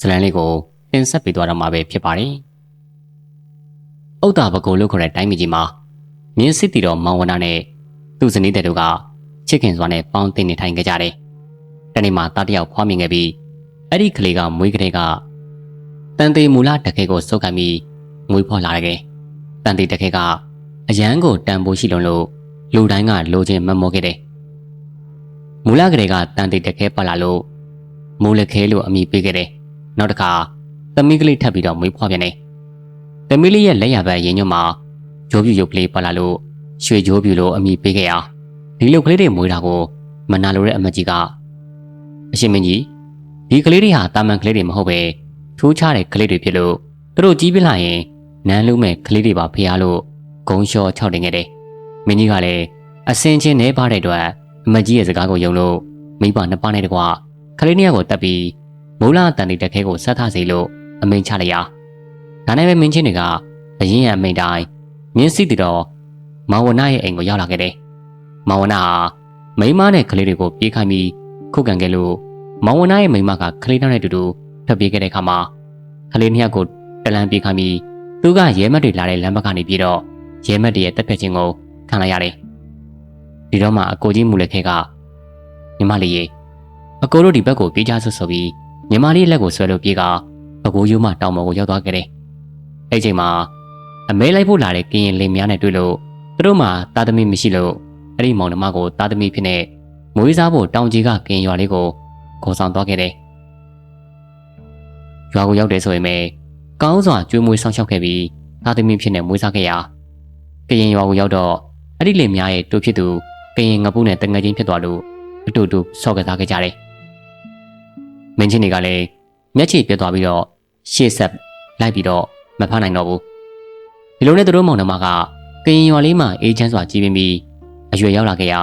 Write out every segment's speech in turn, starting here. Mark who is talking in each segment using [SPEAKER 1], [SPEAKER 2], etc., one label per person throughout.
[SPEAKER 1] ဇလန်လေးကိုတင်ဆက်ပေးသွားတော့မှာပဲဖြစ်ပါတယ်။ဥဒ္ဒါဘကိုလို့ခေါ်တဲ့တိုင်းပြည်ကြီးမှာမြင်းစစ်တီတော်မောင်ဝနာနဲ့သူ့ဇနီးတဲ့တို့ကချစ်ခင်စွာနဲ့ပေါင်းတင်နေထိုင်ခဲ့ကြတယ်။တနေ့မှသားတယောက်ဖွားမြင်ခဲ့ပြီးအဲ့ဒီကလေးကမွေးကလေးကတန်သေးမူလတခဲကိုစုပ်ကန်ပြီးမွေးဖွားလာတယ်။တန်သေးတခဲကအရန်ကိုတန်ဖိုးရှိလုံးလို့လူတိုင်းကလိုချင်မမောခဲ့တယ်။မူလကလေးကတန်သေးတခဲပတ်လာလို့မူလခဲလို့အမည်ပေးခဲ့တယ်။နောက်တစ်ခါသမီးကလေးထပ်ပြီးတော့မွေးဖွားပြန်တယ်။သမီးလေးရဲ့လက်ရဘက်ရင်ညွန့်မှာဂျိုးပြူရုပ်ကလေးပတ်လာလို့ရွှေဂျိုးပြူလို့အမည်ပေးခဲ့ရဒီလိုကလေးတွေမွေးတာကိုမနာလိုတဲ့အမကြီးကအရှင်မင်းကြီးဒီကလေးတွေဟာတာမန်ကလေးတွေမဟုတ်ပဲထူးခြားတဲ့ကလေးတွေဖြစ်လို့သူတို့ကြီးပြလာရင်နန်းလုံးမဲ့ကလေးတွေပါဖျားလို့ဂုံလျှော၆တင်ခဲ့တယ်။မင်းကြီးကလည်းအစင်ချင်းနေပါတဲ့အတွက်အမကြီးရဲ့စကားကိုယုံလို့မိဘနှစ်ပါးနဲ့တကွကလေးနှစ်ယောက်ကိုတတ်ပြီးမိုးလာတန်တီတခဲကိုဆက်ထားစေလို့အမိန့်ချလိုက်ရ။ဒါနဲ့ပဲမင်းချင်းတွေကအရင်ရအမိန့်တိုင်းမြင်းစီတီတော်မောင်ဝနာရဲ့အိမ်ကိုရောက်လာခဲ့တယ်။မောင်ဝနာဟာမိန်းမနဲ့ကလေးတွေကိုပြေးခိုင်းပြီးခုခံခဲ့လို့မောင်ဝနာရဲ့မိန်းမကကလေးနဲ့အတူတူထွက်ပြေးခဲ့တဲ့အခါမှာကလေးနှစ်ယောက်ကိုတလန်ပြေးခိုင်းပြီးသူကရဲမက်တွေလာတဲ့လမ်းဘက်ကနေပြေးတော့ရဲမက်တွေရဲ့တပ်ဖြတ်ခြင်းကိုခံလိုက်ရတယ်။ဒီတော့မှအကိုကြီးမူလက်ခဲကညီမလေးရေအကိုတို့ဒီဘက်ကိုပြေးကြဆွဆိုပြီးညီမလေးလက်ကိုဆွဲလို့ပြေးကပကိုးရိုးမှတောင်ပေါ်ကိုရောက်သွားခဲ့တယ်။အဲ့ချိန်မှာအမဲလိုက်ဖို့လာတဲ့ကရင်လင်မယားနဲ့တွေ့လို့သူတို့မှသားသမီးမရှိလို့အဲ့ဒီမောင်နှမကိုသားသမီးဖြစ်နေမွေးစားဖို့တောင်ကြီးကကရင်ရွာလေးကိုခေါ်ဆောင်သွားခဲ့တယ်။ရွာကိုရောက်တယ်ဆိုရင်ပဲကောင်းစွာကျွေးမွေးဆောင်ရှောက်ခဲ့ပြီးသားသမီးဖြစ်နေမွေးစားခဲ့ရကရင်ရွာကိုရောက်တော့အဲ့ဒီလင်မယားရဲ့တူဖြစ်သူကရင်ငပုနဲ့တငယ်ချင်းဖြစ်သွားလို့အတူတူဆော့ကစားခဲ့ကြတယ်။မင်းချင်းတွေကလည်းမျက်ခြေပြတ်သွားပြီးတော့ရှေ့ဆက်လိုက်ပြီးတော့မဖမ်းနိုင်တော့ဘူး။ဒီလိုနဲ့သူတို့မောင်နှမကကရင်ရွာလေးမှာအေးချမ်းစွာကြီးပင်ပြီးအရွယ်ရောက်လာခဲ့ရ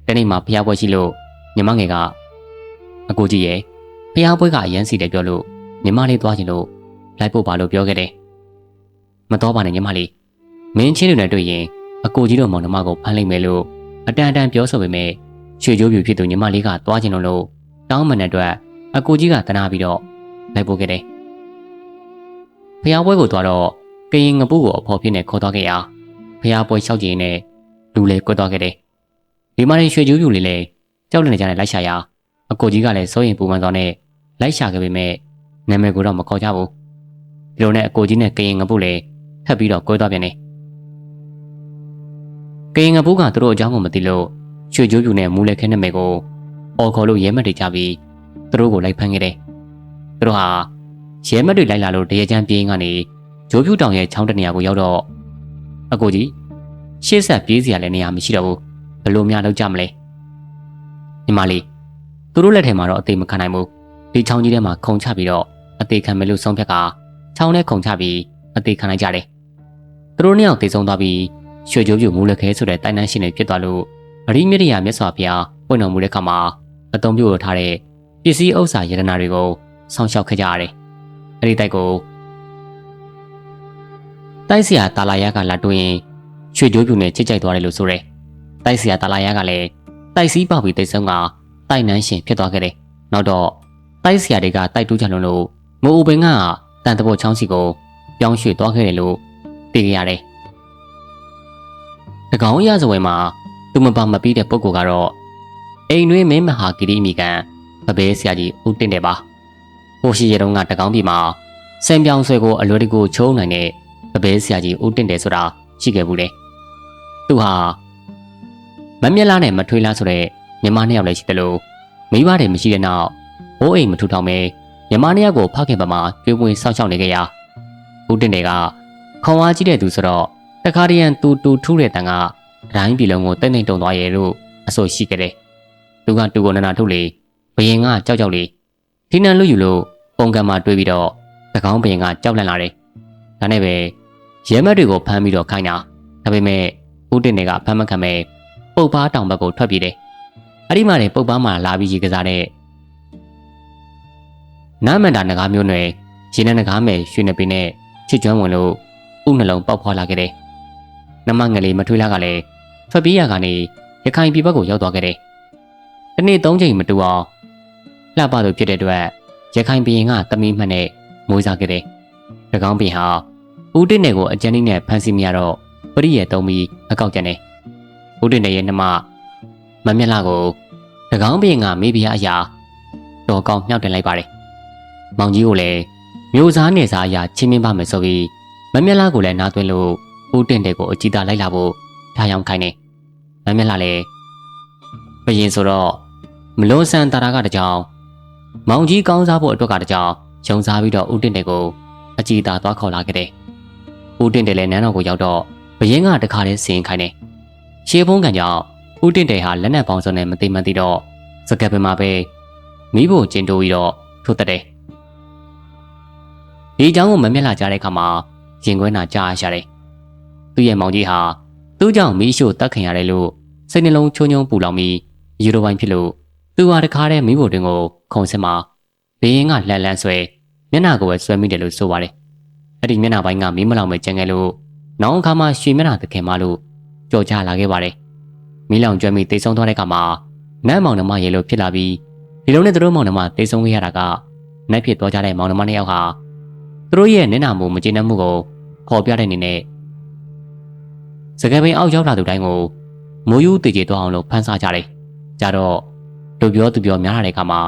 [SPEAKER 1] တနေ့မှာဖျားပွဲရှိလို့ညီမငယ်ကအကိုကြီးရဲ့ဖျားပွဲကအရန်စီတယ်ပြောလို့ညီမလေးသွားချင်လို့လိုက်ဖို့ပါလို့ပြောခဲ့တယ်။မတော်ပါနဲ့ညီမလေးမင်းချင်းတွေနဲ့တွေ့ရင်အကိုကြီးတို့မောင်နှမကိုဖမ်းလိုက်မယ်လို့အတန်ပြောဆိုပေမဲ့ရွှေကြိုးပြူဖြစ်သူညီမလေးကသွားချင်လို့တောင်းမနဲ့အတွက်အကိုကြီးကတနာပြီးတော့လိုက်ဖို့ခဲ့တယ်။ဖျားပွဲကိုသွားတော့ကရင်ငပုကိုအဖော်ဖြစ်နေခေါ်သွားခဲ့ရဖျားပွဲလျှောက်ကြည့်နေလူလေးကွက်သွားခဲ့တယ်။ဒီမှာရင်ရွှေကြိုးပြူလေးလည်းကြောက်လန့်နေကြတဲ့လိုက်ရှာရအကိုကြီးကလည်းစိုးရင်ပူပန်သွားနဲ့လိုက်ရှာခဲ့ပေမဲ့နာမည်ကိုတော့မခေါ်ကြဘူး။ဒီလိုနဲ့အကိုကြီးနဲ့ကရင်ငပုလည်းထပ်ပြီးတော့ကွဲသွားပြန်တယ်။ကရင်ငပုကသူတို့အကြောင်းကိုမသိလို့ရွှေကြိုးပြူနဲ့မူးလက်ခဲနာမည်ကိုအော်ခေါ်လို့ရဲမက်တွေကြပြီးသူတို့ကိုလိုက်ဖမ်းခဲ့တယ်။သူတို့ဟာရဲမက်တွေလိုက်လာလို့တရေချမ်းပြေးကနေဂျိုးပြူတောင်ရဲ့ချောင်းတနေရာကိုရောက်တော့အကိုကြီးရှေ့ဆက်ပြေးစရာလည်းနေရာမရှိတော့ဘူးဘယ်လိုများလုပ်ကြမလဲညီမလေးသူတို့လက်ထဲမှာတော့အသေးမခံနိုင်ဘူးဒီချောင်းကြီးထဲမှာခုံချပြီးတော့အသေးခံမယ်လို့ဆုံးဖြတ်ကချောင်းထဲခုံချပြီးအသေးခံလိုက်ကြတယ်သူတို့နှစ်ယောက်သေဆုံးသွားပြီးရွှေကြိုးပြူမူလက်ခဲဆိုတဲ့တိုင်တန်းရှင်တွေဖြစ်သွားလို့အရိမြစ်ရမြတ်စွာဘုရားပွင့်တော်မူတဲ့ခါမှာအသုံးပြုထားတဲ့ပစ္စည်းဥစ္စာယတနာတွေကိုဆောင်းလျှောက်ခဲ့ကြရတယ်အဲ့ဒီတိုက်ကိုတိုက်ဆရာတာလာရကလာတွေ့ရင်ရွှေကြိုးပြူနဲ့ချစ်ကြိုက်သွားတယ်လို့ဆိုရဲတိုက်ဆရာတာလာရကလည်းတိုက်စည်းပေါက်ပြီးတိတ်ဆုံးကတိုက်နန်းရှင်ဖြစ်သွားခဲ့တယ်နောက်တော့တိုက်ဆရာတွေကတိုက်တူးကြလို့မိုးအိုပင်ကတန်တဘောချောင်းစီကိုပြောင်းရွှေ့သွားခဲ့တယ်လို့သိကြရတယ်တကောင်ရစဝဲမှာသူမပါမပြီးတဲ့ပုဂ္ဂိုလ်ကတော့အိမ်တွင်းမင်းမဟာဂိရိမိကန်ပပဲဆရာကြီးဦးတင့်တယ်ပါဟိုရှိရတုန်းကတကောင်ပြည်မှာစံပြောင်းဆွဲကိုအလွယ်တကူချုံးနိုင်တဲ့ပပဲဆရာကြီးဦးတင့်တယ်ဆိုတာရှိခဲ့ဘူးလေသူဟာမမျက်လားနဲ့မထွေးလားဆိုတဲ့ညီမနှစ်ယောက်လည်းရှိတယ်လို့မိဘတွေမရှိတဲ့နောက်ဘိုးအိမ်မထူထောင်ပဲညီမနှစ်ယောက်ကိုဖခင်ပမာကျွေးမွေးစောင့်ရှောက်နေကြရဦးတင့်တယ်ကခေါင်းအားကြီးတဲ့သူဆိုတော့တခါတရံတူထူးတဲ့တန်ကဒိုင်းပြည်လုံးကိုတိတ်တိတ်တုံသွားရဲ့လို့အဆိုရှိခဲ့တယ်သူကတူကိုနနာထုတ်လေဘယင်ကကြောက်ကြောက်လေထိနှံလွတ်ယူလို့ပုံကံမှာတွေးပြီးတော့တကောင်းဘယင်ကကြောက်လန့်လာတယ်ဒါနဲ့ပဲရဲမက်တွေကိုဖမ်းပြီးတော့ခိုင်းတာဒါပေမဲ့ဦးတင်တွေကဖမ်းမခံမဲ့ပုတ်ပါတောင်ဘက်ကိုထွက်ပြေးတယ်အဲ့ဒီမှာနေပုတ်ပါမှာလာပြီးရေကစားတဲ့နားမန္တာငကားမျိုးနွယ်ရေနံငကားမယ်ရွှေနေပင်နဲ့ချစ်ကျွမ်းဝင်လို့ဥနှလုံးပေါက်ဖွာလာခဲ့တယ်နမငယ်လေးမထွေးလာကလည်းထွက်ပြေးရကနေရခိုင်ပြည်ဘက်ကိုရောက်သွားခဲ့တယ်တနေ့3ချိန်မတူအောင်လှပသူဖြစ်တဲ့အတွက် ရခိုင်ဘီရင်ကတမီးမှတ်နဲ့မွေးစားခဲ့တယ်။၎င်းဘီဟာဦးတင်နယ်ကိုအကြမ်းနည်းနဲ့ဖမ်းဆီးမိရတော့ပရိရဲ့တုံးပြီးအကောက်ကျန်တယ်။ဦးတင်နယ်ရဲ့နှမမမျက်လာကို၎င်းဘီရင်ကမေးပြအရာတော်ကောင်းမြောက်တင်လိုက်ပါတယ်။မောင်ကြီးကိုလည်းမျိုးစားနေစားအရာချင်းမင်းပါမယ်ဆိုပြီးမမျက်လာကိုလည်းနားသွင်းလို့ဦးတင်နယ်ကိုအကြည့်သားလိုက်လာဖို့ထားရောက်ခိုင်းတယ်။မမျက်လာလည်းဘီရင်ဆိုတော့မလွန်ဆန်တာတာကတကြောင်မောင်ကြီးကောင်းစားဖို့အတွက်ကတကြောင်ဂျုံစားပြီးတော့ဦးတင်တယ်ကိုအကြည်သာသွားခေါ်လာခဲ့တယ်။ဦးတင်တယ်လည်းနန်းတော်ကိုရောက်တော့ဘရင်ကတခါတည်းစီရင်ခိုင်းတယ်။ရှေးဖုံးကန်ကြောင့်ဦးတင်တယ်ဟာလက်နက်ပေါင်းစုံနဲ့မသိမှန်သိတော့စကပ်ပင်မှာပဲမိဖို့ကျင်တိုးပြီးတော့ထိုးတက်တယ်။ဒီအကြောင်းကိုမမျက်လာကြတဲ့အခါမှာရင်ခွဲနာကြားရရတယ်။သူ့ရဲ့မောင်ကြီးဟာသူ့ကြောင့်မီးရှို့တက်ခင်ရတယ်လို့စိတ်နှလုံးချုံချုံပူလောင်ပြီးယူရိုပိုင်းဖြစ်လို့သူဟာတခါတည်းမိဖို့တွင်ကိုခုံစစ်မှာဘင်းကလှန်လှန်ဆွဲမျက်နှာကိုပဲဆွဲမိတယ်လို့ဆိုပါတယ်။အဲ့ဒီမျက်နှာပိုင်းကမီးမလောင်ပဲကျန်ခဲ့လို့နောက်အခါမှာရွှေမျက်နှာသခင်မလို့ကြော်ကြလာခဲ့ပါတယ်။မီးလောင်ကျွမ်းပြီးတိတ်ဆုံးသွားတဲ့အခါမှာနတ်မောင်နှမရေလို့ဖြစ်လာပြီးဒီလိုနဲ့သူတို့မောင်နှမတိတ်ဆုံးခဲ့ရတာကနတ်ဖြစ်သွားကြတဲ့မောင်နှမနှစ်ယောက်ဟာသူတို့ရဲ့နင့်နာမှုမကျေနပ်မှုကိုခေါ်ပြတဲ့အနေနဲ့စကားပင်အောက်ရောက်လာသူတိုင်းကိုမိုးယူတည်ကြသွားအောင်လို့ဖန်ဆားကြတယ်။ကြတော့လူပြောသူပြောများလာတဲ့အခါမှာ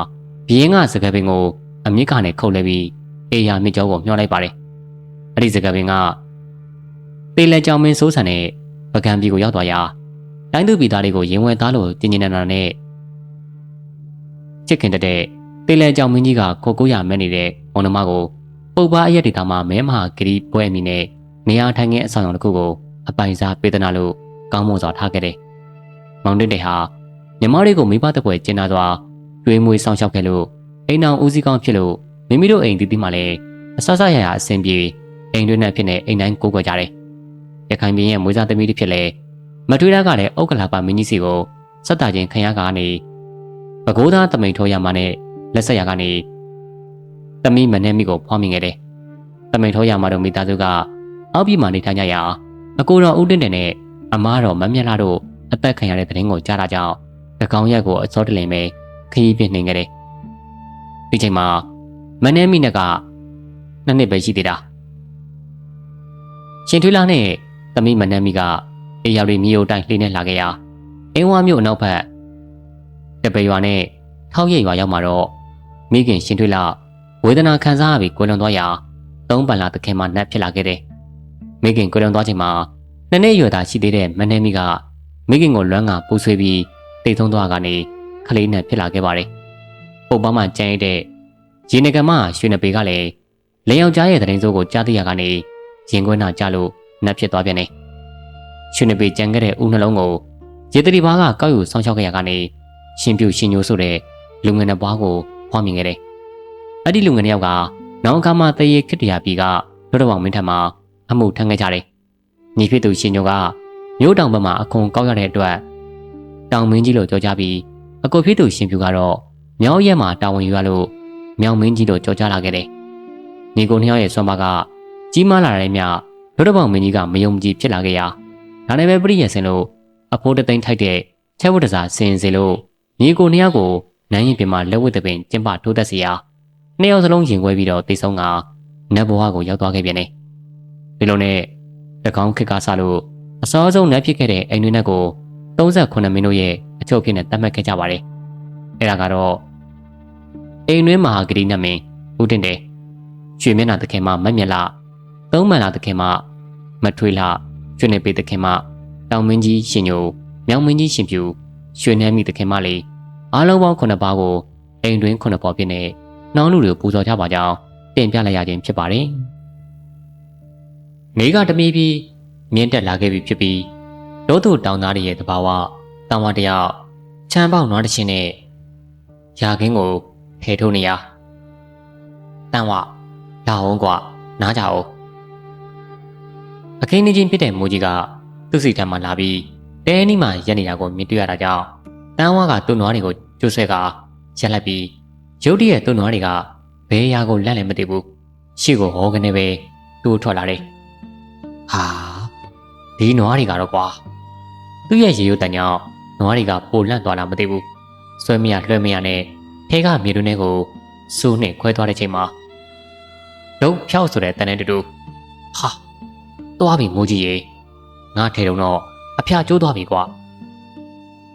[SPEAKER 1] ဘီရင်ကစကားပင်ကိုအမြင့်ကနေခုတ်လဲပြီးအေယာမြစ်ကြောကိုမျှောလိုက်ပါတယ်။အဲ့ဒီစကားပင်ကတေးလက်ကြောင်မင်းစိုးဆန်တဲ့ပကံပြည်ကိုရောက်သွားရာတိုင်းသူပြည်သားတွေကိုရင်ဝဲသားလို့ကျင်ကျင်နာနာနဲ့ချစ်ခင်တဲ့တေးလက်ကြောင်မင်းကြီးကကိုကိုရမဲနေတဲ့မောင်နှမကိုပုပ်ပါအရက်ဒေတာမှာမဲမဟာဂရီပွဲအမိနဲ့နေရာထိုင်ခင်းအဆောင်တစ်ခုကိုအပိုင်စားပေးသနာလို့ကောင်းမွန်စွာထားခဲ့တယ်။မောင်တင်တဲ့ဟာညီမတွေကိုမိဘတပွဲကျင်းနာစွာတွေးမွေးဆောင်ရှောက်ခဲ့လို့အိမ်အောင်ဦးစီးကောင်းဖြစ်လို့မိမိတို့အိမ်တီးတီးမှလည်းအဆဆရရအဆင်ပြေအိမ်တွင်းနဲ့ဖြစ်နေအိမ်တိုင်းကိုးကွယ်ကြတယ်။ရခိုင်ပြည်ရဲ့မွေးစားသမီးတွေဖြစ်လဲမထွေးသားကလည်းဥက္ကလာပမင်းကြီးစီကိုစက်တာချင်းခံရကနေပကိုးသားတမိန်ထိုးရမှနဲ့လက်ဆက်ရကနေသမီးမနဲ့မိကိုဖွားမြင်ခဲ့တယ်။တမိန်ထိုးရမှတို့မိသားစုကအောက်ပြည်မှာနေထိုင်ကြရာအကိုတော်ဦးတင်တဲ့နဲ့အမားတော်မမျက်လာတို့အသက်ခံရတဲ့တဲ့ရင်ကိုကြားတာကြောင့်တကောင်ရက်ကိုအစောတလင်ပဲခရီးပြနှင်ခဲ့တယ်။ဒီချိန်မှာမနဲ့မိနဲ့ကနှစ်နှစ်ပဲရှိသေးတာ။ရှင်ထွေးလာနဲ့သမီးမနဲ့မိကအေယာရီမြို့တိုင်းလှည့်နဲ့လာခဲ့ရာအင်းဝါမြို့အနောက်ဘက်တပရွာနဲ့ထောက်ရိပ်ရွာရောက်မှာတော့မိခင်ရှင်ထွေးလာဝေဒနာခံစားရပြီးကိုလွန်သွားရာသုံးပန်လာတခင်မှနတ်ဖြစ်လာခဲ့တယ်။မိခင်ကိုလွန်သွားချိန်မှာနှစ်နှစ်ရွယ်သာရှိသေးတဲ့မနဲ့မိကမိခင်ကိုလွမ်းကပူဆွေးပြီးတိတ်ဆုံးသွားကနေခလေးနဲ့ဖြစ်လာခဲ့ပါတယ်။ပုပ်ပမှကျန်ရတဲ့ရေနကမရွှေနပေကလည်းလေယောက်ကြားရဲ့သတင်းစိုးကိုကြားသိရကနေရင်ခွဲနာကြလို့နတ်ဖြစ်သွားပြန်တယ်။ရွှေနပေကျန်ခဲ့တဲ့ဦးနှလုံးကိုရေတရီဘာကကောက်ယူဆောင်းချောက်ခဲ့ရကနေရှင်ပြူရှင်ညိုးဆိုတဲ့လူငယ်နှစ်ပွားကိုဖွားမြင်ခဲ့တယ်။အဲ့ဒီလူငယ်နှစ်ယောက်ကနောက်အခါမှာတရေခစ်တရာပြည်ကလွတ်တော်မင်းထံမှာအမှုထမ်းခဲ့ကြတယ်။ညီဖြစ်သူရှင်ညိုကမြို့တောင်ဘက်မှာအခွန်ကောက်ရတဲ့အတွက်တောင်မင်းကြီးလို့ကြောကြပြီးအကိုဖြစ်သူရှင်ပြူကတော့မြောက်ရက်မှာတာဝန်ယူရလို့မြောင်မင်းကြီးလို့ကြောကြလာခဲ့တယ်။ညီကိုနှစ်ယောက်ရဲ့ဆွမ်းပါကကြီးမားလာတဲ့မြလွတ်တော်မင်းကြီးကမယုံကြည်ဖြစ်လာခဲ့ရာဒါနဲ့ပဲပြည့်ရစင်လို့အဖိုးတသိန်းထိုက်တဲ့ချက်ဝတ်တစားဆင်စေလို့ညီကိုနှစ်ယောက်ကိုနန်းရင်ပြင်မှာလက်ဝတ်သပင်ကျင်းပထိုးသက်စီရာနှစ်ယောက်စလုံးရင်ခွဲပြီးတော့တိတ်ဆုံးကနတ်ဘဝကိုရောက်သွားခဲ့ပြန်တယ်။ဒီလိုနဲ့တကောင်းခစ်ကားစားလို့အစောဆုံးနတ်ဖြစ်ခဲ့တဲ့အိမ်တွင်နဲ့ကို38မိနစ်ရဲ့အချုပ်ဖြစ်နဲ့တတ်မှတ်ခဲ့ကြပါတယ်။အဲ့ဒါကတော့အိမ်တွင်မဟာဂရီနတ်မင်းဦးတင်တယ်ရွှေမျက်နှာသခင်မမက်မြက်လာသုံးမှန်လာသခင်မမထွေးလာရွှေနေပေသခင်မတောင်မင်းကြီးရှင်ညိုမြောင်မင်းကြီးရှင်ပြူရွှေနှမ်းမိသခင်မလေးအားလုံးပေါင်း9ပါးကိုအိမ်တွင်9ပေါ်ပြည့်နဲ့နှောင်းလူတွေပူဇော်ကြပါကြောင်းတင်ပြလိုက်ရခြင်းဖြစ်ပါတယ်။နေကတမီးပြီးမြင့်တက်လာခဲ့ပြီဖြစ်ပြီးဒေါသူတောင်သားတွေရဲ့တဘာဝတောင်ဝတယောက်ချမ်းပေါက်နွားတစ်ချင်းနဲ့ရာခင်းကိုထဲထိုးနေရတန်ဝလာအောင်ကွာနားကြအောင်အခင်းနေချင်းဖြစ်တဲ့မိုးကြီးကသူ့စီထံမှလာပြီးတဲနီးမှရက်နေတာကိုမြင်တွေ့ရတာကြောင့်တန်ဝကသူ့နွားတွေကိုကျိုးဆွဲကရက်လိုက်ပြီးရုတ်တရက်သူ့နွားတွေကဘဲရာကိုလန့်လည်းမသိဘူးရှေ့ကိုဟောကနေပဲတိုးထွက်လာတယ်ဟာဒီနွားတွေကတော့ကွာသူ့ရဲ့ရေရုပ်တန်ကြောင့်နွားတွေကပိုလန့်သွားတာမသိဘူးဆွဲမရလွှဲမရနဲ့ထဲကမြေတွင်းထဲကို စူးနဲ့ခွဲသွားတဲ့ချိန်မှာဒုတ်ဖြောက်ဆိုတဲ့တန်တဲ့တူဟာသွားပြီမိုးကြီးရေငါထဲတော့အဖျားကျိုးသွားပြီကွာ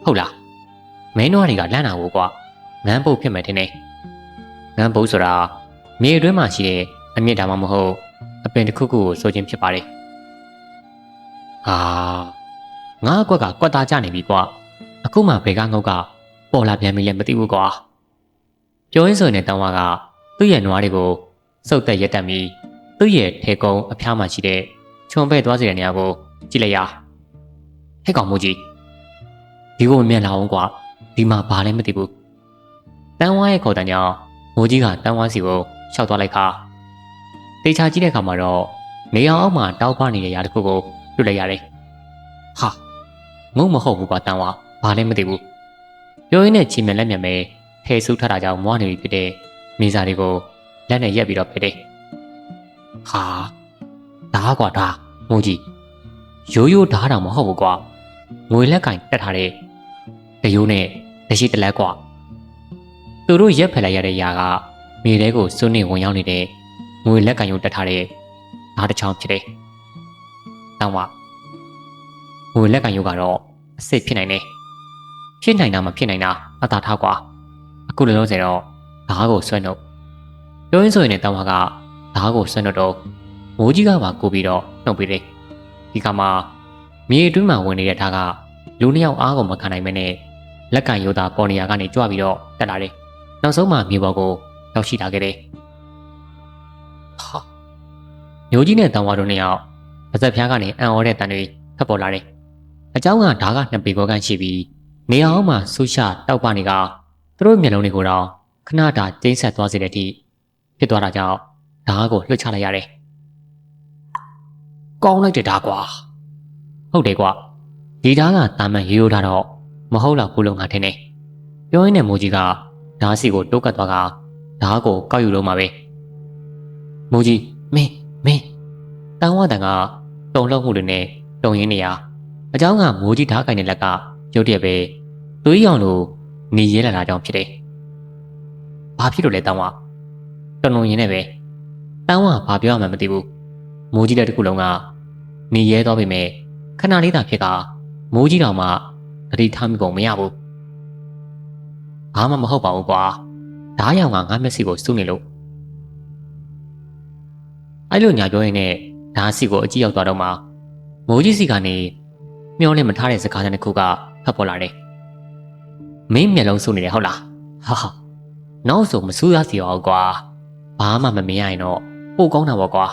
[SPEAKER 1] ဟုတ်လားမင်းတို့တွေကလန့်တာကိုကွာငန်းပုတ်ဖြစ်မယ်ထင်တယ်ငန်းပုတ်ဆိုတာမြေအတွင်းမှာရှိတဲ့အမြင့်ဒါမှမဟုတ်အပင်တစ်ခုခုကိုဆိုခြင်းဖြစ်ပါတယ်ဟာငါအကွက်ကကွက်သားကြနေပြီကွာအခုမှဘယ်ကငုတ်ကပေါ်လာပြန်ပြီလဲမသိဘူးကွာပြောရင်းဆိုနေတဲ့တန်ဝါကသူ့ရဲ့နွားတွေကိုစုပ်သက်ရက်တက်ပြီးသူ့ရဲ့ထေကုံအဖျားမှရှိတဲ့ခြုံပဲ့သွားစေတဲ့နေရာကိုကြည့်လိုက်ရဟဲ့ကောင်မိုးကြီးဒီကိုမြင်လာအောင်ကွာဒီမှာဘာလဲမသိဘူးတန်ဝါရဲ့ခေါ်တန်ကြောင့်မိုးကြီးကတန်ဝါစီကိုရှောက်သွားလိုက်ခါတေချာကြည့်တဲ့အခါမှာတော့နေအောင်အောက်မှာတောက်ပနေတဲ့ຢာတစ်ခုကိုတွေ့လိုက်ရတယ်ဟာငုံမဟုတ်ဘူးကွာတန်ဝါဘာလဲမသိဘူးပြောရင်းနဲ့ချီမြန်လက်မြန်ပဲထဲဆူးထားတာကြောင့်မွားနေပြီဖြစ်တဲ့မိစားတွေကိုလက်နဲ့ရက်ပြီးတော့ဖိတယ်ဟာဓားကွာဓားမိုးကြီးရိုးရိုးဓားတောင်မဟုတ်ဘူးကွာငွေလက်ကင်တက်ထားတဲ့တရိုးနဲ့တရှိတလက်ကွာသူတို့ရက်ဖယ်လိုက်ရတဲ့ຢာကမြေထဲကိုစွန့်နေဝင်ရောက်နေတဲ့ငွေလက်ကင်ရုံတက်ထားတဲ့ဓားတစ်ချောင်းဖြစ်တယ်တောင်းပါငွေလက်ကင်ရုံကတော့အစ်စ်ဖြစ်နိုင်တယ်ဖြစ်နိုင်တာမဖြစ်နိုင်တာအသာထားကွာအခုလည်းလုံးစေတော့ဓားကိုဆွဲနှုတ်ပြောရင်းဆိုရင်တောင်းပါကဓားကိုဆွဲနှုတ်တော့မိုးကြီးကပါကိုပြီးတော့နှုတ်ပြီးတယ်ဒီကမှာမြေအတွင်းမှာဝင်နေတဲ့ဓားကလူနှစ်ယောက်အားကိုမခံနိုင်မနဲ့လက်ကင်ရိုးသားပေါ်နေရာကနေကြွပြီးတော့တက်လာတယ်နောက်ဆုံးမှမြေပေါ်ကိုရောက်ရှိလာခဲ့တယ်ဟာမျိုးကြီးနဲ့တောင်ဝါတို့နှစ်ယောက်ပါဇက်ဖျားကနေအံ့ဩတဲ့တန်တွေဖက်ပေါ်လာတယ်အเจ้าကဓားကနှစ်ပေကောကန့်ရှိပြီးနေအောင်မှဆူရှာတောက်ပနေကသူတို့မျက်လုံးတွေကိုတော့ခဏတာကျိန်းဆက်သွားစေတဲ့အထိဖြစ်သွားတာကြောင့်ဓားကိုလွှတ်ချလိုက်ရတယ်ကောင်းလိုက်တဲ့ဓားကွာဟုတ်တယ်ကွာဒီဓားကတာမန်ရိုးရိုးဓားတော့မဟုတ်တော့ဘူးလို့ငါထင်တယ်ပြောရင်းနဲ့မိုးကြီးကဓားစီကိုတိုးကပ်သွားကဓားကိုကောက်ယူတော့မှာပဲမိုးကြီးမင်းတန်ဝတန်ကတုံလှုပ်မှုတွေနဲ့တုံရင်းနေရအเจ้าကမိုးကြီးဓားကင်တဲ့လက်ကရုတ်တရက်ပဲသွေးရောင်လိုနေရဲလာတာကြောင့်ဖြစ်တယ်ဘာဖြစ်လို့လဲတန်ဝတုံလုံးရင်းနဲ့ပဲတန်ဝဘာပြောရမှမသိဘူးမိုးကြီးတဲ့တစ်ခုလုံးကနေရဲတော့ပြီမဲ့ခဏလေးသာဖြစ်ကမိုးကြီးတော်မှသတိထားမိပုံမရဘူးဘာမှမဟုတ်ပါဘူးကွာဓားရောင်ကငါမျက်စိကိုစူးနေလို့အဲ့လိုညာပြောရင်းနဲ့ဓားစီကိုအကြည့်ရောက်သွားတော့မှမိုးကြီးစီကနေမျောနဲ့မထားတဲ့စကားတစ်ခုကဖတ်ပေါ်လာတယ်မင်းမျက်လုံးစူးနေတယ်ဟုတ်လားဟာနောက်ဆိုမစူးရစီအောင်ကွာဘာမှမမြင်ရရင်တော့ပိုကောင်းတာပေါ့ကွာ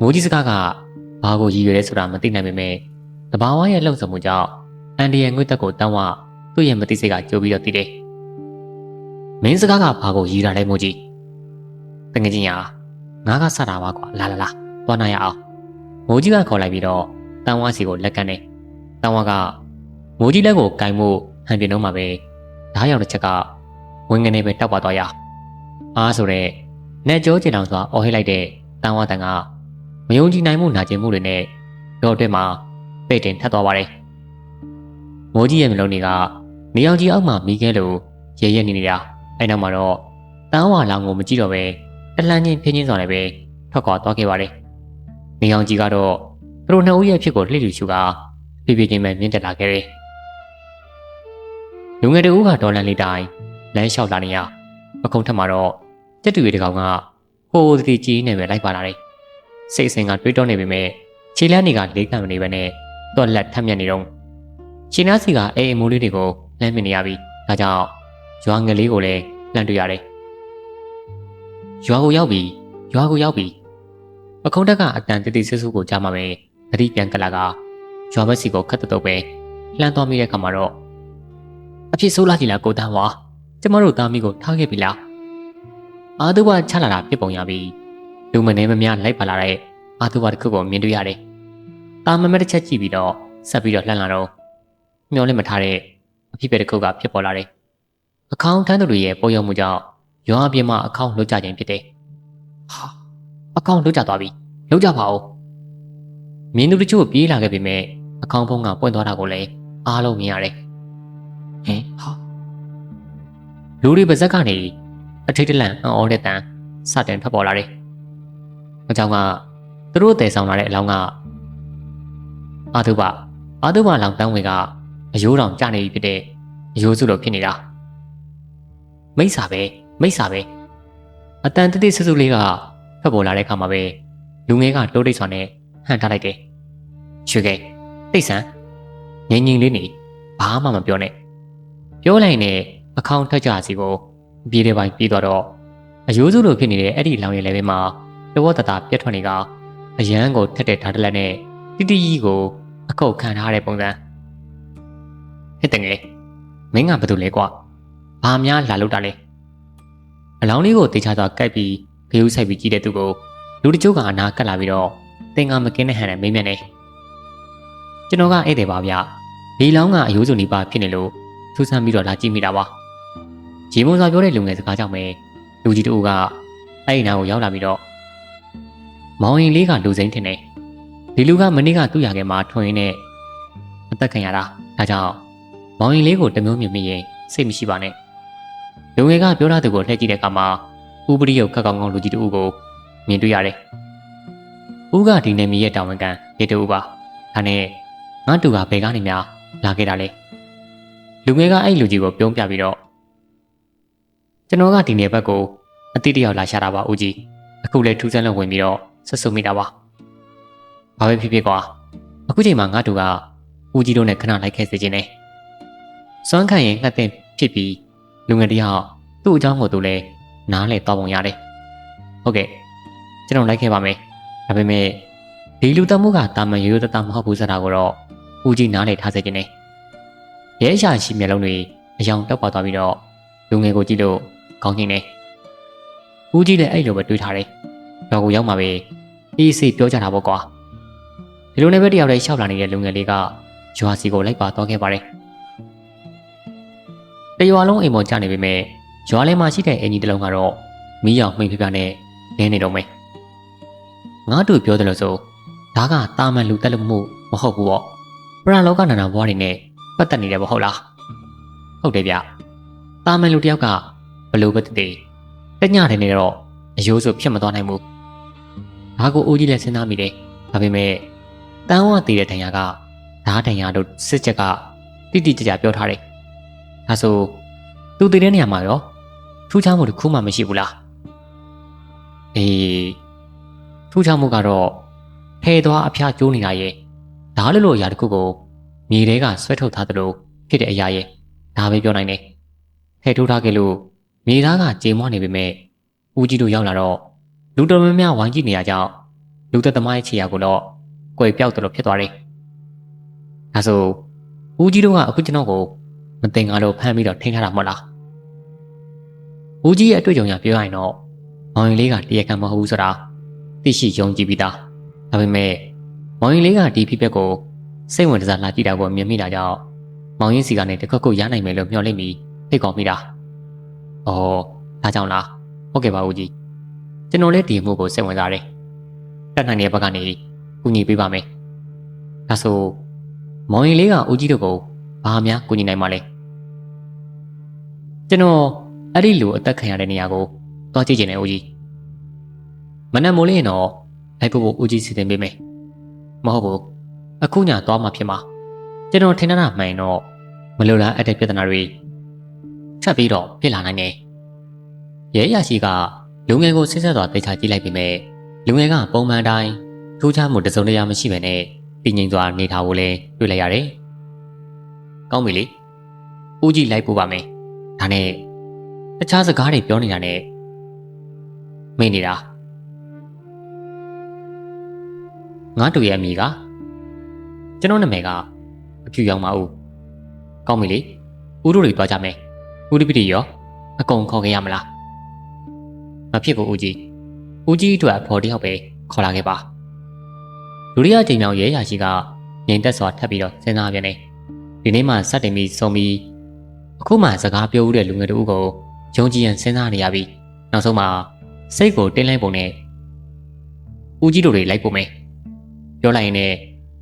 [SPEAKER 1] မိုးကြီးစကားကဘာကိုရည်ရွယ်လဲဆိုတာမသိနိုင်ပေမဲ့တဘာဝရဲ့လှုပ်ဆောင်မှုကြောင့်အန်ဒီရဲ့ငွေတက်ကိုတန်းဝသူ့ရဲ့မသိစိတ်ကကြိုးပြီးတော့သိတယ်မင်းစကားကဘာကိုရည်တာလဲမိုးကြီးတကယ်ချင်းရငါကစတာပါကွာလာသွားနိုင်ရအောင်မိုးကြီးကခေါ်လိုက်ပြီးတော့တန်းဝစီကိုလက်ကန်တယ်တန်းဝကမိုးကြီးလက်ကိုကင်မှုဟန်ပြင်းတော့မှပဲဓားရောင်တစ်ချက်ကဝင်းကနေပဲတောက်ပါသွားရအားဆိုတဲ့နဲ့ကြောကျင်အောင်စွာအော်ဟစ်လိုက်တဲ့တန်းဝတန်ကမယုံကြည်နိုင်မှုနာကျင်မှုတွေနဲ့တော့အတွင်းမှာပိတ်တင်ထပ်သွားပါတယ်မိုးကြီးရဲ့မျိုးလုံးတွေကနေအောင်ကြီးအောက်မှာမိခဲလို့ရဲရဲနေနေတာအဲနောက်မှာတော့တန်းဝလောင်ကိုမကြည့်တော့ပဲတလှမ်းချင်းဖြင်းချင်းစွာနဲ့ပဲထွက်ခွာသွားခဲ့ပါတယ်နေအောင်ကြီးကတော့သူတို့နှစ်ဦးရဲ့ဖြစ်ကိုလှည့်လူရှုကဖြည်းဖြည်းချင်းပဲမြင့်တက်လာခဲ့တယ်လူငယ်တဦးကဒေါ်လာလေးတိုင်းလမ်းလျှောက်လာနေရပခုံးထက်မှာတော့ကျက်တူရီတကောင်ကဟိုးသတိကြီးနေပဲလိုက်ပါလာတယ်စိတ်အစဉ်ကတွေးတောနေပေမဲ့ခြေလမ်းတွေကလေးခံမနေပဲနဲ့တော့လက်ထပ်မြက်နေတော့ခြေနားစီကအေးအမိုးလေးတွေကိုလမ်းမြင်နေရပြီဒါကြောင့်ရွာငယ်လေးကိုလည်းလှမ်းတွေ့ရတယ်ရွာကိုရောက်ပြီပခုံးတက်ကအတန်တိတိဆူဆူကိုကြားမှာပဲသတိပြန်ကလာကရွာဘက်စီကိုခတ်တုတ်ပဲလှမ်းသွားမိတဲ့ခါမှာတော့အဖြစ်ဆိုးလာကြည်လားကိုတန်းဝါကျမတို့သားမိကိုထားခဲ့ပြီလားအာသူဘချလာတာပြစ်ပုံရပြီလူမနေမများလိုက်ပါလာတဲ့အာသူဘတစ်ခုကိုမြင်တွေ့ရတယ်တာမမတစ်ချက်ကြည့်ပြီးတော့ဆက်ပြီးတော့လှမ်းလာတော့မျောလည်းမထားတဲ့အဖြစ်ပဲတစ်ခုကဖြစ်ပေါ်လာတယ်အခေါင်ထမ်းသူတွေရဲ့ပုံရုံမှုကြောင့်ရွာအပြင်မှာအခေါင်လွတ်ကြခြင်းဖြစ်တယ်ဟာအခေါင်လွတ်ကြသွားပြီလွတ်ကြပါဦးမြင်းသူတချို့ပြေးလာခဲ့ပေမဲ့အခေါင်ဖုံးကပွင့်သွားတာကိုလည်းအားလုံးမြင်ရတယ်ဟင်ဟာလူတွေပါဇက်ကနေ အထိတ်တလန့်အော်တဲ့တန်စတင်ထွက်ပေါ်လာတယ်အကြောင်းကသူတို့တည်ဆောင်လာတဲ့အလောင်းကအာတုဘလောင်တန်းဝင်ကအယိုးတောင်ကျနေပြီဖြစ်တဲ့အယိုးစုလိုဖြစ်နေတာမိစ္ဆာပဲအတန်တိတိဆူဆူလေးကထွက်ပေါ်လာတဲ့အခါမှာပဲလူငယ်ကတိုးတိတ်စွာနဲ့ဟန်ထားလိုက်တယ်ရွှေကဲတိတ်ဆန်းငြိမ်လေးနေဘာမှမပြောနဲ့ပြောလိုက်နဲ့အခေါင်ထက်ကြစီကိုပြေးတဲ့ပိုင်းပြေးသွားတော့အယိုးစုလိုဖြစ်နေတဲ့အဲ့ဒီလောင်ရည်လည်းပဲမှာတဝတ်တတာပြတ်ထွက်နေကအရန်ကိုထက်တဲ့ဓာတ်တလက်နဲ့တိတိကြီးကိုအခုတ်ခံထားတဲ့ပုံစံဟဲ့တငယ်မင်းကဘာလုပ်လဲကွာဘာများလာလို့တာလဲအလောင်းလေးကိုတေချာစွာကိုက်ပြီးဖေးဦးဆိုင်ပြီးကြည့်တဲ့သူကိုလူတချို့ကအနာကတ်လာပြီးတော့တင်ကမကင်းတဲ့ဟန်နဲ့မိမ့်မြတ်နေကျွန်တော်ကဧည့်သည်ပါဗျဒီလောင်းကအယိုးစုနေပါဖြစ်နေလို့ထူးဆန်းပြီးတော့လာကြည့်မိတာပါဂျီမွန်စာပြောတဲ့လူငယ်စကားကြောင့်ပဲလူကြီးတို့ကအဲ့ဒီနာကိုရောက်လာပြီးတော့မောင်ရင်လေးကလူစိမ့်ထင်တယ်ဒီလူကမနေ့ကသူ့ရခဲ့မှာထွင်ရင်းနဲ့အသက်ခံရတာဒါကြောင့်မောင်ရင်လေးကိုတမျိုးမြင်မိရင်စိတ်မရှိပါနဲ့လူငယ်ကပြောတာသူကိုလှည့်ကြည့်တဲ့အခါမှာဥပရိယုတ်ခက်ကောင်းကောင်းလူကြီးတို့ကိုမြင်တွေ့ရတယ်ဦးကဒီနေမီရဲ့တာဝန်ခံရေတူပါဒါနဲ့ငါတူကဘယ်ကနေများလာခဲ့တာလဲလူငယ်ကအဲ့လူကြီးကိုပြုံးပြပြီးတော့ကျွန်တော်ကဒီနယ်ဘက်ကိုအတိတယောက်လာရှာတာပါဦးကြီးအခုလဲထူးဆန်းလို့ဝင်ပြီးတော့ဆက်စုပ်မိတာပါဘာပဲဖြစ်ဖြစ်ကွာအခုချိန်မှာငါတူကဦးကြီးတို့နဲ့ခဏလိုက်ခဲ့စေခြင်းနဲ့စွမ်းခံရင်ငှက်တဲ့ဖြစ်ပြီးလူငယ်တယောက်သူ့အကြောင်းကိုသူလဲနားလဲတော့ပုံရတယ်ဟုတ်ကဲ့ကျွန်တော်လိုက်ခဲ့ပါမယ်ဒါပေမဲ့ဒီလူတမှုကတာမန်ရိုးရိုးသားသားမဟုတ်ဘူးဆိုတာကိုတော့ဦးကြီးနားလဲထားစေခြင်းနဲ့ရဲရှာရှိမျက်လုံးတွေအယောင်တောက်ပါသွားပြီးတော့လူငယ်ကိုကြည့်လို့ကောင်းခြင်းနဲ့ဦးကြီးလည်းအဲ့လိုပဲတွေးထားတယ်တော့ကိုရောက်မှာပဲအေးစေးပြောကြတာပေါ့ကွာဒီလိုနဲ့ပဲတယောက်တည်းရှောက်လာနေတဲ့လူငယ်လေးကရွာစီကိုလိုက်ပါသွားခဲ့ပါတယ်တရွာလုံးအိမ်ပေါ်ကျနေပေမဲ့ရွာလေးမှာရှိတဲ့အင်ကြီးတစ်လုံးကတော့မီးရောင်မှိန်ဖျားနဲ့လင်းနေတော့မယ်ငါတို့ပြောတယ်လို့ဆိုဒါကတာမန်လူတက်လို့မှုမဟုတ်ဘူးပေါ့ပရလောကနာနာဘွားတွေနဲ့ပတ်သက်နေတယ်မဟုတ်လားဟုတ်တယ်ဗျတာမန်လူတယောက်ကဘလို့ပဲတည်တညတယ်နေတော့အယိုးစုဖြစ်မသွားနိုင်ဘူးဒါကိုအိုးကြီးလည်းစဉ်းစားမိတယ်ဒါပေမဲ့တန်းဝတည်တဲ့ဒဏ်ရာကဓာတ်ဒဏ်ရာတို့စစ်ချက်ကတိတိကျကျပြောထားတယ်ဒါဆိုသူတည်တဲ့နေရာမှာရောထူးခြားမှုတစ်ခုမှမရှိဘူးလားအေးထူးခြားမှုကတော့ထဲသွားအဖျားကျိုးနေတာရဲ့ဒါလို့အရာတစ်ခုကိုမြေထဲကဆွဲထုတ်ထားသလိုဖြစ်တဲ့အရာရဲ့ဒါပဲပြောနိုင်တယ်ထဲထိုးထားခဲ့လို့မြေသားကကြေမွနေပေမဲ့ဦးကြီးတို့ရောက်လာတော့လူတော်များများဝိုင်းကြည့်နေရကြောင်းလူသက်သမားရဲ့ခြေရာကိုတော့ကွယ်ပြောက်တယ်လို့ဖြစ်သွားတယ်ဒါဆိုဦးကြီးတို့ကအခုကျွန်တော်ကိုမတင်ကားလို့ဖမ်းပြီးတော့ထိန်းထားတာမဟုတ်လားဦးကြီးရဲ့အတွေ့အကြုံရပြောရရင်တော့မောင်ရင်လေးကတရားခံမဟုတ်ဘူးဆိုတာသိရှိယုံကြည်ပြီးသားဒါပေမဲ့မောင်ရင်လေးကဒီဖြစ်ပျက်ကိုစိတ်ဝင်စားလာကြည့်တာကိုမြင်မိတာကြောင့်မောင်ရင်စီကနေတခက်ခုတ်ရနိုင်မယ်လို့မျှော်လင့်ပြီးဖိတ်ခေါ်မိတာ။အော်ဒါကြောင့်လားဟုတ်ကဲ့ပါဦးကြီးကျွန်တော်လည်းဒီမှုကိုစိတ်ဝင်စားတယ်။တက်နိုင်တဲ့ဘက်ကနေကူညီပေးပါမယ်။ဒါဆိုမောင်ရင်လေးကဦးကြီးတို့ကိုဘာများကူညီနိုင်မှာလဲ။ကျွန်တော်အဲ့ဒီလူအသက်ခံရတဲ့နေရာကိုသွားကြည့်ချင်တယ်ဦးကြီး။မနက်မိုးလေးရင်တော့လိုက်ဖို့ဦးကြီးစီစဉ်ပေးမယ်။မဟုတ်ဘူးအခုညသွားမှဖြစ်မှာကျွန်တော်ထင်တာမှန်တော့မလိုလားအပ်တဲ့ပြဿနာတွေချက်ပြီးတော့ဖြစ်လာနိုင်တယ်။ရဲရရှိကလူငယ်ကိုဆက်ဆက်စွာသိချကြည့်လိုက်ပေမဲ့လူငယ်ကပုံမှန်တိုင်းထူးခြားမှုတစုံတရာမရှိဘဲနဲ့တည်ငြိမ်စွာနေထားဖို့လဲတွေ့လိုက်ရတယ်။ကောင်းပြီလေ။ဦးကြီးလိုက်ပို့ပါမယ်။ဒါနဲ့တခြားစကားတွေပြောနေတာနဲ့မေ့နေတာငါတူရဲ့အမိကကျွန်တော်နာမည်ကအဖြူရောင်ပါဦး။ကောင်းပြီလေ။ဦးတို့တွေသွားကြမယ်။ဦးတပတိရောအကုန်ခေါ်ခဲ့ရမလား။မဖြစ်ဘူးဦးကြီး။ဦးကြီးအတွက်အဖော်တယောက်ပဲခေါ်လာခဲ့ပါ။ဒုတိယကြိမ်မြောက်ရဲရာရှိကငြိမ်သက်စွာထပ်ပြီးတော့စဉ်းစားပြန်တယ်။ဒီနေ့မှစတင်ပြီးဆုံးပြီးအခုမှစကားပြောဦးတဲ့လူငယ်တို့ကိုယုံကြည်ရန်စဉ်းစားနေရပြီးနောက်ဆုံးမှစိတ်ကိုတင်းလိုက်ပုံနဲ့ဦးကြီးတို့တွေလိုက်ပုံမယ်။ပြောလိုက်ရင်လည်း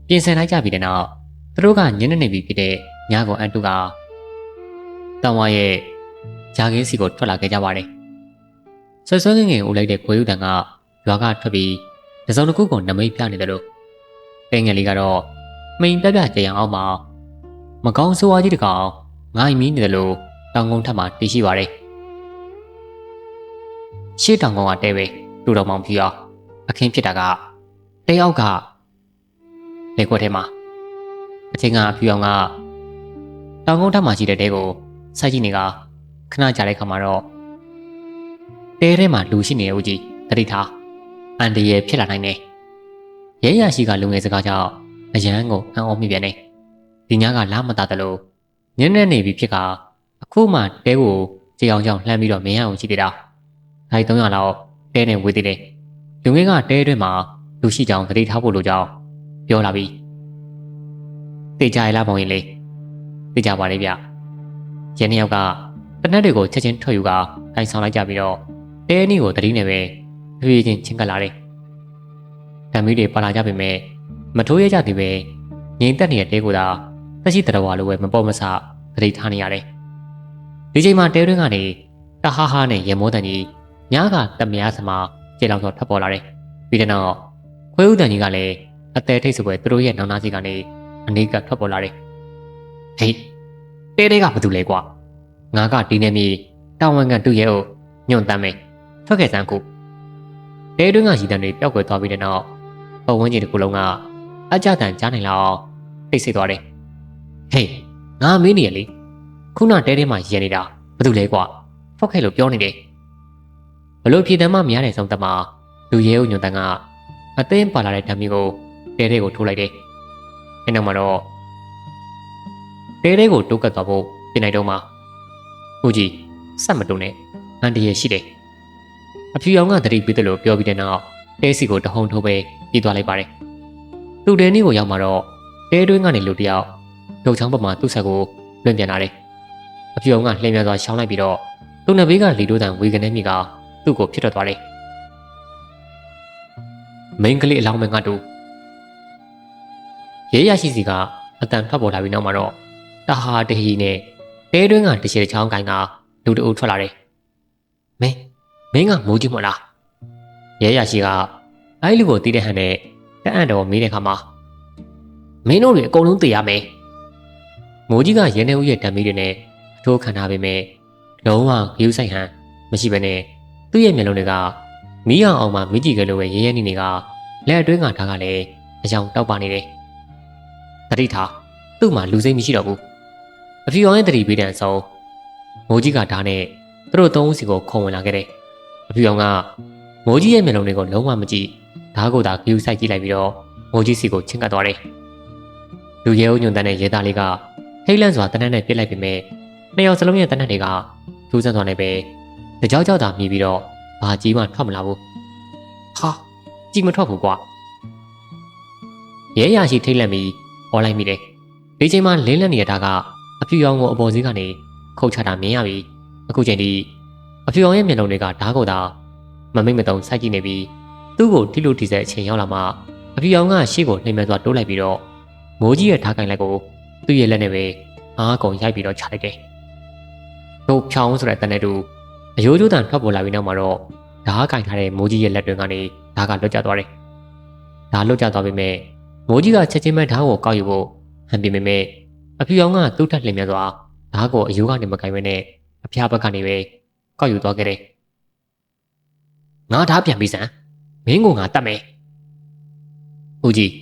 [SPEAKER 1] ပြင်ဆင်လိုက်ကြပြီတဲ့နောက်သူတို့ကညနေနေပြီဖြစ်တဲ့ညကုန်အန်တုကတန်ဝါရဲ့ဂျာကင်းစီကိုထွက်လာခဲ့ကြပါတယ် ဆွဆွငငယ်ဦးလိုက်တဲ့ခွေးဥတန်ကရွာကထွက်ပြီးတစုံတစ်ခုကိုနမိတ်ပြနေတယ်လို့တဲငယ်လေးကတော့မိန်ပြပြကြရအောင်မှာမကောင်းဆိုးဝါးကြီးတကောင်ငိုင်းမီးနေတယ်လို့တောင်ကုန်းထပ်မှာတည်ရှိပါတယ်ရှေ့တောင်ကုန်းကတဲပဲတူတော်မောင်ဖြူအောင်အခင်းဖြစ်တာကတဲအောက်ကလေခွက်ထဲမှာအချင်းကအဖြူအောင်ကတောင်ကုန်းထပ်မှာရှိတဲ့တဲကိုစိုက်ကြည့်နေကခဏကြာတဲ့ခါမှာတော့တဲထဲမှာလူရှိနေတဲ့ဦးကြီးတတိထားအန်တရယ်ဖြစ်လာနိုင်တယ်ရဲရရှိကလူငယ်စကားကြောင့်အရန်ကိုအံ့ဩမိပြန်တယ်ဒီညကလာမတာတယ်လို့ညနေနေပြီဖြစ်ကအခုမှတဲကိုကြေအောင်ကြောင့်လှမ်းပြီးတော့မင်းအောင်ရှိသေးတာဒါ300လောက်တဲနဲ့ဝေးသေးတယ်လူငယ်ကတဲအတွင်းမှာလူရှိကြောင်တတိထားဖို့လိုကြောင်းပြောလာပြီးတေချာရလားပေါင်းရင်လေတေချာပါလေဗျရဲနှစ်ယောက်ကတနက်တွေကိုချက်ချင်းထွက်ယူကတိုင်ဆောင်လိုက်ကြပြီးတော့တဲအနီးကိုတတိနဲ့ပဲဖြည်းဖြည်းချင်းချင်းကပ်လာတယ်တံမီးတွေပါလာကြပေမဲ့မထိုးရကြသေးပဲငိမ်သက်နေတဲ့တဲကိုသာသက်ရှိတရဝါလိုပဲမပေါ်မဆတတိထားနေရတယ်ဒီချိန်မှာတဲတွင်းကနေတဟားဟားနဲ့ရေမိုးတန်ကြီးညားကတမယားစမာကျေလောင်စောထွက်ပေါ်လာတယ်ပြီးတဲ့နောက်ခွေးဥတန်ကြီးကလည်းအသေးထိတ်စပွဲသူတို့ရဲ့နောင်နာစီကနေအနေကထွက်ပေါ်လာတယ်ဟေးတဲတဲကဘာတူလဲကွာငါကဒီနေမြေတောင်ဝန်ကန်တူရဲ့ကိုညွန့်တမ်းမယ်ထွက်ခဲ့စမ်းခုတဲတွင်းကရည်တံတွေပျောက်ကွယ်သွားပြီးတဲ့နောက်ပတ်ဝန်းကျင်တစ်ခုလုံးကအကြတန်ကြားနိုင်လောက်တိတ်ဆိတ်သွားတယ်ဟေးငါမင်းနေရလေခုနတဲထဲမှာရည်နေတာဘာတူလဲကွာထွက်ခဲ့လို့ပြောနေတယ်ဘလို့ဖြေတမ်းမှမရတဲ့ဆုံးသက်မှာလူရဲဦးညွန့်တန်းကအသိမ်းပါလာတဲ့ဓာမီကိုတဲတဲကိုထိုးလိုက်တယ်အဲနောက်မှာတော့တဲတဲကိုတိုးကပ်သွားဖို့ပြင်လိုက်တော့မှဦးကြီးဆက်မတုံနဲ့အန်တရရှိတယ်အဖြူရောင်ကတတိပေးတယ်လို့ပြောပြီးတဲ့နောက်တဲစီကိုတဟုန်ထိုးပဲပြေးသွားလိုက်ပါတယ်သူ့တဲနီးကိုရောက်မှာတော့တဲတွင်းကနေလူတယောက်လှုပ်ချောင်းပေါ်မှာသူ့ဆက်ကိုလွင့်ပြန်လာတယ်အဖြူရောင်ကလှည့်မြန်စွာရှောင်းလိုက်ပြီးတော့သူ့နဘေးကလီတိုးတန်ဝေကနေမိကသူ့ကိုဖြစ်ထွက်သွားတယ်မိန်းကလေးအလောင်းမငါတူရဲရရှိစီကအတန်ထွက်ပေါ်လာပြီးနောက်မှာတော့တဟာတဟီနဲ့တဲတွင်းကတချေချောင်းကိုင်းကလူတအုပ်ထွက်လာတယ်မင်းကမိုးကြီးမလားရဲရရှိကအဲ့လူကိုတီးတဲ့ဟန်နဲ့တအံ့တော်မေးတဲ့ခါမှာမင်းတို့တွေအကုန်လုံးသိရမယ်မိုးကြီးကရဲနေဦးရဲ့ဓာမီတွေနဲ့အထိုးခံထားပေမဲ့လုံးဝဂရုစိုက်ဟန်မရှိဘဲနဲ့သူ့ရဲ့မျက်လုံးတွေကမီးအောင်မှမိကြည့်ကြလို့ပဲရဲရဲနေနေကလက်အတွင်းကဓာတ်ကလည်းအယောင်တောက်ပါနေတယ်တတိထားသူ့မှာလူစိမ့်မရှိတော့ဘူးအဖြူအောင်ရဲ့တတိပေးတဲ့အစုံမိုးကြီးကဓာတ်နဲ့သူတို့သုံးဦးစီကိုခုံဝင်လာခဲ့တယ်အဖြူအောင်ကမိုးကြီးရဲ့မျက်လုံးတွေကိုလုံးဝမကြည့်ဓာတ်ကိုသာဂရုစိုက်ကြည့်လိုက်ပြီးတော့မိုးကြီးစီကိုချင်းကပ်သွားတယ်လူရဲဦးညွန့်တန်းတဲ့ရဲသားလေးကဟိတ်လန့်စွာတနက်နဲ့ပြစ်လိုက်ပေမဲ့နှစ်ယောက်စလုံးရဲ့တနက်တွေကထူးဆန်းစွာနဲ့ပဲတကြောက်ကြောက်သာမြည်ပြီးတော့ဘာကြီးမှထွက်မလာဘူးဟာကြီးမထွက်ဘူးကွာရဲရရှိထိတ်လန့်ပြီးအော်လိုက်မိတယ်ဒီချိန်မှာလင်းလက်နေတဲ့ဓာတ်ကအဖြူရောင်ကိုအပေါ်စီးကနေခုတ်ချတာမြင်ရပြီအခုချိန်ထိအဖြူရောင်ရဲ့မျက်လုံးတွေကဓာတ်ကိုသာမမိတ်မတုံစိုက်ကြည့်နေပြီးသူ့ကိုထိလို့ထိစဲအချိန်ရောက်လာမှအဖြူရောင်ကရှေ့ကိုနှိမ်မဲ့သွားတိုးလိုက်ပြီးတော့မိုးကြီးရဲ့ဓာတ်ကိုင်လက်ကိုသူ့ရဲ့လက်နဲ့ပဲအားကုန်ရိုက်ပြီးတော့ချလိုက်တယ်တို့ဖြောင်းဆိုတဲ့တန်တဲ့တူအယိုးကျိုးတန်ထွက်ပေါ်လာပြီးနောက်မှာတော့ဓာတ်ကင်ထားတဲ့မိုးကြီးရဲ့လက်တွင်ကနေဓာတ်ကလွတ်ကျသွားတယ်ဓာတ်လွတ်ကျသွားပေမဲ့မိုးကြီးကချက်ချင်းပဲဓာတ်ကိုကောက်ယူဖို့ဟန်ပြပေမဲ့အဖြူရောင်ကသူ့ထက်လျင်မြန်စွာဓာတ်ကိုအယိုးကနေမကင်ပဲနဲ့အဖျားဘက်ကနေပဲကောက်ယူသွားခဲ့တယ်ငါဓာတ်ပြန်ပြီးစမ်းမင်းကငါတတ်မယ်ဦးကြီး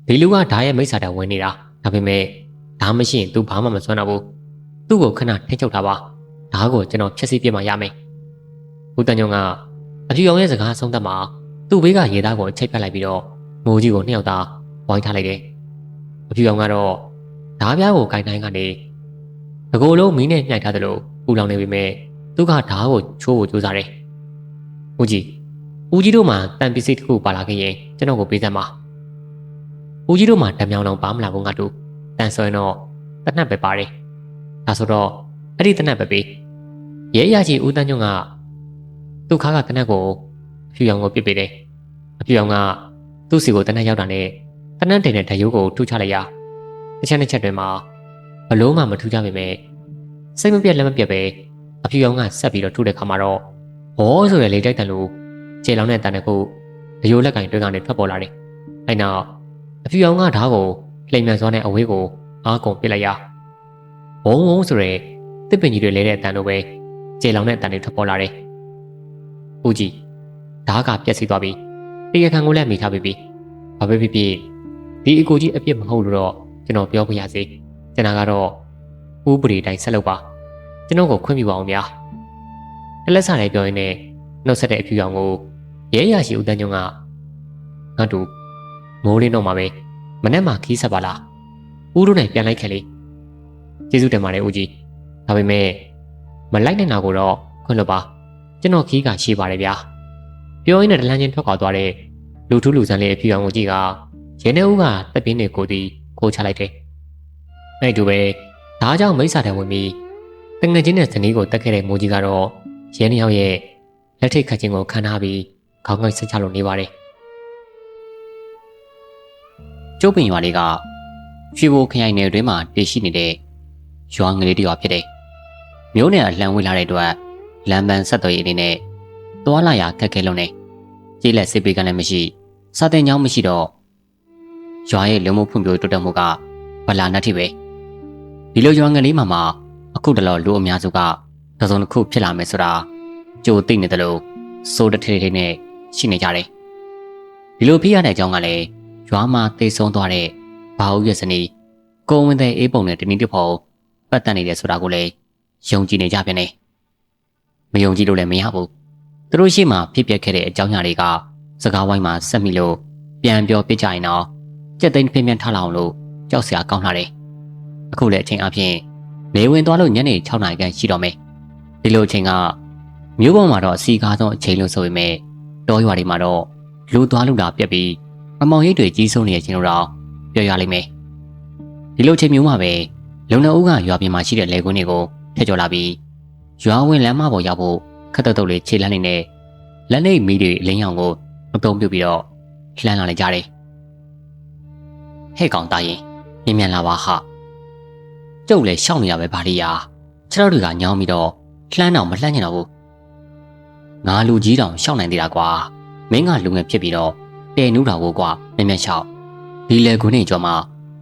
[SPEAKER 1] ဒီလူကဓာတ်ရဲ့မိစ္ဆာတဝင်နေတာဒါပေမဲ့ဓာတ်မရှိရင် तू ဘာမှမစွမ်းတော့ဘူးသူ့ကိုခဏထိချုပ်ထားပါဓာတ်ကိုကျွန်တော်ဖြည့်ဆည်းပြမှရမယ်ဦးတန်ညုံကအဖြူရောင်ရဲ့စကားဆုံးသက်မှာသူ့ဘေးကရေသားကိုအချိတ်ပြတ်လိုက်ပြီးတော့မိုးကြီးကိုနှစ်ယောက်သားဝိုင်းထားလိုက်တယ်အဖြူရောင်ကတော့ဓာတ်ပြားကိုကင်တိုင်းကနေတကိုယ်လုံးမီးနဲ့ညှိုက်ထားတယ်လို့ပူလောင်နေပေမဲ့သူကဓာတ်ကိုချိုးဖို့ကြိုးစားတယ်ဦးကြီးတို့မှတန်ပစ္စည်းတစ်ခုပါလာခဲ့ရင်ကျွန်တော်ကိုပေးစမ်းပါဦးကြီးတို့မှဓာတ်မြောင်တော့ပါမလာဘူးငါတို့တန်ဆိုရင်တော့တနတ်ပဲပါတယ်ဒါဆိုတော့အဲ့ဒီတနတ်ပဲပေးရဲရကြီးဦးတန်းညွန့်ကသူ့ခါကတနတ်ကိုအဖြူရောင်ကိုပြစ်ပေးတယ်အဖြူရောင်ကသူ့စီကိုတနတ်ရောက်တာနဲ့တနတ်တင်တဲ့ဓာတ်ရိုးကိုထူချလိုက်ရတစ်ချက်တစ်ချက်တွင်မှာဘလို့မှမထူကြပေမဲ့စိတ်မပြတ်လက်မပြတ်ပဲအဖြူရောင်ကဆက်ပြီးတော့ထူတဲ့ခါမှာတော့
[SPEAKER 2] ဘောဆိုရလေတိုက်တယ်လို့ခြေလောင်တဲ့တန်တကူအယိုးလက်ကင်တွင်းကနေထွက်ပေါ်လာတယ်။အဲ့နောက်အဖြူရောင်ကဓာတ်ကိုလှိမ်မြန်စွာနဲ့အဝေးကိုအားကုန်ပစ်လိုက်ရ။ဘုံဘုံဆိုရဲတစ်ပင်ကြီးတွေလဲတဲ့အတန်လိုပဲခြေလောင်တဲ့အတန်တွေထွက်ပေါ်လာတယ်။ဦးကြီးဓာတ်ကပြက်စီးသွားပြီ။တရားခံကိုလည်းမိထားပြီ။ဘာပဲဖြစ်ဖြစ်ဒီအကိုကြီးအပြစ်မဟုတ်လို့တော့ကျွန်တော်ပြောပြရစေ။ကျွန်တော်ကတော့ဥပဒေတိုင်းဆက်လုပ်ပါ။ကျွန်တော်ကိုခွင့်ပြုပါအောင်ဗျာ။လက်စားလေးပြောရင်းနဲ့နှုတ်ဆက်တဲ့အဖြူရောင်ကိုရဲရရှိဦးတန်းညုံကငါတို့မိုးလေးတော့မှာပဲမနေ့မှခီးဆက်ပါလားဦးတို့နဲ့ပြန်လိုက်ခဲ့လေကျေးဇူးတင်ပါတယ်ဦးကြီးဒါပေမဲ့မလိုက်နိုင်တာကိုတော့ခွင့်လွှတ်ပါကျွန်တော်ခီးကရှိပါတယ်ဗျာပြောရင်းနဲ့တလန်းချင်းထွက်ခွာသွားတဲ့လူထူးလူဆန်းလေးအဖြူရောင်ကိုကြည့်ကရဲနေဦးကတက်ပြင်းတွေကိုတီးကိုချလိုက်တယ်အဲ့တူပဲဒါကြောင့်မိစ္ဆာတန်ဝင်ပြီးတငယ်ချင်းနဲ့ဇနီးကိုတက်ခဲ့တဲ့မိုးကြီးကတော့ရဲနှစ်ယောက်ရဲ့လက်ထိတ်ခတ်ခြင်းကိုခံထားပြီးခေါင်းကိုက်ဆက်ချလို့နေပါတယ်
[SPEAKER 1] ကျုပ်ပင်ရွာလေးကရွှေဘိုခရိုင်နယ်တွင်းမှာတည်ရှိနေတဲ့ရွာငယ်လေးတစ်ရွာဖြစ်တယ်။မြို့နယ်အလှမ်းဝေးလာတဲ့အတွက်လမ်းပန်းဆက်သွယ်ရေးအနေနဲ့သွားလာရခက်ခဲလုံးနေ။ကျေးလက်စစ်ပေးကလည်းမရှိစာတင်ကြောင်းမရှိတော့ရွာရဲ့လူမှုဖွံ့ဖြိုးတိုးတက်မှုကဗလာနှက်ထိပဲ။ဒီလိုရွာငယ်လေးမှာအခုတလောလူအများစုကတစုံတစ်ခုဖြစ်လာမယ်ဆိုတာကြိုသိနေတယ်လို့စိုးတထေးထေးနဲ့ရှိနေကြတယ်။ဒီလိုဖြစ်ရတဲ့အကြောင်းကလည်းရွာမှာတိတ်ဆုံးသွားတဲ့ဘာဦးရဲ့ဇနီးကိုဝင်းတဲ့အေးပုံနဲ့တနည်းတစ်ဖို့ပတ်သက်နေတယ်ဆိုတာကိုလည်းယုံကြည်နေကြပြန်တယ်။မယုံကြည်လို့လည်းမရဘူး။သူတို့ရှိမှဖြစ်ပျက်ခဲ့တဲ့အကြောင်းအရာတွေကစကားဝိုင်းမှာဆက်မိလို့ပြန်ပြောပြကြရင်တော့ကြက်သိန်းပြင်းပြင်းထားလာအောင်လို့ကြောက်စရာကောင်းလာတယ်။အခုလည်းအချိန်အပြင်နေဝင်သွားလို့ညနေ6 နာရီခန့်ရှိတော့မယ်။ဒီလိုအချိန်ကမြို့ပေါ်မှာတော့အစီကားဆုံးအချိန်လို့ဆိုပေမဲ့တောရွာတွေမှာတော့လူသွားလူတာပြက်ပြီးအမောင်ရိပ်တွေကြီးစိုးနေတဲ့အချိန်တော့ပြောရလိမ့်မယ်ဒီလိုချိန်မျိုးမှာပဲလုံနှအုပ်ကရွာပြင်မှာရှိတဲ့လေကွင်းတွေကိုထည့်ကျော်လာပြီးရွာဝင်လမ်းမပေါ်ရောက်ဖို့ခက်တုတ်လေးခြေလမ်းနေနဲ့လက်နေမီးတွေအလင်းရောင်ကိုအတုံးပြုတ်ပြီးတော့လှမ်းလာလိုက်ကြတယ်ဟဲ့ကောင်သားရင်မြန်လာပါဟာကျုပ်လည်းရှောက်နေရပဲဗါလီယာခြေထောက်တွေကညောင်းပြီးတော့လှမ်းတော့မလှမ်းချင်တော့ဘူးငါလူကြီးတောင်ရှောက်နိုင်သေးတာကွာမင်းကလူငယ်ဖြစ်ပြီးတော့တဲနူးတာကိုကွာမြန်မြန်ရှောက်ဒီလေကွင်းနေကျော်မှာ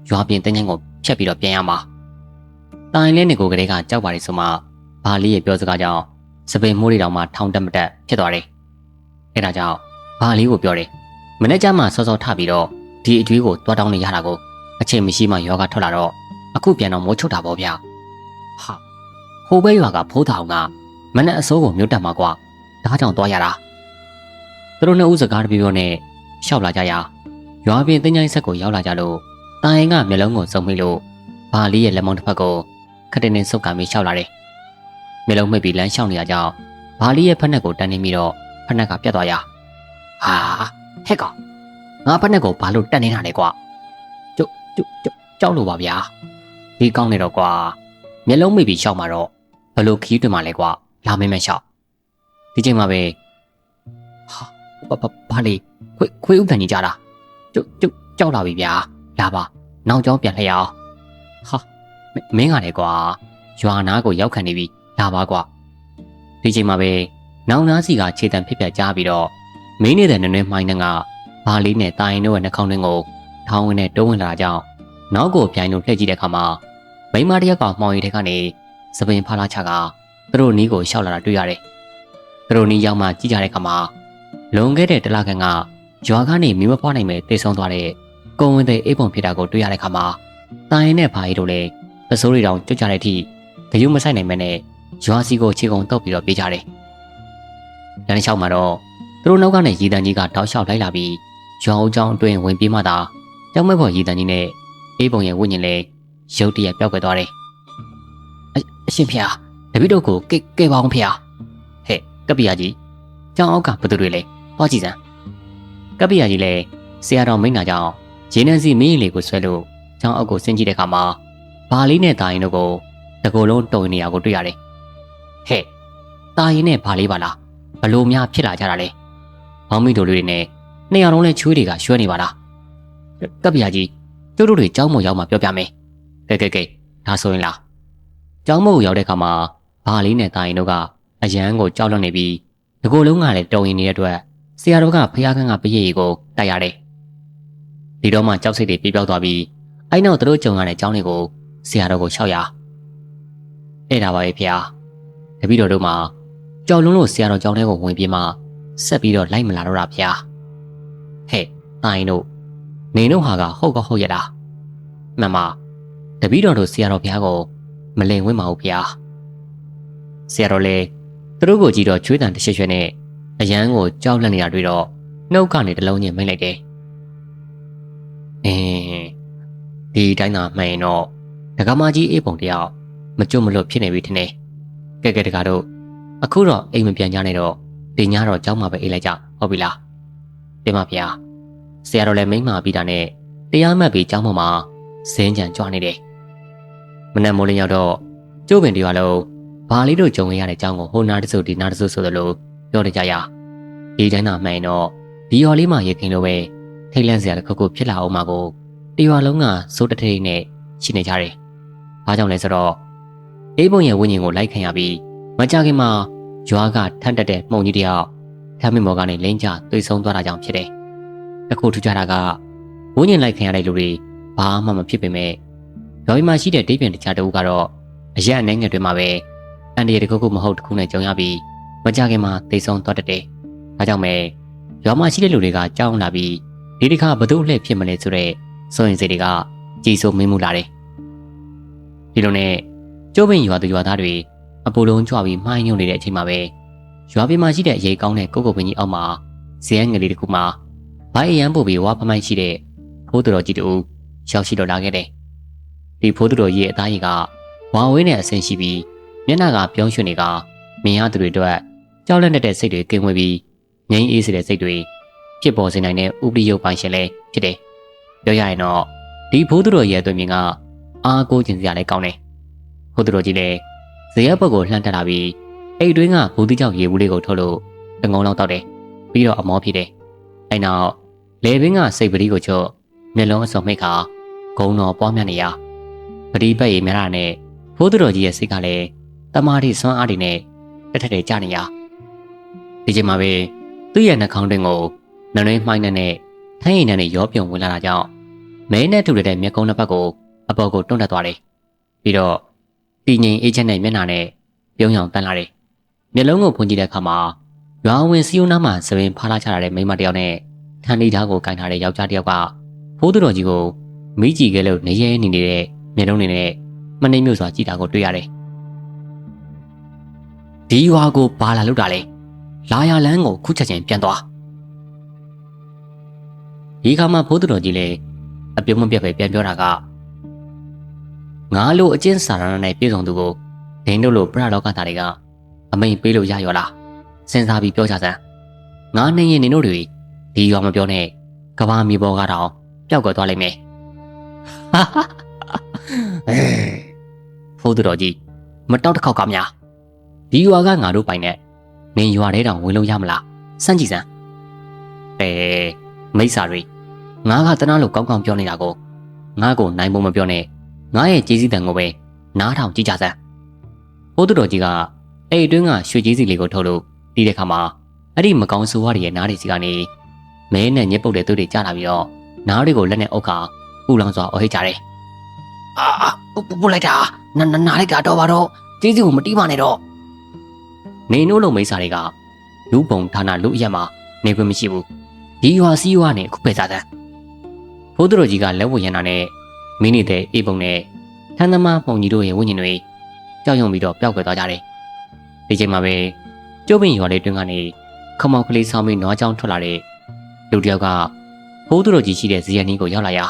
[SPEAKER 1] ရွာပြင်တင်းငန်းကိုဖြတ်ပြီးတော့ပြန်ရမှာတိုင်လဲနေကိုကလေးကကြောက်ပါလေဆိုမှဘာလီရဲ့ပြောစကားကြောင့်စပင်မိုးတွေတောင်မှထောင်တက်မတက်ဖြစ်သွားတယ်အဲဒါကြောင့်ဘာလီကိုပြောတယ်မနေ့ကမှစောစောထပြီးတော့ဒီအကျွေးကိုတွားတောင်းနေရတာကိုအချိန်မရှိမှယောဂထွက်လာတော့အခုပြန်တော့မိုးချုပ်တာပေါ့ဗျာဟာဟိုဘဲရွာကဖိုးထောင်ကမနဲ့အစိုးကိုမြို့တက်မှာကွာဒါကြောင့်တွားရတာသူတို့နှစ်ဦးစကားတပြောနဲ့ရှောက်လာကြရာရွာပြင်တင်းချိုင်းဆက်ကိုရောက်လာကြလို့တာရင်ကမျက်လုံးကိုစုံမိလို့ဘာလီရဲ့လက်မောင်းတစ်ဖက်ကိုခက်တင်းဆုပ်ကမ်းပြီးရှောက်လာတယ်မျက်လုံးမှိတ်ပြီးလမ်းလျှောက်နေရကြောင်းဘာလီရဲ့ဖက်နှက်ကိုတန်းနေပြီးတော့ဖက်နှက်ကပြတ်သွားရာဟာဟဲ့ကောင်ငါဖက်နှက်ကိုဘာလို့တက်နေတာလဲကွာကြောက်လို့ပါဗျာဒီကောင်းနေတော့ကွာမျက်လုံးမိပြီးရှောက်มาတော့ဘလို့ခီးတွင်มาလဲကွာလာမင်းမရှောက်ဒီချိန်မှာပဲဟာဘာလေခွေးဥပန်ကြီးကြတာကြောက်လာပြီဗျာလာပါနောက်ကျောင်းပြန်လှည့်ရအောင်ဟာမင်းကလည်းကွာရွာနာကိုရောက်ခံနေပြီလာပါကွာဒီချိန်မှာပဲနောင်နာစီကခြေတံဖြစ်ပြကြားပြီးတော့မင်းနေတဲ့နွဲ့နွဲ့မိုင်းနှံကဘာလေးနဲ့တာရင်တို့ရဲ့နှာခေါင်းတွင်းကိုထောင်းဝင်နဲ့တုံးဝင်လာကြောင်းနောက်ကိုပြိုင်လို့လှည့်ကြည့်တဲ့အခါမှာမိန်းမတစ်ယောက်ကမှောင်ရီထဲကနေစပင်ဖားလာချကသူတို့နီးကိုရှောက်လာတာတွေ့ရတယ်သူတို့နီးရောက်မှကြည့်ကြတဲ့အခါမှာလွန်ခဲ့တဲ့တလခန့်ကရွာကနေမိမဖွားနိုင်မဲ့တိတ်ဆုံးသွားတဲ့ကုံဝင်တဲ့အိပ်ပုံဖြစ်တာကိုတွေ့ရတဲ့အခါမှာတာရင်နဲ့ဘာရီတို့လည်းပစိုးတွေတောင်ကြွကြတဲ့အထိဂယုမဆိုင်နိုင်မဲ့နဲ့ရွာစီကိုခြေကုံတုပ်ပြီးတော့ပြေးကြတယ်လမ်းလျှောက်မှာတော့သူတို့နောက်ကနေရည်တန်ကြီးကတောက်လျှောက်လိုက်လာပြီးရွာအုပ်ကျောင်းအတွင်းဝင်ပြေးမှသာကျောင်းမဲ့ဖို့ရည်တန်ကြီးနဲ့အိပ်ပုံရဲ့ဝိညာဉ်လေးရုတ်တရက်ပျောက်ကွယ်သွားတယ်အရှင်ဖေဟာတပည့်တို့ကိုကဲပါအောင်ဖေဟာဟဲ့ကပ္ပိယကြီးကျောင်းအောက်ကဘသူတွေလဲဟောကြည့်စမ်းကပ္ပိယကြီးလည်းဆရာတော်မိန့်တာကြောင့်ရေနံစီမင်းကြီးလေးကိုဆွဲလို့ကျောင်းအောက်ကိုဆင်းကြည့်တဲ့အခါမှာဘာလေးနဲ့တာရင်တို့ကိုတကိုယ်လုံးတုံနေရကိုတွေ့ရတယ်ဟဲ့တာရင်နဲ့ဘာလေးပါလားဘလို့များဖြစ်လာကြတာလဲဘောင်းမိတို့တွေနဲ့နှစ်ယောက်လုံးလဲချွေးတွေကရွှဲနေပါလားကပ္ပိယကြီးကျတို့တွေကျောင်းမရောက်မှပြောပြမယ်ကဲဒါဆိုရင်လားကျောင်းမကိုရောက်တဲ့အခါမှာဘာလေးနဲ့တာရင်တို့ကအရန်ကိုကြောက်လွတ်နေပြီးဘ ကိုယ်လုံးကလည်းတုံရင်နေတဲ့အတွက်ဆရာတော်ကဖျားခန်းကပရိယေကိုတိုက်ရတယ်ဒီတော့မှကြောက်စိတ်တွေပြေးပြောက်သွားပြီးအဲ့နောက်သူတို့ကြုံရတဲ့အကြောင်းတွေကိုဆရာတော်ကိုလျှောက်ရအဲ့ဒါပါပဲဖျားတပည့်တော်တို့မှာကြောက်လုံးလို့ဆရာတော်ကြောင်းထဲကိုဝင်ပြေးမှဆက်ပြီးတော့လိုက်မလာတော့တာဖျားဟဲ့တိုင်းတို့နေတို့ဟာကဟုတ်ကဟုတ်ရတာမှန်ပါတပည့်တော်တို့ဆရာတော်ဖျားကိုမလင်ဝင်းပါဘူးဖျားဆရာတော်လည်းသူတို့ကိုကြည့်တော့ချွေးတန်တရွှဲ့ရွှဲ့နဲ့အရန်ကိုကြောက်လန့်နေတာတွေ့တော့နှုတ်ကနေတလုံးချင်းမိတ်လိုက်တယ်ဒီတိုင်းသာမှန်ရင်တော့ဒကာမကြီးအေးပုံတယောက်မကြွမလွတ်ဖြစ်နေပြီထင်တယ်ကဲတကာတို့အခုတော့အိမ်မပြန်ကြနဲ့တော့ဒီညတော့ကြောက်မှပဲအေးလိုက်ကြဟုတ်ပြီလားတင်ပါဗျာဆရာတော်လည်းမိမ့်မာပြီးတာနဲ့တရားမှတ်ပြီးကြောက်မှမှာဇင်းကြံကြွနေတယ်မနက်မိုးလင်းရောက်တော့ကျိုးပင်တရွာလုံးဘာလေးတို့ကြုံရတဲ့အကြောင်းကိုဟိုနာတစုဒီနာတစုဆိုသလိုပြောနေကြရဒီတိုင်းသာမှန်ရင်တော့ဒီရွာလေးမှာရေခင်လို့ပဲထိတ်လန့်စရာတစ်ခုခုဖြစ်လာအောင်မှာကိုတရွာလုံးကစိုးတထိတ်နဲ့ရှိနေကြတယ်။ဘာကြောင့်လဲဆိုတော့အေးပုံရဲ့ဝိညာဉ်ကိုလိုက်ခံရပြီးမကြခင်မှာရွာကထန့်တက်တဲ့မှုန်ကြီးတယောက်ထမ်းမမော်ကနေလင်းကျသွေးဆုံးသွားတာကြောင့်ဖြစ်တယ်။အခုထူးခြားတာကဝိညာဉ်လိုက်ခံရတဲ့လူတွေဘာမှမဖြစ်ပေမဲ့ရွာမှာရှိတဲ့ဒိဗ္ဗံတခြားတဦးကတော့အရက်အနေငယ်တွေမှာပဲအန်ဒီတစ်ခုခုမဟုတ်တစ်ခုနဲ့ကြုံရပြီးမကြခင်မှာသေဆုံးသွားတတ်တယ်။ဒါကြောင့်ပဲရွာမှာရှိတဲ့လူတွေကကြောက်လာပြီးဒီတစ်ခါဘသူ့လှည့်ဖြစ်မလဲဆိုတဲ့စိုးရင်စိတ်တွေကကြီးစိုးမင်းမှုလာတယ်။ဒီလိုနဲ့ကျိုးပင်ရွာသူရွာသားတွေအပူလုံးကြွပြီးမှိုင်းညွတ်နေတဲ့အချိန်မှာပဲရွာပြင်မှာရှိတဲ့အရေးကောင်းတဲ့ကိုကိုပင်ကြီးအောက်မှာဇဲငယ်လေးတစ်ခုမှာဘိုင်းအရန်ပို့ပြီးဝါဖမိုင်းရှိတဲ့ဖိုးသူတော်ကြီးတူရောက်ရှိတော့လာခဲ့တယ်။ဒီဖိုးသူတော်ကြီးရဲ့အသားရည်ကဝါဝေးနဲ့အဆင်ရှိပြီးမျက်နှာကပြောင်းရွှင်နေကမြင်ရသူတွေအတွက်ကြောက်လန့်တဲ့စိတ်တွေကင်းဝေးပြီးငြိမ်းအေးစေတဲ့စိတ်တွေဖြစ်ပေါ်စေနိုင်တဲ့ဥပဒေရုပ်ပိုင်းရှင်လည်းဖြစ်တယ်။ပြောရရင်တော့ဒီဖိုးသူတော်ရဲ့အတွင်မြင်ကအားကိုးခြင်းစရာလည်းကောင်းတယ်။ဖိုးသူတော်ကြီးလည်းဇေယျဘက်ကိုလှမ်းတက်လာပြီးအိတ်တွင်းကဘူးတိကြောက်ရေဘူးလေးကိုထုတ်လို့တငုံလောက်တောက်တယ်။ပြီးတော့အမောဖြစ်တယ်။အဲနောက်လေပင်ကစိတ်ပတိကိုချော့မျက်လုံးအစုံမိတ်ခါဂုံတော်ပွားများနေရပတိပတ်ရေများတာနဲ့ဖိုးသူတော်ကြီးရဲ့စိတ်ကလည်းတမာတိဆွမ်းအားတွေနဲ့တက်ထက်ကြနေရဒီချိန်မှာပဲသူ့ရဲ့နှာခေါင်းတွင်ကိုနနွေးမှိုင်းနဲ့ထိုင်းရည်နဲ့ရောပြုံဝင်လာတာကြောင့်မဲနဲ့ထူတဲ့မျက်ကုံးတစ်ဖက်ကိုအပေါ်ကိုတွန်းတက်သွားတယ်ပြီးတော့တည်ငြိမ်အေးချမ်းတဲ့မျက်နှာနဲ့ပြုံးရောင်တန်းလာတယ်မျက်လုံးကိုဖွင့်ကြည့်တဲ့အခါမှာရွာဝင်စီယိုနားမှာစပင်ဖားလာချလာတဲ့မိန်းမတစ်ယောက်နဲ့ထန်ဒီဓာတ်ကိုကင်ထားတဲ့ယောက်ျားတစ်ယောက်ကဖိုးသူတော်ကြီးကိုမိကြည့်ခဲ့လို့နေရဲနေတဲ့မျက်လုံးတွေနဲ့မနှိမ့်မြို့စွာကြည့်တာကိုတွေ့ရတယ်ဒီရွာကိုဘာလာလို့တာလဲလာရလန်းကိုခုချက်ချင်းပြန်သွားဒီခါမှဖိုးသူတော်ကြီးလည်းအပြုံးမပြတ်ပဲပြန်ပြောတာကငါလိုအကျဉ်းစာရဏနဲ့ပြည်စုံသူကိုဒင်းတို့လိုပရလောကသားတွေကအမိန်ပေးလို့ရရောလားစဉ်းစားပြီးပြောကြစမ်းငါနေရင်နင်တို့တွေဒီရွာမပြောနဲ့ကဘာမြေပေါ်ကတော့ပျောက်ကွယ်သွားလိမ့်မယ်ဖိုးသူတော်ကြီးမတောက်တစ်ခေါက်ကများဒီရွာကငါတို့ပိုင်နဲ့နင်ရွာထဲတောင်ဝင်လို့ရမလားစမ်းကြည့်စမ်းမိစ္ဆာတွေငါကတနာလို့ကောင်းကောင်းပြောနေတာကိုငါ့ကိုနိုင်ဖို့မပြောနဲ့ငါရဲ့ကြီးစည်းတန်ကိုပဲနားထောင်ကြည့်ကြစမ်းဘိုးသူတော်ကြီးကအဲ့အတွင်းကရွှေကြီးစီလေးကိုထုတ်လို့ပြီးတဲ့ခါမှာအဲ့ဒီမကောင်းဆိုးဝါးတွေရဲ့နားတွေစီကနေမဲနဲ့ညက်ပုတ်တဲ့သူတွေကြားလာပြီးတော့နားတွေကိုလက်နဲ့အုပ်ခါပူလောင်စွာအော်ဟစ်ကြတယ်ပူလိုက်တာနားလိုက်တာတော့ပါတော့ကြီးစီကိုမတီးပါနဲ့တော့နေနိုးလုံးမိစ္ဆာတွေကလူပုံဌာနလူအရက်မှာနေခွင့်မရှိဘူးဒီရွာစီးရွာနဲ့အခုပဲစားတဲ့ဘိုးသူတော်ကြီးကလက်ဝတ်ရန်နာနဲ့မိနေတဲ့အေးပုံနဲ့ထန်းသမားပုံကြီးတို့ရဲ့ဝိညာဉ်တွေကြောက်ရွံ့ပြီးတော့ပျောက်ကွယ်သွားကြတယ်ဒီချိန်မှာပဲကျုပ်ပင်ရွာလေးတွင်ကနေခမောက်ကလေးဆောင်းပြီးနွားချောင်းထွက်လာတဲ့လူတစ်ယောက်ကဘိုးသူတော်ကြီးရှိတဲ့ဇီယနီကိုရောက်လာရ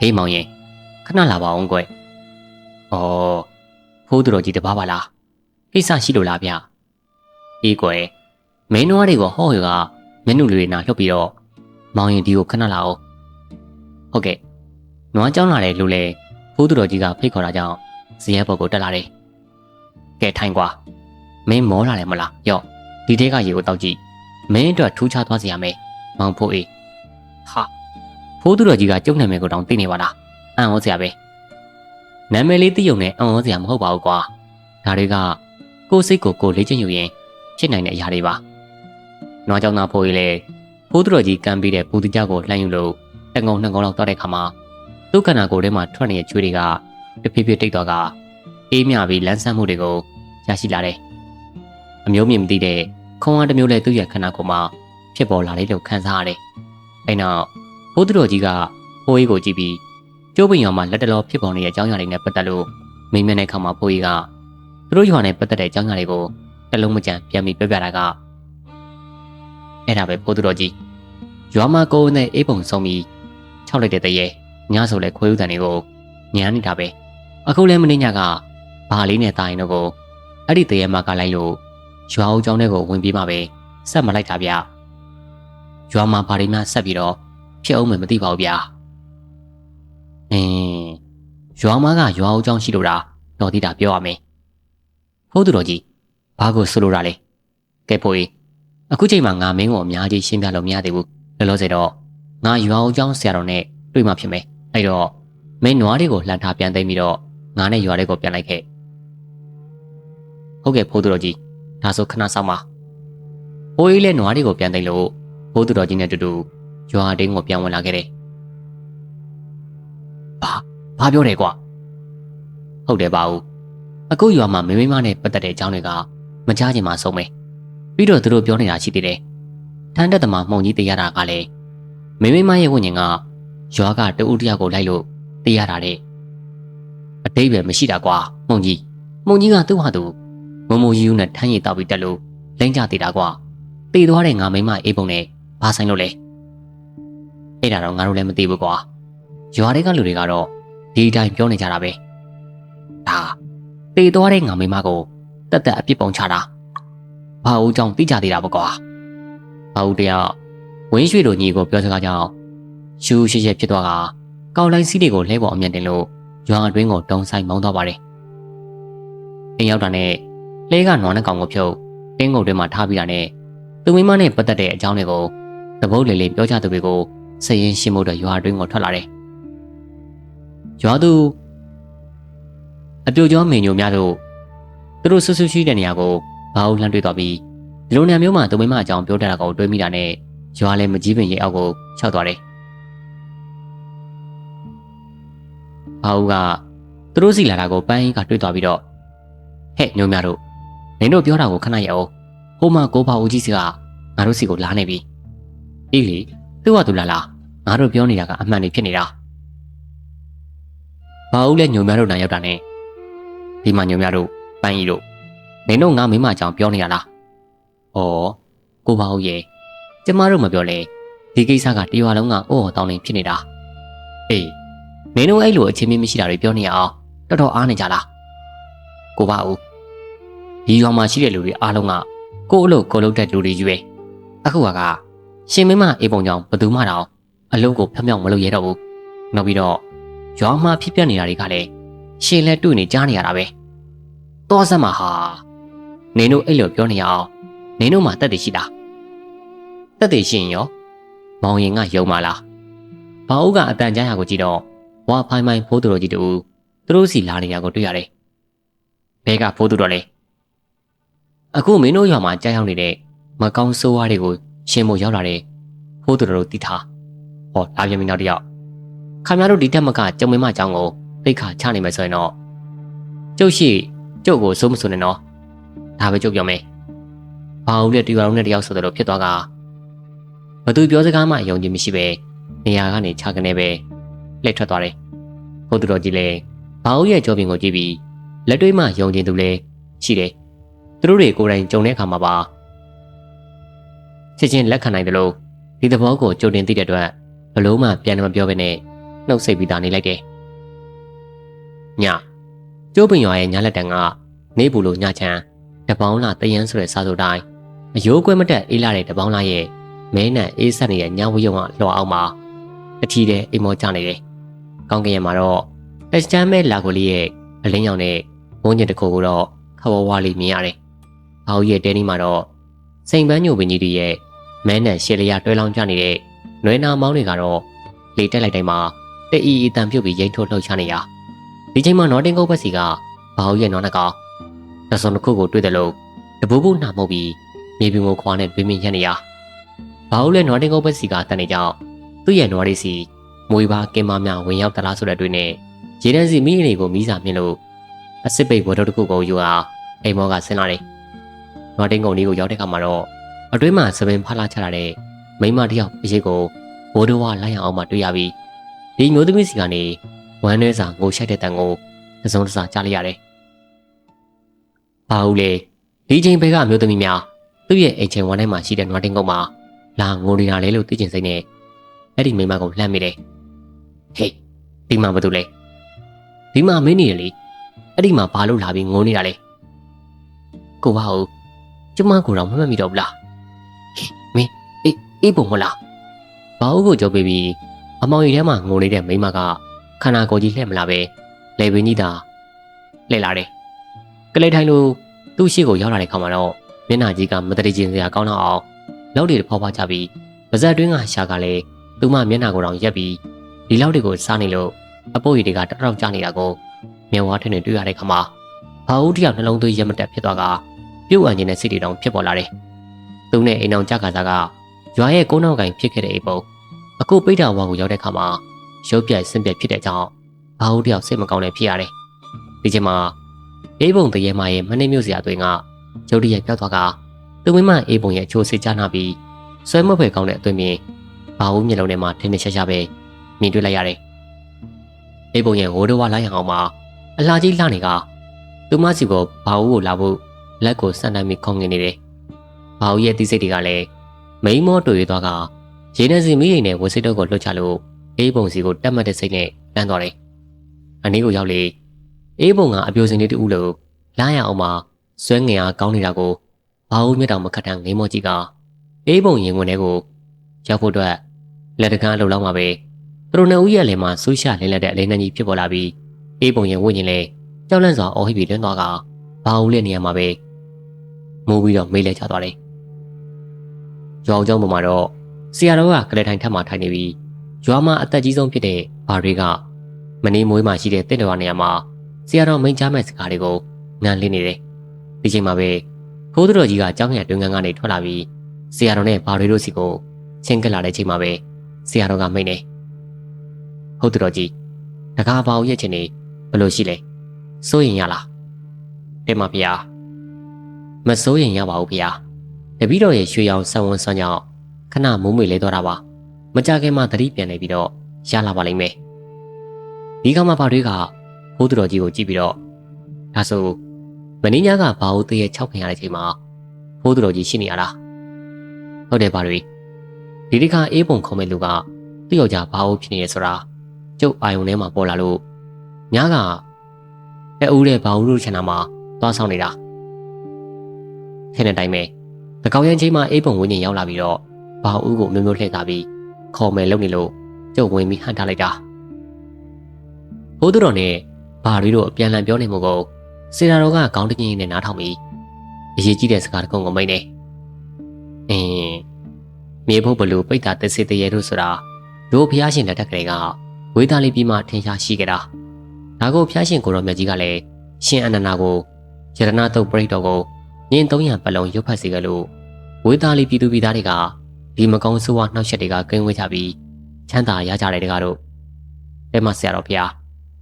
[SPEAKER 1] ဟေးမောင်ရင်ခဏလာပါအောင်ကွယ်ဩဘိုးသူတော်ကြီးတပါးပါလားကိစ္စရှိလို့လားဗျအေးကွယ်မင်းနွားတွေကိုဟော့ရကမျက်နှာလေးနာလှုပ်ပြီးတော့မောင်ရင်ဒီကိုခဏလာအောင်ဟုတ်ကဲ့နွားကြောင်းလာတဲ့လူလေဘိုးသူတော်ကြီးကဖိတ်ခေါ်တာကြောင့်ဇီယဘော်ကိုတက်လာတယ်ကဲထိုင်ကွာမင်းမောလာတယ်မလားယော့ဒီတဲကရေကိုတောက်ကြည့်မင်းအတွက်ထူးခြားသွားစေရမယ်မောင်ဖိုးအေးဟာဖိုးသူတော်ကြီးကကျုပ်နာမည်ကိုတောင်သိနေပါလားအံ့ဩစရာပဲနာမည်လေးသိုံနဲ့အံ့ဩစရာမဟုတ်ပါဘူးကွာဒါတွေကကိုယ်စိတ်ကိုလေ့ကျင့်ယူရင် ဖြစ်နိုင်တဲ့အရာတွေပါနွားကြောင့်သားဖိုးကြီးလည်းဖိုးသူတော်ကြီးကမ်းပြီးတဲ့ပူတိကြကိုလှမ်းယူလို့တငုံနှစ်ငုံလောက်တောက်တဲ့ခါမှာသူ့ခန္ဓာကိုယ်ထဲမှာထွက်နေတဲ့ချွေးတွေကတဖြည်းဖြည်းတိတ်သွားကအေးမြပြီးလန်းဆန်းမှုတွေကိုရရှိလာတယ်အမျိုးမြင်မသိတဲ့ခွန်အားတစ်မျိုးလည်းသူ့ရဲ့ခန္ဓာကိုယ်မှာဖြစ်ပေါ်လာတယ်လို့ခံစားရတယ်အဲနောက်ဖိုးသူတော်ကြီးကဖိုးကြီးကိုကြည့်ပြီးကျိုးပင်ရွာမှာလက်တလောဖြစ်ပေါ်နေတဲ့အကြောင်းအရာတွေနဲ့ပတ်သက်လို့မိမနဲ့ခါမှာဖိုးကြီးကသူတို့ရွာနဲ့ပတ်သက်တဲ့အကြောင်းအရာတွေကိုတလုံးမကြံပြန်ပြီးပြောပြတာကအဲ့ဒါပဲဖိုးသူတော်ကြီးရွာမှာကိုယ်နဲ့အေးပုံဆုံးပြီးခြောက်လိုက်တဲ့တရေညဆိုလဲခွေးဥတန်တွေကိုညမ်းနေတာပဲအခုလဲမင်းညကဘာလေးနဲ့တာရင်တော့ကိုအဲ့ဒီတရေမှာကလိုက်လို့ရွာဦးကျောင်းထဲကိုဝင်ပြီးမှပဲဆက်မလိုက်တာဗျရွာမှာဘာတွေမှဆက်ပြီးတော့ဖြစ်အောင်မသိပါဘူးဗျရွာမှာကရွာဦးကျောင်းရှိလို့တာတော်သေးတာပြောရမယ်ဟုတ်သူတော်ကြီးဘာကိုဆိုလိုတာလဲကဲဖိုးကြီးအခုချိန်မှာငါမင်းကိုအများကြီးရှင်းပြလို့မရသေးဘူးလောလောဆယ်တော့ငါရွာဦးကျောင်းဆရာတော်နဲ့တွေ့မှဖြစ်မယ်အဲ့တော့မင်းနွားတွေကိုလှန်ထားပြန်သိမ်းပြီးတော့ငါနဲ့ရွာတွေကိုပြန်လိုက်ခဲ့ဟုတ်ကဲ့ဖိုးသူတော်ကြီးဒါဆိုခဏဆောင်ပါဖိုးကြီးလည်းနွားတွေကိုပြန်သိမ်းလို့ဖိုးသူတော်ကြီးနဲ့တူတူရွာတင်းကိုပြန်ဝင်လာခဲ့တယ်ဘာပြောတယ်ကွာဟုတ်တယ်ပါဦးအခုရွာမှာမိမနဲ့ပတ်သက်တဲ့အကြောင်းတွေကမကြားချင်မှဆုံးပဲပြီးတော့သူတို့ပြောနေတာရှိသေးတယ်ထန်းတက်သမားမှုံကြီးတရားတာကလည်းမိမရဲ့ဝိညာဉ်ကရွာကတဦးတယောက်ကိုလိုက်လို့တရားတာတဲ့အတိတ်ပဲမရှိတာကွာမှုံကြီးကသူ့ဟာသူမမိုးယူနဲ့ထန်းရည်တောက်ပြီးတက်လို့လိမ့်ကြသေးတာကွာတည်သွားတဲ့ငါမိမအေးပုံနဲ့ဘာဆိုင်လို့လဲအဲ့ဒါတော့ငါတို့လည်းမသိဘူးကွာရွာတွေကလူတွေကတော့ဒီအတိုင်းပြောနေကြတာပဲဒါတည်သွားတဲ့ငါမိမကိုတက်တက်အပြစ်ပုံချတာဘာဦးကြောင့်သိကြသေးတာပေါ့ကွာဘာဦးတရားဝင်းရွှေတို့ညီကိုပြောစကားကြောင့်ရှူးရှက်ဖြစ်သွားကကောက်လိုက်စီးတွေကိုလဲပေါ်အမြင်တင်လို့ရွာအတွင်းကိုတုံဆိုင်မောင်းသွားပါတယ်အိမ်ရောက်တာနဲ့လဲကနွားနှကောင်ကိုဖြုတ်တင်းငုတ်တွေမှာထားပြီးတာနဲ့သူမိမနဲ့ပတ်သက်တဲ့အကြောင်းတွေကိုတပုတ်လေးလေးပြောကြသူတွေကိုစရင်ရှင်းမှုတော့ရွာအတွင်းကိုထွက်လာတယ်ရွာသူအပြိုကျော်မင်းညိုများတို့သူတို့ဆွဆွရှိတဲ့နေရာကိုဘာလို့လှမ်းတွေ့သွားပြီးဒီလိုနေရာမျိုးမှာသူမိမအကြောင်းပြောတတ်တာကိုတွေးမိတာနဲ့ရွာလည်းမကြီးပင်ရေအောက်ကိုခြောက်သွားတယ်ဘာဦးကသူတို့စီလာတာကိုပန်းကတွေးသွားပြီးတော့ဟဲ့ညိုများတို့နင်တို့ပြောတာကိုခဏရအောင်ဟိုမှာကိုဘာဦးကြီးစီကငါတို့စီကိုလာနေပြီအေးလေသူ့ဟာသူလာလားငါတို့ပြောနေတာကအမှန်တွေဖြစ်နေတာဘာဦးလဲညိုများတို့နိုင်ရောက်တာနဲ့ဒီမှာညိုများတို့ပန်းကြီးတို့နင်တို့ငါမိမအကြောင်းပြောနေရလားဩကိုဘာဦးရဲ့ကျမတို့မပြောလဲဒီကိစ္စကတရွာလုံးကအိုးဟော်တောင်းနေဖြစ်နေတာအေးနင်တို့အဲ့လိုအချင်းမင်းမရှိတာတွေပြောနေရအောင်တော်တော်အားနေကြလားကိုဘာဦးဒီရွာမှာရှိတဲ့လူတွေအားလုံးကကို့အလုပ်ကိုလုပ်တဲ့လူတွေကြီးပဲအခုကရှင်မင်းမအေးပုံကြောင့်ဘသူမှတော့အလုပ်ကိုဖြောင်းဖြောင်းမလုပ်ရတော့ဘူးနောက်ပြီးတော့ရွာမှာဖြစ်ပျက်နေတာတွေကလည်းရှင်လဲတွေ့နေကြားနေရတာပဲတောစမ်းမှာဟာနင်တို့အဲ့လိုပြောနေရအောင်နင်တို့မှတက်တည်ရှိလားတက်တည်ရှိရင်ရောမောင်ရင်ကယုံပါလားဘာဦးကအတန်ကြားရကိုကြည့်တော့ဝါဖိုင်ဖိုင်ဖိုးသူတော်ကြီးတူသူတို့စီလာနေတာကိုတွေ့ရတယ်ဘဲကဖိုးသူတော်လဲအခုမင်းတို့ရွာမှာကြားရောက်နေတဲ့မကောင်းဆိုးဝါးတွေကိုရှင်းဖို့ရောက်လာတဲ့ဖိုးသူတော်တို့တီးထားဟောလာပြန်ပြီနောက်တစ်ယောက်ခင်ဗျားတို့ဒီတက်မကကျုံမင်းမအကြောင်းကိုသိခါချနိုင်မယ်ဆိုရင်တော့ကျုပ်ရှိကျုပ်ကိုစိုးမစိုးနဲ့နော်ဒါပဲကျုပ်ပြောမယ်ဘာဦးလက်တရွာလုံးနဲ့တယောက်ဆိုတယ်လို့ဖြစ်သွားကဘသူပြောစကားမှယုံကြည်မရှိပဲနေရာကနေခြာကနေပဲလက်ထွက်သွားတယ်ဘုသူတော်ကြီးလည်းဘာဦးရဲ့ကြောပင်ကိုကြည့်ပြီးလက်တွေးမှယုံကြည်သူလည်းရှိတယ်သူတို့တွေကိုယ်တိုင်ကြုံတဲ့အခါမှာပါချက်ချင်းလက်ခံနိုင်တယ်လို့ဒီသဘောကိုကြိုတင်သိတဲ့အတွက်ဘလို့မှပြန်မပြောဘဲနဲ့နှုတ်ဆက်ပြီးသားနေလိုက်တယ်ညကျိုးပင်ရွာရဲ့ညလက်တန်ကနေဘူးလို့ညချမ်းတပေါင်းလာတယန်းဆိုတဲ့စာဆိုတိုင်းအယိုးကွဲမတက်အေးလာတဲ့တပေါင်းလာရဲ့မဲနံအေးဆက်နေတဲ့ညဝရုံကလှော်အောင်မှာအထီးတဲ့အိမ်မောကျနေတယ်။ကောင်းကင်ရမှာတော့အစတမ်းမဲလာကိုလေးရဲ့အလင်းရောင်နဲ့ဝန်းကျင်တစ်ခုကိုတော့ခဝဝါလေးမြင်ရတယ်။ဘောင်ရဲ့တဲနီးမှာတော့စိန်ပန်းညိုပင်ကြီးတွေရဲ့မဲနံရှေလျာတွဲလောင်းကျနေတဲ့နွေနာမောင်းတွေကတော့လေတက်လိုက်တိုင်းမှာတအီအီတန်ပြုတ်ပြီးရိမ့်ထိုးလှုပ်ရှားနေရဒီချိန်မှာနော်တင်ကုတ်ဘက်စီကဘောင်ရဲ့နော်နှကောင်တစုံတစ်ခုကိုတွေ့တယ်လို့တပူးပူနှာမှုတ်ပြီး
[SPEAKER 2] မြေပြင်ကိုခွာနဲ့တွင်းမြင့်ရက်နေရဘာလို့လဲနွားတင်ကုန်းဘက်စီကတန်နေကြောင်သူ့ရဲ့နွားလေးစီမွေပါကင်မများဝင်ရောက်တလားဆိုတဲ့တွေ့နဲ့ရေတန်းစီမိခင်တွေကိုမိစာမြင်လို့အစစ်ပိတ်ဘော်တော်တစ်ခုကိုယူအားအိမ်မောကဆင်းလာတယ်နွားတင်ကုန်းလေးကိုရောက်တဲ့အခါမှာတော့အတွင်းမှာစပင်ဖလာချလာတဲ့မိမတယောက်အရေးကိုဘိုးတော်ဝလိုက်အောင်မှတွေ့ရပြီးဒီမျိုးသမီးစီကနေဝမ်းနည်းစာငိုရှိုက်တဲ့တန်ကိုသစုံတစားကြားလိုက်ရတယ်ဘာလို့လဲဒီချိန်ဘဲကအမျိုးသမီးများသူ့ရဲ့အိမ်ချိန်ဝမ်းထဲမှာရှိတဲ့နွားတင်ကုန်းမှာလာငိုနေတာလေလို့သိကျင်စိမ့်နဲ့အဲ့ဒီမိမကိုလှမ်းမိတယ်ဟေးဒီမှာဘာလုပ်လဲဒီမှာမင်းနေရလေအဲ့ဒီမှာဘာလို့လာပြီးငိုနေတာလဲကိုဘာဟုတ်ကျမကိုတော့မမှတ်မိတော့ဘူးလားမင်းအေးပုံမလားဘာဟုတ်ကိုကြောက်ပေးပြီးအမောင်ရီထဲမှာငိုနေတဲ့မိမကခန္ဓာကိုယ်ကြီးလှည့်မလာပဲလေပင်ကြီးသာလှည့်လာတယ်ကလေးထိုင်လို့သူ့ရှိကိုရောက်လာတဲ့ခါမှာတော့မျက်နှာကြီးကမတရီကျင်စရာကောင်းတော့အောင်လောက်တွေဖောက်ဖွားကြပြီးပါဇက်တွင်းကရှာကလည်းသူမမျက်နှာကိုတောင်ရက်ပြီးဒီလောက်တွေကိုစားနေလို့အပိုးရီတွေကတတောက်ကျနေတာကိုမျက်ဝါးထင်းတွေတွေ့ရတဲ့ခါမှာဘာဦးတယောက်နှလုံးသွေးရက်မတက်ဖြစ်သွားကပြုတ်အန်ခြင်းနဲ့စိတ်တွေတောင်ဖြစ်ပေါ်လာတယ်။သူနဲ့အိမ်အောင်ကြကားစားကရွာရဲ့ကုန်းနောက်ကင်ဖြစ်ခဲ့တဲ့အိမ်ပုံအခုပိတ်တာဝါကိုရောက်တဲ့ခါမှာရုပ်ပြတ်ဆင်းပြတ်ဖြစ်တဲ့ကြောင့်ဘာဦးတယောက်စိတ်မကောင်းနေဖြစ်ရတယ်။ဒီချိန်မှာအေးပုံတရေမရဲ့မနှိမ့်မြို့စရာအတွင်းကရုပ်တရက်ပြောက်သွားကသူမိမအေးပုံရဲ့အချိုးစစ်ချနာပြီးဆွဲမဖွယ်ကောင်းတဲ့အသွင်မြင်ဘာဦးမျက်လုံးထဲမှာထင်းထရှားရှားပဲမြင်တွေ့လိုက်ရတယ်။အေးပုံရဲ့ဝိုးတော်ဝလိုက်အောင်မှာအလှကြီးလှနေကသူမစီကိုဘာဦးကိုလာဖို့လက်ကိုစမ်းတိုင်းပြီးခုံငင်နေတယ်။ဘာဦးရဲ့တိစိတ်တွေကလည်းမိန်မောတွေ့ရသွားကရေနံစီမိရင်နဲ့ဝစစ်တော့ကိုလွတ်ချလို့အေးပုံစီကိုတက်မှတ်တဲ့စိတ်နဲ့လမ်းသွားတယ်။အနည်းကိုရောက်လေအေးပုံကအပြိုစင်လေးတူလို့လာရအောင်မှာဆွဲငင်အားကောင်းနေတာကိုဘာဦးမြတ်တော်မခတ်တန်းငိမ်းမောကြီးကအေးပုံရင်ဝင်တဲ့ကိုရောက်ဖို့အတွက်လက်တကန်းအလုပ်လောက်မှာပဲသူတို့နှစ်ဦးရဲ့လယ်မှာဆူးရှာလင်းလက်တဲ့အလေးနှန်းကြီးဖြစ်ပေါ်လာပြီးအေးပုံရင်ဝင့်ရင်လဲကြောက်လန့်စွာအော်ဟစ်ပြီးတွန်းသွားကဘာဦးလက်နေရာမှာပဲမိုးပြီးတော့မေးလဲချသွားတယ်။ရွာကျောင်းပေါ်မှာတော့ဆရာတော်ကကလေးထိုင်ထပ်မှထိုင်နေပြီးရွာမှာအသက်ကြီးဆုံးဖြစ်တဲ့ဘာတွေကမနေမွေးမှရှိတဲ့တင့်တော်နေရာမှာဆရာတော်မိန်ကြားမဲ့စကားတွေကိုနန်းလင်းနေတယ်။ဒီချိန်မှာပဲဖိုးသူတော်ကြီးကကျောင်းရတွင်ကန်ကနေထွက်လာပြီးဆရာတော်နဲ့ဘာတွေတို့စီကိုချင်းကပ်လာတဲ့ချိန်မှာပဲဆရာတော်ကမိန်နေ။ဟုတ်သူတော်ကြီးတကားဘာဦးရဲ့ချင်းနေဘယ်လိုရှိလဲ။စိုးရင်ရလား။တဲ့မဖေဟာမစိုးရင်ရပါဘူးဖေဟာ။တပည့်တော်ရဲ့ရွှေရောင်ဆံဝန်ဆွမ်းကြောင့်ခဏမိုးမေ့လဲသွားတာပါ။မကြခင်မှသတိပြန်နေပြီးတော့ရလာပါလိမ့်မယ်။ဒီကမှဘာတွေကဖိုးသူတော်ကြီးကိုကြည့်ပြီးတော့ဒါဆိုမင်းညာကဘာဦးသေးရဲ့6ခင်ရတဲ့ချိန်မှာဖိုးသူတော်ကြီးရှိနေရလား။ဟုတ်တယ်ဘာတွေဒီတစ်ခါအေးပုံခုံမဲ့လူကသူ့ယောက်ျားဘာဦးဖြစ်နေရဆိုတာကျုပ်အာယုံထဲမှာပေါ်လာလို့ညာကအဲ့ဦးတဲ့ဘာဦးတို့ချန်နာမှာသွားဆောင်နေတာထင်းတဲ့အတိုင်းပဲတကောက်ရန်ချိန်မှာအေးပုံဝင်းကြီးရောက်လာပြီးတော့ဘာဦးကိုမျိုးမျိုးလှည့်ထားပြီးခေါ်မယ်လုပ်နေလို့ကျုပ်ဝင်ပြီးဟန်ထားလိုက်တာဘိုးသူတော်နဲ့ဘာတွေတို့အပြန်လန်ပြောနေမှုကိုစေနာတော်ကခေါင်းတကြီးနဲ့နားထောင်ပြီးအရေးကြီးတဲ့စကားတစ်ခုကိုမိတ်နေမြေဖို့ဘလူပိတ်တာတစေတရေတို့ဆိုတာတို့ဖျားရှင်လက်ထက်ကလေးကဝေသားလေးပြီးမှထင်ရှားရှိခဲ့တာဒါကိုဖျားရှင်ကိုတော်မြတ်ကြီးကလည်းရှင်အနန္ဒာကိုယရနာတုတ်ပရိတ်တော်ကိုညင်300ပတ်လုံးရုပ်ဖတ်စေကြလို့ဝေသားလေးပြည်သူပြည်သားတွေကဒီမကောင်းဆိုးဝါးနှောက်ယှက်တွေကကင်းဝေးကြပြီးချမ်းသာရကြတယ်တကားတို့တဲမဆရာတော်ဖျား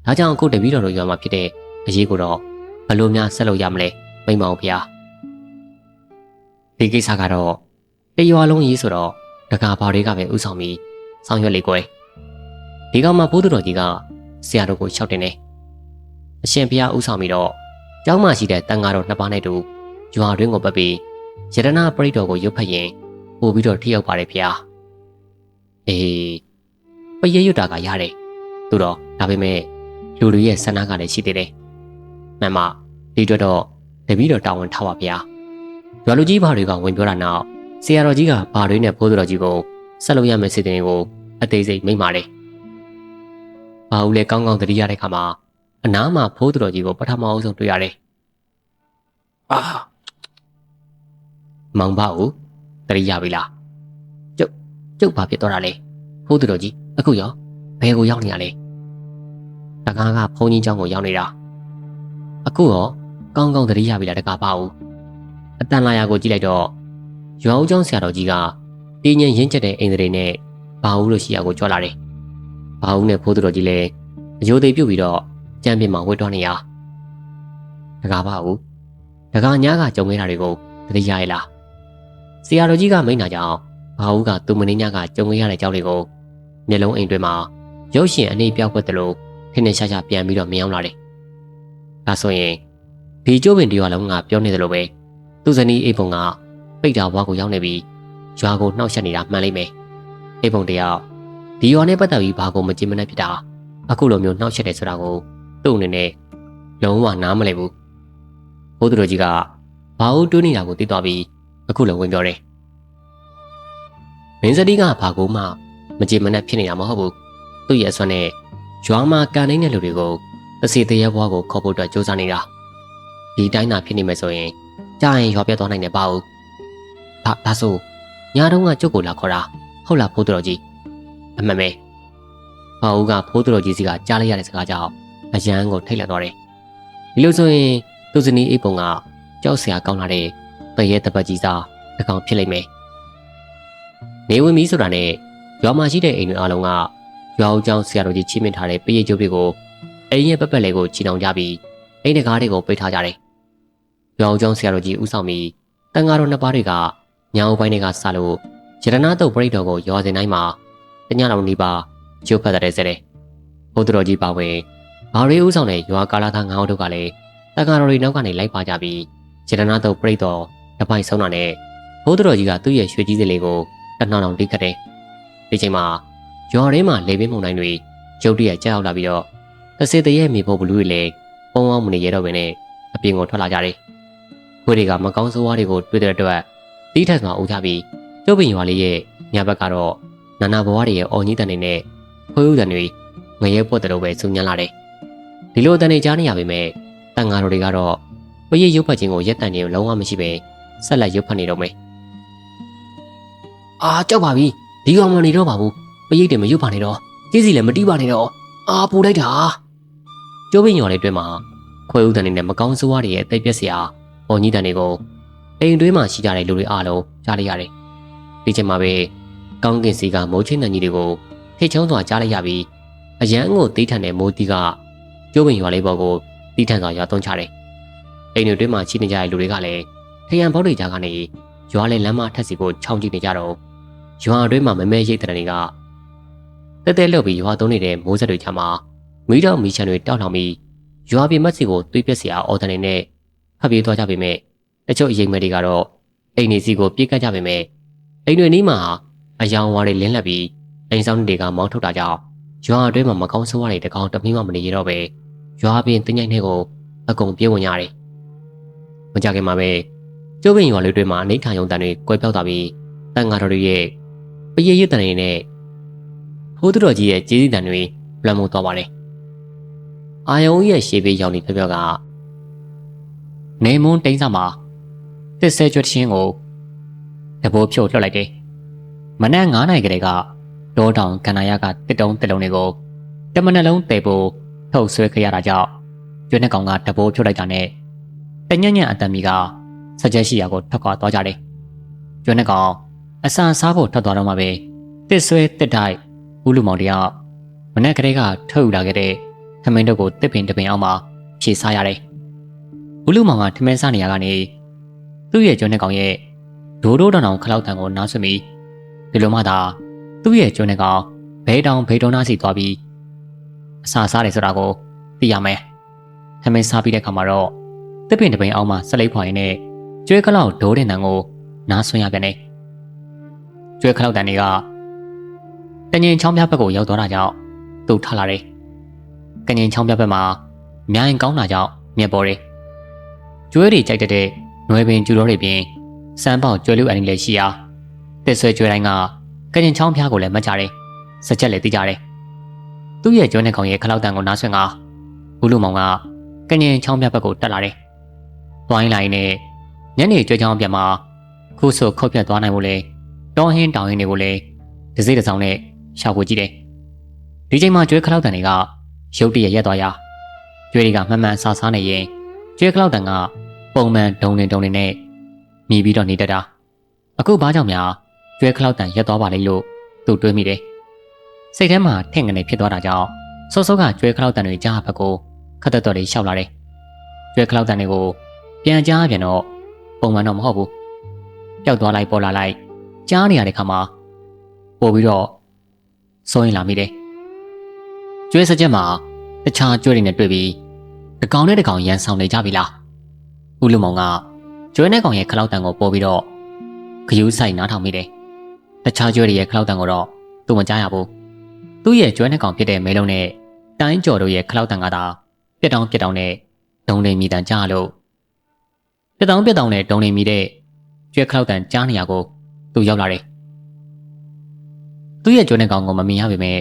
[SPEAKER 2] ဒါကြောင့်အခုတပည့်တော်တို့ရွာမှာဖြစ်တဲ့အရေးကိုတော့ဘလို့များဆက်လို့ရမလဲမိမအောင်ဖျားဒီကိစ္စကတော့တရွာလုံးရေးဆိုတော့တကားဘာတွေကပဲဥဆောင်ပြီးဆောင်ရွက်လေကွယ်ဒီကောင်မှဘိုးသူတော်ကြီးကဆရာတော်ကိုလျှောက်တင်တယ်အရှင်ဘုရားဥဆောင်ပြီးတော့ကျောင်းမှာရှိတဲ့တန်ဃာတော်2ပါးနဲ့တူရွာတွင်းကိုပတ်ပြီးယရနာပရိတ်တော်ကိုရုပ်ဖတ်ရင်ပို့ပြီးတော့ထိရောက်ပါတယ်ဗျာပရဲရွတ်တာကရတယ်သူတော့ဒါပေမဲ့လူတွေရဲ့ဆန္ဒကလည်းရှိသေးတယ်မှန်မဒီအတွက်တော့တပည့်တော်တာဝန်ထားပါဗျာရွာလူကြီးဘာတွေကဝင်ပြောတာနောက်ဆရာတော်ကြီးကဘာတွေနဲ့ဖိုးသူတော်ကြီးကိုဆက်လုပ်ရမယ့်စီစဉ်တွေကိုအသေးစိတ်မိန့်ပါတယ်ဘာဦးလဲကောင်းကောင်းသတိရတဲ့ခါမှာအနားမှာဖိုးသူတော်ကြီးကိုပထမအဆုံးတွေ့ရတယ်မောင်ပါဦးသတိရပြီလားကျုပ်ဘာဖြစ်သွားတာလဲဖိုးသူတော်ကြီးအခုရောဘယ်ကိုရောက်နေရလဲတကားကဘုန်းကြီးကျောင်းကိုရောက်နေတာအခုရောကောင်းကောင်းသတိရပြီလားတကားပါဦးအတန်လာရာကိုကြည့်လိုက်တော့ ရွာဦးကျောင်းဆရာတော်ကြီးကတင်းငင်ရင်းချက်တဲ့အိမ်တွေနဲ့ဘာဦးလို့ရှိရကိုကြွလာတယ်။ဘာဦးနဲ့ဖိုးသူတော်ကြီးလည်းအယိုသေးပြုတ်ပြီးတော့ကြမ်းပြင်းမှာဝတ်တော်နေရ။တကားပါဦး။တကားညားကကြုံခဲ့တာတွေကိုသတိရရလား။ဆရာတော်ကြီးကမိန့်တာကြောင့်ဘာဦးကသူမင်းညကကြုံခဲ့ရတဲ့ကြောက်တွေကိုမျက်လုံးအိမ်တွင်မှာရုပ်ရှင်အနေပြောက်ွက်တယ်လို့ထင်းထင်းရှားရှားပြန်ပြီးတော့မြင်အောင်လာတယ်။ဒါဆိုရင်ဒီကျိုးပင်တရားလုံးကပြောနေတယ်လို့ပဲသူဇနီးအိမ်ပုံကပိတ်တာဘွားကိုရောက်နေပြီးရွာကိုနှောက်ယှက်နေတာမှန်လိမ့်မယ်။အိမ်ပုံတရားဒီရွာနဲ့ပတ်သက်ပြီးဘာကိုမကြင်မနဲ့ဖြစ်တာအခုလိုမျိုးနှောက်ယှက်တယ်ဆိုတာကိုသူ့အနေနဲ့လုံးဝနားမလည်ဘူး။ဘိုးသူတော်ကြီးကဘာဦးတွေးနေတာကိုသိသွားပြီးအခုလည်းဝင်ပြောတယ်။မင်းစတီးကဘာကိုမှမကြင်မနဲ့ဖြစ်နေတာမဟုတ်ဘူး။သူ့ရဲ့အစွမ်းနဲ့ရွာမှာကန်နေတဲ့လူတွေကိုတစီတရေဘွားကိုခေါ်ဖို့အတွက်ကြိုးစားနေတာ။ဒီတိုင်းသာဖြစ်နေမယ်ဆိုရင်ကြာရင်ရွာပြတ်သွားနိုင်တယ်ပါဦး။ဒါဆိုညာတုန်းကကျုပ်ကိုလာခေါ်တာဟုတ်လားဖိုးသူတော်ကြီးအမှန်ပဲ။ဘာဦးကဖိုးသူတော်ကြီးစီကကြားလိုက်ရတဲ့စကားကြောင့်အရန်ကိုထိတ်လန့်သွားတယ်။ဒီလိုဆိုရင်သူဇနီးအိပ်ပုံကကြောက်စရာကောင်းလာတဲ့တရေတပတ်ကြီးစားအကောင်ဖြစ်လိမ့်မယ်။နေဝင်မီဆိုတာနဲ့ရွာမှာရှိတဲ့အိမ်တွေအားလုံးကရွာဦးကျောင်းဆရာတော်ကြီးချိမင်းထားတဲ့ပရိတ်ကျုပ်တွေကိုအိမ်ရဲ့ပတ်ပတ်လေးကိုချီနှောင်ကြပြီးအိမ်တကားတွေကိုပိတ်ထားကြတယ်။ရွာဦးကျောင်းဆရာတော်ကြီးဦးဆောင်ပြီးတန်ဃာတော်နှစ်ပါးတွေကညောင်ပိုင်းတွေကစလို့ရတနာတုတ်ပရိတ်တော်ကိုရွာစဉ်တိုင်းမှာတညလုံးနီးပါးကျုပ်ဖတ်တဲ့စတဲ့ဘုဒ္ဓတော်ကြီးပါဝင်ဘာရီဦးဆောင်တဲ့ရွာကာလာသားငါးဦးတို့ကလည်းတန်ဃာတော်တွေနောက်ကနေလိုက်ပါကြပြီးရတနာတုတ်ပရိတ်တော်တစ်ပိုက်ဆုံးတာနဲ့ဘုဒ္ဓတော်ကြီးကသူ့ရဲ့ရွှေကြီးစလေးကိုတနှောင်းအောင်တိတ်ခတ်တယ်။ဒီချိန်မှာရွာထဲမှာလေပင်မုန်တိုင်းတွေကျုပ်တရက်ကြောက်လာပြီးတော့တစေတရဲ့မိဖို့ဘလူးတွေလည်းပုံအောင်မနေရတော့ဘဲနဲ့အပြင်ကိုထွက်လာကြတယ်။ခွေးတွေကမကောင်းဆိုးဝါးတွေကိုတွေ့တဲ့အတွက်တီးထက်စွာအုပ်ချပြီးကျုပ်ပင်ရွာလေးရဲ့ညဘက်ကတော့နာနာဘဝတွေရဲ့အော်ကြီးတန်တွေနဲ့ခွေးဥတန်တွေငရဲပွက်တယ်လို့ပဲစုံညံလာတယ်။ဒီလိုအတန်တွေကြားနေရပေမဲ့တန်ဃာတော်တွေကတော့ပရိတ်ရုပ်ဖတ်ခြင်းကိုရက်တန်နေလုံးဝမရှိပဲဆက်လက်ရုပ်ဖတ်နေတော့မယ်။ကြောက်ပါပြီဒီကောင်မနေတော့ပါဘူးပရိတ်တွေမရုပ်ပါနဲ့တော့ကြီးစီလည်းမတီးပါနဲ့တော့ပူလိုက်တာကျိုးပင်ရွာလေးတွင်မှာခွေးဥတန်တွေနဲ့မကောင်းဆိုးဝါးတွေရဲ့အသိပြက်စရာအော်ကြီးတန်တွေကိုအိမ်တွင်းမှာရှိကြတဲ့လူတွေအားလုံးကြားလိုက်ရတယ်။ဒီချိန်မှာပဲကောင်းကင်စီကမိုးချင်းတန်ကြီးတွေကိုထိတ်ချုံစွာကြားလိုက်ရပြီးအရန်ကိုတီးထန်တဲ့မိုးတီးကကျိုးပင်ရွာလေးပေါ်ကိုတီးထန်စွာရွာသွန်းချတယ်။အိမ်တွင်းမှာရှိနေကြတဲ့လူတွေကလည်းထရံဘောက်တွေကြားကနေရွာလေးလမ်းမထက်စီကိုချောင်းကြည့်နေကြတော့ရွာတွင်းမှာမမဲရိတ်တဲ့တွေကတဲတဲလှုပ်ပြီးရွာသွန်းနေတဲ့မိုးဆက်တွေချမှာမီးတော်မီးချန်တွေတောက်လောင်ပြီးရွာပြင်မက်စီကိုတွေးပြက်စရာအော်တန်နေနဲ့ဖပ်ပြေးသွားကြပေမဲ့တချို့အရင်မဲ့တွေကတော့အိမ်နေစီကိုပြေးကပ်ကြပေမဲ့အိမ်တွေနီးမှာအယောင်ဝါတွေလင်းလက်ပြီးအိမ်ဆောင်တွေကမောင်းထုတ်တာကြောင့်ရွာအတွင်းမှာမကောင်းဆိုးဝါးတွေတကောင်တမီးမှမနေရတော့ပဲရွာပြင်တင်းញိုင်းတွေကိုအကုန်ပြေးဝင်ရတယ်။မကြခင်မှာပဲကျိုးပင်ရွာလေးတွေမှာအိဋ္ဌာယုံတန်တွေကွဲပြောက်သွားပြီးတန်ဃာတော်တွေရဲ့ပရိတ်ရတန်တွေနဲ့ဘိုးတော်ကြီးရဲ့ကျေးဇူးတန်တွေလွှမ်းမိုးသွားပါတယ်။အာယုံရဲ့ရှေးပေးရောင်နေပြောကနေမွန်းတိန်းစားမှာတစ်ဆဲကျွတ်ချင်းကိုတဘိုးဖြုတ်လှုပ်လိုက်တယ်။မနက်9 နာရီကလေးကဒေါတောင်ကန္နာရကတစ်တုံးတွေကိုတမနက်လုံးတဲဖို့ထုတ်ဆွဲခဲ့ရတာကြောင့်ကျွတ်နဲ့ကောင်ကတဘိုးဖြုတ်လိုက်တာနဲ့တညံ့ညံ့အတန်မီကစကြက်ရှိရာကိုထွက်ခွာသွားကြတယ်။ကျွတ်နဲ့ကောင်အဆန်စားဖို့ထွက်သွားတော့မှပဲတစ်ဆွဲတစ်တိုက်ဦးလူမောင်တယောက်မနက်ကလေးကထုတ်လာခဲ့တဲ့ထမင်းတို့ကိုတစ်ပင်တပင်အောင်မှဖြေစားရတယ်။ဦးလူမောင်ကထမင်းစားနေရကနေသူ့ရဲ့ကျွန်းနဲ့ကောင်ရဲ့ဒိုးတောင်ခလောက်တန်ကိုနားဆွပြီးဒီလိုမှသာသူ့ရဲ့ကျွန်းနဲ့ကောင်ဘဲတောင်နားစီသွားပြီးအစာစားတယ်ဆိုတာကိုသိရမယ်။ထမင်းစားပြီးတဲ့ခါမှာတော့တစ်ပင်တပင်အောင်မှဆက်လိပ်ဖွာရင်းနဲ့ကျွဲကလောက်ဒိုးတဲ့နံကိုနားဆွရပြန်တယ်။ကျွဲခလောက်တန်တွေကကငင်ချောင်းပြဘက်ကိုရောက်သွားတာကြောင့်သူထလာတယ်။ကငင်ချောင်းပြဘက်မှာမြိုင်ကောင်းတာကြောင့်မြက်ပေါ်တယ်။ကျွဲတွေကြိုက်တဲ့နွယ်ပင်ကျူတော်တွေပြင်စမ်းပေါက်ကျွဲလူအန်ကြီးလည်းရှိရာတစ်ဆွဲကျွဲတိုင်းကကငင်ချောင်းပြကိုလည်းမှတ်ကြတယ်။စကြက်လည်းသိကြတယ်။သူ့ရဲ့ကျွဲနဲ့ကောင်ရဲ့ခလောက်တန်ကိုနားဆွင်ကဦးလူမောင်ကကငင်ချောင်းပြဘက်ကိုတက်လာတယ်။သွားရင်းလာရင်းနဲ့ညနေကျွဲချောင်းပြမှာခုဆိုခုတ်ပြတ်သွားနိုင်ဖို့လေတောဟင်းတောင်ဟင်းတွေကိုလည်းဒစိတဆောင်နဲ့ရှာဖွေကြည့်တယ်။ဒီချိန်မှာကျွဲခလောက်တန်တွေကရုတ်တရက်ရက်သွားရာကျွဲတွေကမှန်မှန်စားစားနေရင်ကျွဲခလောက်တန်ကပုံမှန်ဒုံနေနဲ့မြည်ပြီးတော့နေတတ်တာ
[SPEAKER 1] အခုဘာကြောင့်များကျွဲခလောက်တန်ရက်သွားပါလိမ့်လို့သူတွေးမိတယ်စိတ်ထဲမှာထင်ငနေဖြစ်သွားတာကြောင့်စောစောကကျွဲခလောက်တန်တွေကြားဘက်ကိုခတ်တော်လေးရှောက်လာတယ်ကျွဲခလောက်တန်တွေကိုပြန်ကြားပြန်တော့ပုံမှန်တော့မဟုတ်ဘူးပျောက်သွားလိုက်ပေါ်လာလိုက်ကြားနေရတဲ့ခါမှာပို့ပြီးတော့စိုးရင်လာမိတယ်ကျွဲစကြက်မှာတခြားကျွဲတွေနဲ့တွေ့ပြီးတစ်ကောင်နဲ့တစ်ကောင်ရန်ဆောင်နေကြပြီလားဦးလူမောင်ကကျွဲနဲ့ကောင်ရဲ့ခလောက်တန်ကိုပို့ပြီးတော့ခယူးဆိုင်နားထောင်မိတယ်တခြားကျွဲတွေရဲ့ခလောက်တန်ကိုတော့သူမကြားရဘူးသူ့ရဲ့ကျွဲနဲ့ကောင်ဖြစ်တဲ့မဲလုံးနဲ့တိုင်းကျော်တို့ရဲ့ခလောက်တန်ကသာပြက်တောင်းနဲ့ဒုံနေမိတန်ကြားလို့ပြက်တောင်းနဲ့ဒုံနေမိတဲ့ကျွဲခလောက်တန်ကြားနေရကိုသူရောက်လာတယ်သူ့ရဲ့ကျွဲနဲ့ကောင်ကိုမမြင်ရပေမဲ့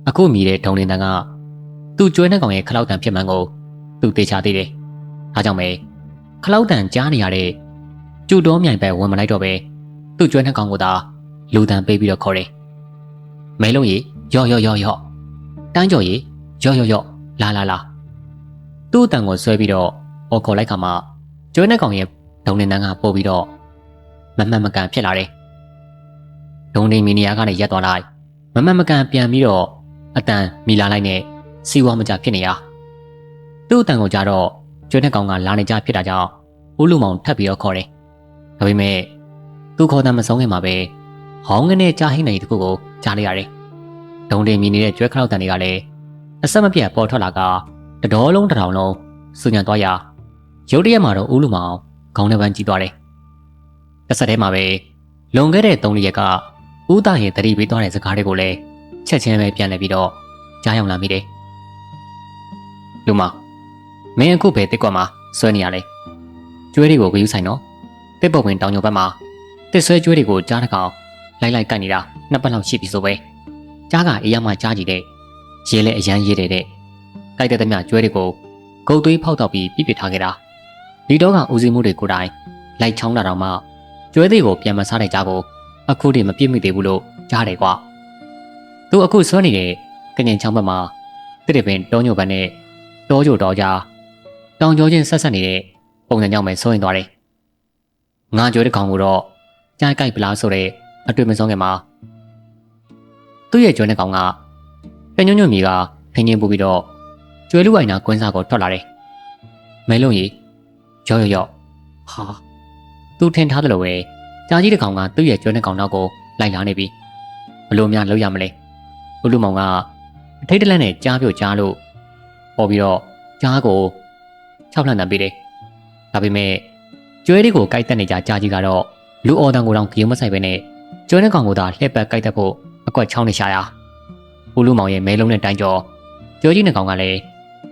[SPEAKER 1] အခုမြည်တဲ့ဒုံနေတန်ကသူ့ကျွဲနဲ့ကောင်ရဲ့ခလောက်တန်ဖြစ်မှန်းကိုသူသေချာသိတယ်။ဒါကြောင့်ပဲခလောက်တန်ကြားနေရတဲ့ကျူတော်မြိုင်ပဲဝင်မလိုက်တော့ပဲသူ့ကျွဲနဲ့ကောင်ကိုသာလူတန်ပေးပြီးတော့ခေါ်တယ်။မဲလုံးကြီးရော့တန်းကျော်ကြီးရော့လာသူ့အတန်ကိုဆွဲပြီးတော့အော်ခေါ်လိုက်ခါမှကျွဲနဲ့ကောင်ရဲ့ဒုံနေတန်ကပို့ပြီးတော့မမှန်မကန်ဖြစ်လာတယ်။ဒုံနေမီနီယာကနေရက်သွားလိုက်မမှန်မကန်ပြန်ပြီးတော့အတန်မီလာလိုက်နဲ့စီဝါမကြဖြစ်နေရသူ့အတန်ကိုကြတော့ကျွဲနဲ့ကောင်ကလာနေကြဖြစ်တာကြောင့်ဦးလူမောင်ထပ်ပြီးတော့ခေါ်တယ်။ဒါပေမဲ့သူခေါ်တဲ့မဆုံးခင်မှာပဲဟောင်းငနဲ့ကြားဟိနေတခုကိုကြားလိုက်ရတယ်။ဒုံတင်မြင်နေတဲ့ကျွဲခလောက်တန်တွေကလည်းအဆက်မပြတ်ပေါ်ထွက်လာကတတော်လုံးတစ်ထောင်လုံးစူညံသွားရရုတ်တရက်မှာတော့ဦးလူမောင်ခေါင်းထဲပန်းကြီးသွားတယ်။တစ်ဆက်တည်းမှာပဲလွန်ခဲ့တဲ့3 ရက်ကဦးသားရဲ့တတိပေးသွားတဲ့စကားတွေကိုလည်းချက်ချင်းပဲပြန်လဲပြီးတော့ကြားရောက်လာမိတယ်။လူမောင်မင်းအခုပဲတစ်ကွက်မှာဆွဲနေရလေကျွဲတွေကိုဂယူးဆိုင်တော့တစ်ပုတ်ဝင်တောင်ညိုဘက်မှာတစ်ဆွဲကျွဲတွေကိုကြားတစ်ကောင်လိုက်ကိုက်နေတာ2 ပတ်လောက်ရှိပြီဆိုပဲကြားကအေးရမှကြားကြည့်တဲ့ရဲလဲအရန်ရေးတဲ့ကိုက်တဲ့သမျှကျွဲတွေကိုဂုတ်သွေးဖောက်တော့ပြီးပြစ်ပစ်ထားခဲ့တာဒီတော့ကဦးစီးမှုတွေကိုယ်တိုင်လိုက်ချောင်းတာတော့မှကျွဲတွေကိုပြန်မစားတဲ့ကြားကိုအခုတည်းမပြစ်မိသေးဘူးလို့ကြားတယ်ကွာသူအခုဆွဲနေတဲ့ကငင်ချောင်းဘက်မှာတစ်တပင်တောညိုဘက်နဲ့တောကြိုတော်ကြားတောင်ကျောချင်းဆက်ဆက်နေတဲ့ပုံစံကြောင့်ပဲစိုးရင်သွားတယ်။ငါကြွဲတဲ့ကောင်ကိုတော့ကြားကြိုက်ပလားဆိုတဲ့အတွေ့မဆုံးခင်မှာသူ့ရဲ့ကြွဲတဲ့ကောင်ကပညွန့်ညွန့်မီကဖင်းချင်းပူပြီးတော့ကျွဲလူဝိုင်နာကွင်းစားကိုထွက်လာတယ်။မဲလုံးကြီးရော့ဟာသူထင်ထားတယ်လို့ပဲကြားကြီးတဲ့ကောင်ကသူ့ရဲ့ကြွဲတဲ့ကောင်နောက်ကိုလိုက်လာနေပြီ။ဘလို့များလောက်ရမလဲ။ဦးလူမောင်ကအထိတ်တလန့်နဲ့ကြားပြုတ်ကြားလို့ပေါ်ပြီးတော့ကြားကို6 လှန်တန်ပေးတယ်။ဒါပေမဲ့ကျွဲတွေကိုကြိုက်တက်နေကြကြားကြီးကတော့လူအော်တန်ကိုတောင်ကြုံမဆိုင်ပဲနဲ့ကျွဲနဲ့ကောင်ကိုသာလှည့်ပတ်ကြိုက်တက်ဖို့အကွက်ချောင်းနေရှာရ။ဦးလူမောင်ရဲ့မဲလုံးနဲ့တိုင်းကျော်ကျွဲကြီးနဲ့ကောင်ကလည်း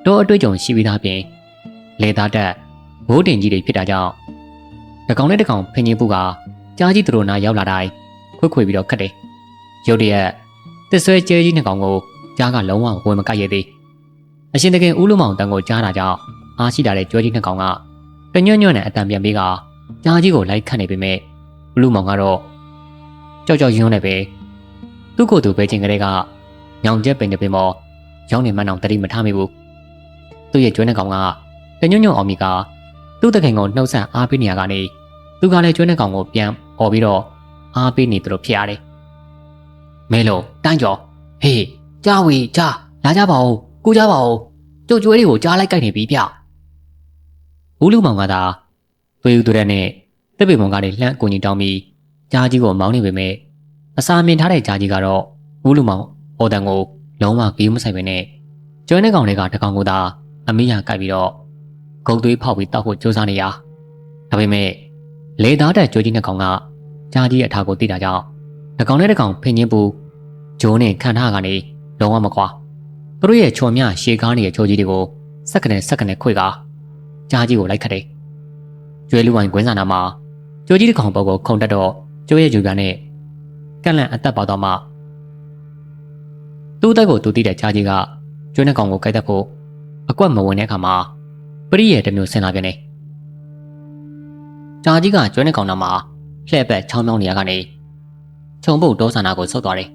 [SPEAKER 1] တော့အတွေ့အကြုံရှိပြီးသားပြင်လေသားတက်ဘိုးတင်ကြီးတွေဖြစ်တာကြောင့်တကောင်နဲ့တကောင်ဖင်ကြီးပူကကြားကြီးသူတို့နာရောက်လာတိုင်းခွေပြီးတော့ခတ်တယ်။ရုတ်တရက်တစ်ဆွဲကျဲကြီးနဲ့ကောင်ကိုကြားကလုံးဝဝင်မကြိုက်ရသေး။အရှင်တကယ်ဦးလူမောင်တန်ကိုကြားတာကြောင့်အားရှိတာတဲ့ကျွဲကြီးနှစ်ကောင်ကတညွန့်နဲ့အတန်ပြန်ပေးကကြားကြီးကိုလိုက်ခတ်နေပေမဲ့ဦးလူမောင်ကတော့ကြောက်ရွံ့နေပဲသူ့ကိုယ်သူပဲချင်းကလေးကညောင်ကျက်ပင်တပင်ပေါ်ရောင်းနေမှန်းအောင်တတိမထားမိဘူးသူ့ရဲ့ကျွဲနှစ်ကောင်ကတညွန့်အောင်မိကသူ့တခင်ကိုနှုတ်ဆက်အားပေးနေရကနေသူကလည်းကျွဲနှစ်ကောင်ကိုပြန်អော်ပြီးတော့အားပေးနေသူတို့ဖြစ်ရတယ်မဲလို့တိုင်းကျော်ဟေးကြားဝေးကြားလာကြပါဦးကူကြပါဦးကျုပ်ကျွဲတွေကိုကြားလိုက်ကြိုက်နေပြီဗျဦးလူမောင်ကသာသွေးဦးသွေးတဲ့နဲ့တစ်ပေမုံကလည်းလှမ်းအကူကြီးတောင်းပြီးကြားကြီးကိုမောင်းနေပေမဲ့အစာမြင်ထားတဲ့ကြားကြီးကတော့ဦးလူမောင်အော်တန်ကိုလုံးဝဂီးမဆိုင်ပဲနဲ့ကျွဲနဲ့ကောင်တွေကတကောင်ကိုသာအမိရကြိုက်ပြီးတော့ဂုတ်သွေးဖောက်ပြီးတောက်ဖို့ကြိုးစားနေရဒါပေမဲ့လေသားတဲ့ကျွဲကြီးနှစ်ကောင်ကကြားကြီးအထာကိုတိတာကြောင့်တကောင်နဲ့တကောင်ဖင်ချင်းပူဂျိုးနဲ့ခံထားကနေလုံးဝမကွာသူတို့ရဲ့ချော်မြရှေကားနေတဲ့ချိုးကြီးတွေကိုစက္ကနဲ့ခွေကကြားကြီးကိုလိုက်ခတ်တယ်ကျွဲလူဝိုင်ကွင်းစာနာမှာကျွဲကြီးတစ်ကောင်ပေါ်ကိုခုန်တက်တော့ကျွဲရဲ့ယူကနဲ့ကန့်လန့်အသက်ပေါတော့မှသူ့အသက်ကိုသူတိတဲ့ကြားကြီးကကျွဲနဲ့ကောင်ကိုကြိုက်တတ်ဖို့အကွက်မဝင်တဲ့အခါမှာပရိရဲ့တမျိုးဆင်လာပြန်တယ်ကြားကြီးကကျွဲနဲ့ကောင်နာမှာလှဲ့ပတ်ချောင်းမြောင်းနေရကနေခြုံပုတ်ဒေါဆန္ဒကိုဆုတ်သွားတယ်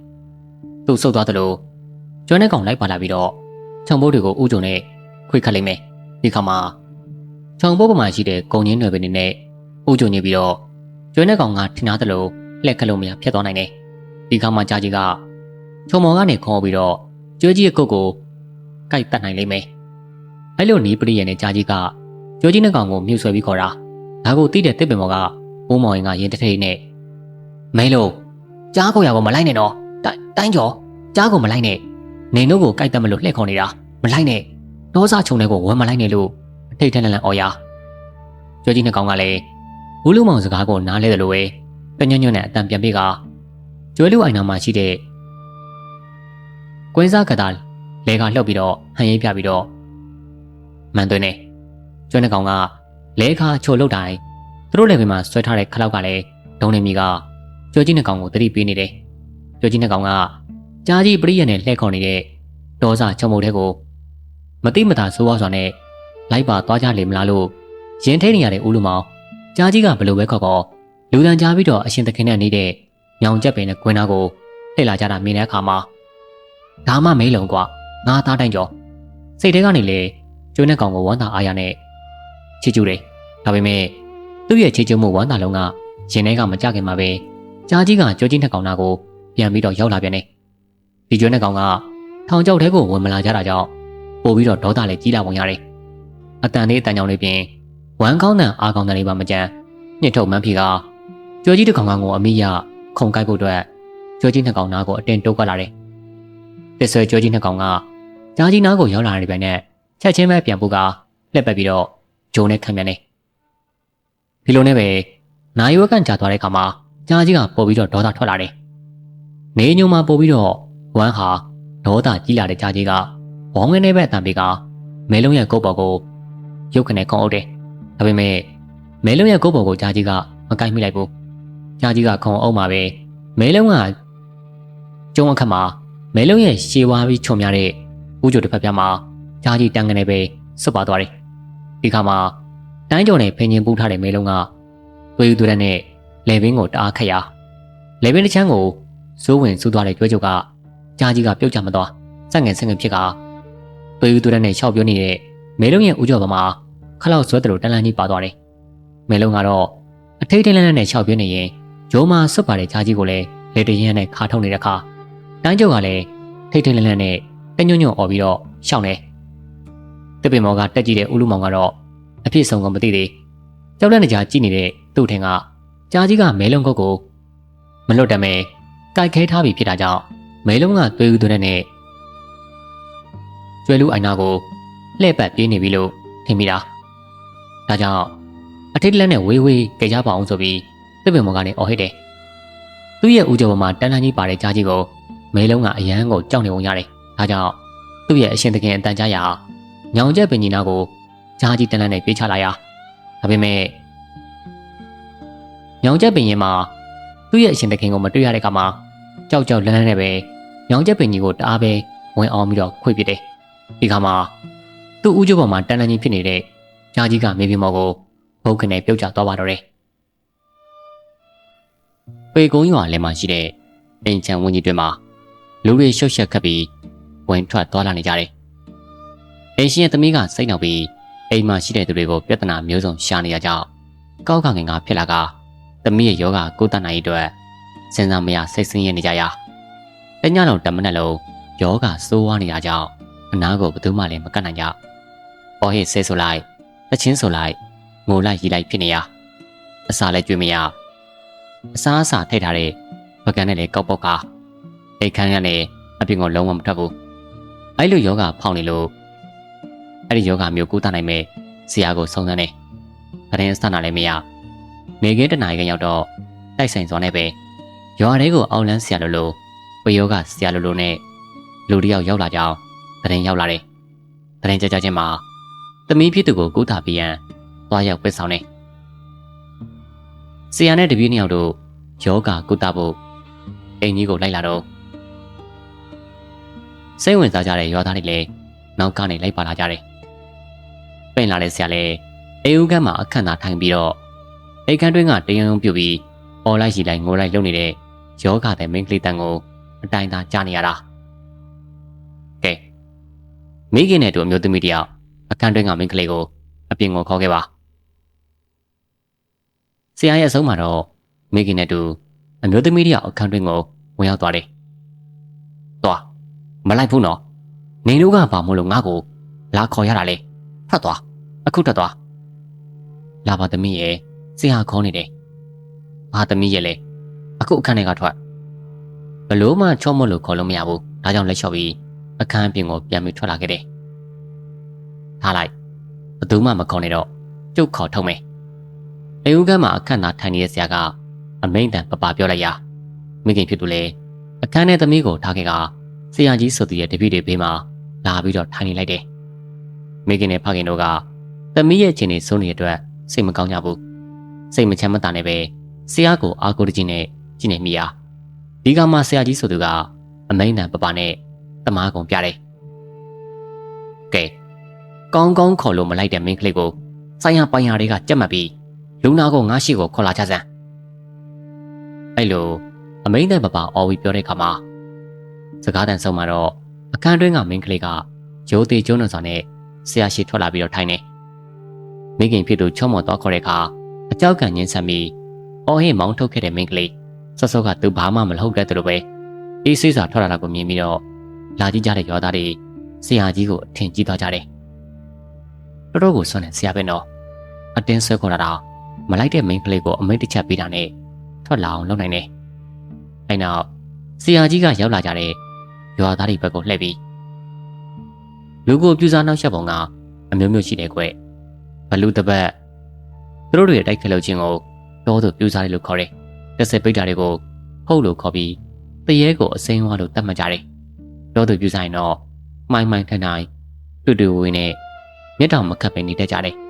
[SPEAKER 1] သူဆုတ်သွားတယ်လို့ကျွဲနဲ့ကောင်လိုက်ပါလာပြီးတော့ခြုံပုတ်တွေကိုဥကြုံနဲ့ခွေခတ်လိုက်မယ်ဒီခါမှာခြုံပုတ်ပေါ်မှာရှိတဲ့ကုံငင်းတွေပဲနေနဲ့ဥကြုံနေပြီးတော့
[SPEAKER 2] ကျွဲနဲ့ကောင်ကထင်သားတယ်လို့လှက်ခက်လို့မရဖြစ်သွားနိုင်တယ်ဒီခါမှကြာကြီးကချုံမော်ကနေခေါ်ပြီးတော့ကျွဲကြီးရဲ့ကုတ်ကိုကိုက်တတ်နိုင်လိမ့်မယ်အဲ့လိုနီးပရိရဲ့နဲ့ကြာကြီးကကျွဲကြီးနဲ့ကောင်ကိုမြှုပ်ဆွဲပြီးခေါ်တာဒါကိုတိတဲ့တစ်ပင်မော်ကပိုးမော်ရင်ကရင်တထိတ်နဲ့မဲလို့ကြားကိုရကိုမလိုက်နဲ့တော့တိုင်းကျော်ကြားကိုမလိုက်နဲ့နေတို့ကိုကိုက်တတ်မလို့လှက်ခေါ်နေတာမလိုက်နဲ့ဒေါသချုံတဲ့ကိုဝယ်မလိုက်နဲ့လို့အထိတ်ထန်လန်အော်ရကျွဲကြီးနဲ့ကောင်ကလည်းဘူးလူမောင်စကားကိုနားလဲတယ်လို့ပဲတညွန့်ညွန့်နဲ့အတန်ပြန်ပြေးကကျွဲလူအိုင်နာမှာရှိတဲ့ကွင်းစားကတာလဲကလှုပ်ပြီးတော့ဟန်ရေးပြပြီးတော့မှန်သွင်းနေကျွဲနဲ့ကောင်ကလဲခါချိုလှုပ်တိုင်းသူတို့လည်းပြင်မှာဆွဲထားတဲ့ခလောက်ကလည်းဒုံနေမီကကျွဲကြီးနဲ့ကောင်ကိုတတိပေးနေတယ်ကျွဲကြီးနဲ့ကောင်ကကြားကြီးပရိယနဲ့လှဲ့ခေါ်နေတဲ့ဒေါသချုံမုတ်တဲ့ကိုမတိမတာဆိုးဝါးစွာနဲ့လိုက်ပါသွားကြလေမလားလို့ရင်ထဲနေရတဲ့ဦးလူမောင်ကြားကြီးကဘလို့ပဲခေါ်ခေါ်လူတန်ကြားပြီးတော့အရှင်သခင်နဲ့နေတဲ့ညောင်ကျက်ပင်နဲ့ကွင်းသားကိုလှည့်လာကြတာမြင်တဲ့အခါမှာဒါမှမဲလုံးကွာငါသားတိုင်းကျော်စိတ်ထဲကနေလေကျွေးနဲ့ကောင်ကိုဝမ်းသာအားရနဲ့ချီကျူးတယ်ဒါပေမဲ့သူ့ရဲ့ချီကျူးမှုဝမ်းသာလုံးကရင်ထဲကမကြခင်မှာပဲကြားကြီးကကျွေးကြီးနဲ့ကောင်သားကိုပြန်ပြီးတော့ရောက်လာပြန်တယ်ဒီကျွေးနဲ့ကောင်ကထောင်ကျောက်ထဲကိုဝင်မလာကြတာကြောင့်ပို့ပြီးတော့ဒေါသလည်းကြီးလာပုံရတယ်အတန်လေးအတန်ကြောင်လေးပြင်ဝမ်းကောင်းတဲ့အားကောင်းတဲ့လေးပါမကြမ်းညှစ်ထုတ်မှန်းဖြေကကျွေးကြီးတစ်ကောင်ကိုအမိရခုံကိုက်ဖို့အတွက်ကျွေးကြီးနှစ်ကောင်နားကိုအတင်းတိုးကပ်လာတယ်တစ်ဆွဲကျွေးကြီးနှစ်ကောင်ကကြားကြီးနားကိုရောက်လာတဲ့ပြန်နဲ့ချက်ချင်းပဲပြန်ပို့ကလှက်ပက်ပြီးတော့ဂျုံနဲ့ခံပြန်နေဒီလိုနဲ့ပဲနိုင်ရွက်ကန်ကြာသွားတဲ့အခါမှာကြားကြီးကပို့ပြီးတော့ဒေါသထွက်လာတယ်နေညုံမှာပို့ပြီးတော့ဝမ်းဟာဒေါသကြီးလာတဲ့ကြားကြီးကဝေါင်းငင်းနေပဲအတန်ပေးကမဲလုံးရဲ့ကုတ်ပေါ်ကိုရုပ်ခနဲ့ခုံအုပ်တယ်ဒါပေမဲ့မဲလုံးရဲ့ကုတ်ပေါ်ကိုကြားကြီးကမကိုက်မိလိုက်ဘူးကြားကြီးကခုံအုပ်မှာပဲမဲလုံးကကျုံအခက်မှာမဲလုံးရဲ့ရှေးဝါးပြီးခြုံများတဲ့ဦးကျိုတစ်ဖက်ပြမှာကြားကြီးတန်းကနေပဲစွတ်ပါသွားတယ်ဒီခါမှာတိုင်းကျော်နဲ့ဖင်ချင်းပူးထားတဲ့မဲလုံးကသွေးယူသွေးနဲ့လေဘင်းကိုတအားခက်ရလေဘင်းတစ်ချမ်းကိုစိုးဝင်စူးသွားတဲ့ကြွဲကြုတ်ကကြားကြီးကပြုတ်ချမသွားစက်ငယ်ဖြစ်ကသွေးယူသွေးနဲ့ရှောက်ပြောနေတဲ့မဲလုံးရဲ့ဦးကျော်ပေါ်မှာခလောက်ဆွဲတယ်လို့တန်းလန်းကြီးပါသွားတယ်မဲလုံးကတော့အထိတ်ထိတ်လန့်လန့်နဲ့ရှောက်ပြောနေရင်ဂျိုးမှာစွတ်ပါတဲ့ကြားကြီးကိုလည်းလေတရင်းနဲ့ခါထုတ်နေတဲ့ခါတိုင်းကျော်ကလည်းထိတ်ထိတ်လန့်လန့်နဲ့တညွန့်ညွန့်អော်ပြီးတော့ရှောက်နေတပင်မော်ကတက်ကြည့်တဲ့ဦးလူမောင်ကတော့အဖြစ်ဆုံးကမသိသေးကြောက်လန့်နေကြကြည့်နေတဲ့သူ့ထင်ကကြားကြီးကမဲလုံးကုတ်ကိုမလွတ်တမဲကြိုက်ခဲထားပြီးဖြစ်တာကြောင့်မဲလုံးကသွေးဦးသွေးနဲ့ကျွဲလူအိုင်နာကိုလှည့်ပတ်ပြေးနေပြီလို့ထင်မိတာဒါကြောင့်အထိတ်လက်နဲ့ဝေးဝေးကြကြပါအောင်ဆိုပြီးတပင်မော်ကနေអော်ဟစ်တယ်သူ့ရဲ့ဦးကျော်ပေါ်မှာတန်းတန်းကြီးပါတဲ့ကြားကြီးကိုမဲလုံးကအရန်ကိုကြောက်နေပုံရတယ်ဒါကြောင့်သူ့ရဲ့အရှင်သခင်အတန်ကြားရညောင်ချက်ပင်ကြီးနာကိုကြားကြီးတန်းတန်းနဲ့ပြေးချလာရဒါပေမဲ့ညောင်ချက်ပင်ရင်မှာသူ့ရဲ့အရှင်သခင်ကိုမတွေ့ရတဲ့အခါမှာကြောက်လန့်လန့်နဲ့ပဲညောင်ချက်ပင်ကြီးကိုတအားပဲဝင်အောင်ပြီးတော့ခွေပစ်တယ်ဒီခါမှာသူ့ဦးကျော်ပေါ်မှာတန်းတန်းကြီးဖြစ်နေတဲ့ကြားကြီးကမေးပြီးမော်ကိုဘုတ်ခနဲ့ပြုတ်ကျသွားပါတော့တယ်ပေကုန်းရွာလည်းမှရှိတဲ့အိမ်ချမ်းဝင်းကြီးတွေမှာလူတွေရှုပ်ရှက်ခတ်ပြီးဝင်ထွက်သွားလာနေကြတယ်။အိမ်ရှင်ရဲ့သမီးကစိတ်နှောက်ပြီးအိမ်မှာရှိတဲ့သူတွေကိုပြဿနာမျိုးစုံရှာနေရကြောင်းကောက်ကငင်ကဖြစ်လာကသမီးရဲ့ယောဂကိုတတ်နိုင်အတွက်စဉ်းစားမရစိတ်ဆင်းရဲနေကြရ။တညလုံးတမနက်လုံးယောဂစိုးဝါးနေတာကြောင့်အနာကိုဘယ်သူမှလည်းမကတ်နိုင်ကြ။ပေါ်ဟစ်ဆဲဆိုလိုက်တချင်းဆိုလိုက်ငိုလိုက်ရီလိုက်ဖြစ်နေရ။အစာလည်းကျွေးမရ။အစားအစာထိတ်ထားတဲ့ပကံနဲ့လည်းကောက်ပေါက်ကအိတ်ခမ်းရလည်းအပြင်ကိုလုံးဝမထွက်ဘူးအဲ့လိုယောဂဖောင်းနေလို့အဲ့ဒီယောဂမျိုးကုသနိုင်မဲ့ဆရာကိုစုံစမ်းနေသတင်းစတာလည်းမရနေခင်းတနာရီခန့်ရောက်တော့တိုက်ဆိုင်စွာနဲ့ပဲရွာထဲကိုအောက်လန်းဆရာလိုဝေယောဂဆရာလိုနဲ့လူတယောက်ရောက်လာကြောင်းသတင်းရောက်လာတယ်သတင်းကြကြချင်းမှာသမီးဖြစ်သူကိုကုသပေးရန်သွားရောက်ပစ်ဆောင်နေဆရာနဲ့တပည့်နှစ်ယောက်တို့ယောဂကုသဖို့အိမ်ကြီးကိုလိုက်လာတော့စိတ်ဝင်စားကြတဲ့ရွာသားတွေလည်းနောက်ကနေလိုက်ပါလာကြတယ်။ပိန်လာတဲ့ဆရာလည်းအိမ်ဦးကမ်းမှာအခန့်သားထိုင်ပြီးတော့အိမ်ခန်းတွင်းကတယုံယုံပြုတ်ပြီးအော်လိုက်ရီလိုက်ငိုလိုက်လုပ်နေတဲ့ယောဂတဲ့မိန်းကလေးတန်ကိုအတိုင်းသားကြားနေရတာ။ကဲမိခင်နဲ့တူအမျိုးသမီးတယောက်အခန်းတွင်းကမိန်းကလေးကိုအပြင်ကိုခေါ်ခဲ့ပါ။ဆရာရဲ့အဆုံးမှာတော့
[SPEAKER 1] မိခင်နဲ့တူအမျိုးသမီးတယောက်အခန်းတွင်းကိုဝင်ရောက်သွားတယ်။သွားမလိုက်ဘူးနော်။နေတို့ကဘာမို့လို့ငါ့ကိုလာခေါ်ရတာလဲ။ထွက်သွားအခုထွက်သွား။လာပါသမီးရဲ့ဆရာခေါ်နေတယ်။ဘာသမီးရဲ့လဲအခုအခန်းထဲကထွက်ဘလို့မှချော့မလို့ခေါ်လို့မရဘူး။ဒါကြောင့်လက်လျှော့ပြီးအခန်းပြင်ကိုပြန်ပြီးထွက်လာခဲ့တယ်။ထားလိုက်ဘယ်သူမှမခေါ်နေတော့ကျုပ်ခေါ်ထုတ်မယ်။အိမ်ဦးကမ်းမှာအခန်းသားထိုင်နေတဲ့ဆရာကအမိန့်တန်ပပပြောလိုက်ရာမိခင်ဖြစ်သူလေအခန်းထဲသမီးကိုထားခဲ့ကဆရာကြီးဆိုသူရဲ့တပည့်တွေဘေးမှာလာပြီးတော့ထိုင်နေလိုက်တယ်။မိခင်နဲ့ဖခင်တို့ကသမီးရဲ့အခြေအနေစိုးနေတဲ့အတွက်စိတ်မကောင်းကြဘူး။စိတ်မချမ်းမသာနဲ့ပဲဆရာကိုအားကိုးတကြီးနဲ့ကြည့်နေမိရာဒီကမှဆရာကြီးဆိုသူကအမိန့်တန်ပပနဲ့တမားကုန်ပြတယ်။ကဲကောင်းကောင်းခေါ်လို့မလိုက်တဲ့မင်းကလေးကိုဆိုင်ရပိုင်ရတွေကကြက်မှတ်ပြီးလူနာကိုငါရှိကိုခေါ်လာကြစမ်းအဲ့လိုအမိန့်နဲ့ပပအော်ဝီပြောတဲ့ခါမှာစကားတန်ဆုံးမှာတော့အခန်းတွင်းကမင်းကလေးကဂျိုးသေးကျုံးနှံဆောင်နဲ့ဆရာရှိထွက်လာပြီးတော့ထိုင်နေမိခင်ဖြစ်သူချုံမော်တော့ခေါ်တဲ့အခါအကြောက်ကန်ညင်းဆန်ပြီးအော်ဟစ်မောင်းထုတ်ခဲ့တဲ့မင်းကလေးစောစောကသူဘာမှမလုပ်တဲ့သူလိုပဲအေးဆေးစွာထွက်လာတာကိုမြင်ပြီးတော့လာကြည့်ကြတဲ့ရွာသားတွေဆရာကြီးကိုအထင်ကြီးသွားကြတယ်တော်တော်ကိုစွန့်နေဆရာပဲနော်အတင်းဆွဲခေါ်လာတာမလိုက်တဲ့မိန်းကလေးကိုအမိန့်တစ်ချက်ပေးတာနဲ့ထွက်လာအောင်လုပ်နိုင်တယ်။အဲနောက်ဆရာကြီးကရောက်လာကြတဲ့ရွာသားတွေဘက်ကိုလှည့်ပြီးလူကိုပြူစားနှောက်ယှက်ပုံကအမျိုးမျိုးရှိတယ်ကွ။ဘလူတပတ်သူတို့တွေတိုက်ခလို့ချင်းကိုတောသူပြူစားတယ်လို့ခေါ်တယ်။တစ်စက်ပိတ်တာတွေကိုဟုတ်လို့ခေါ်ပြီးတရေကိုအစိမ်းဝါလို့တတ်မှတ်ကြတယ်။တောသူပြူစားရင်တော့မိုင်းမိုင်းထိုင်ထိုင်တူတူဝင်းနဲ့မျက်တောင်မခတ်ပဲနေတတ်ကြတယ်။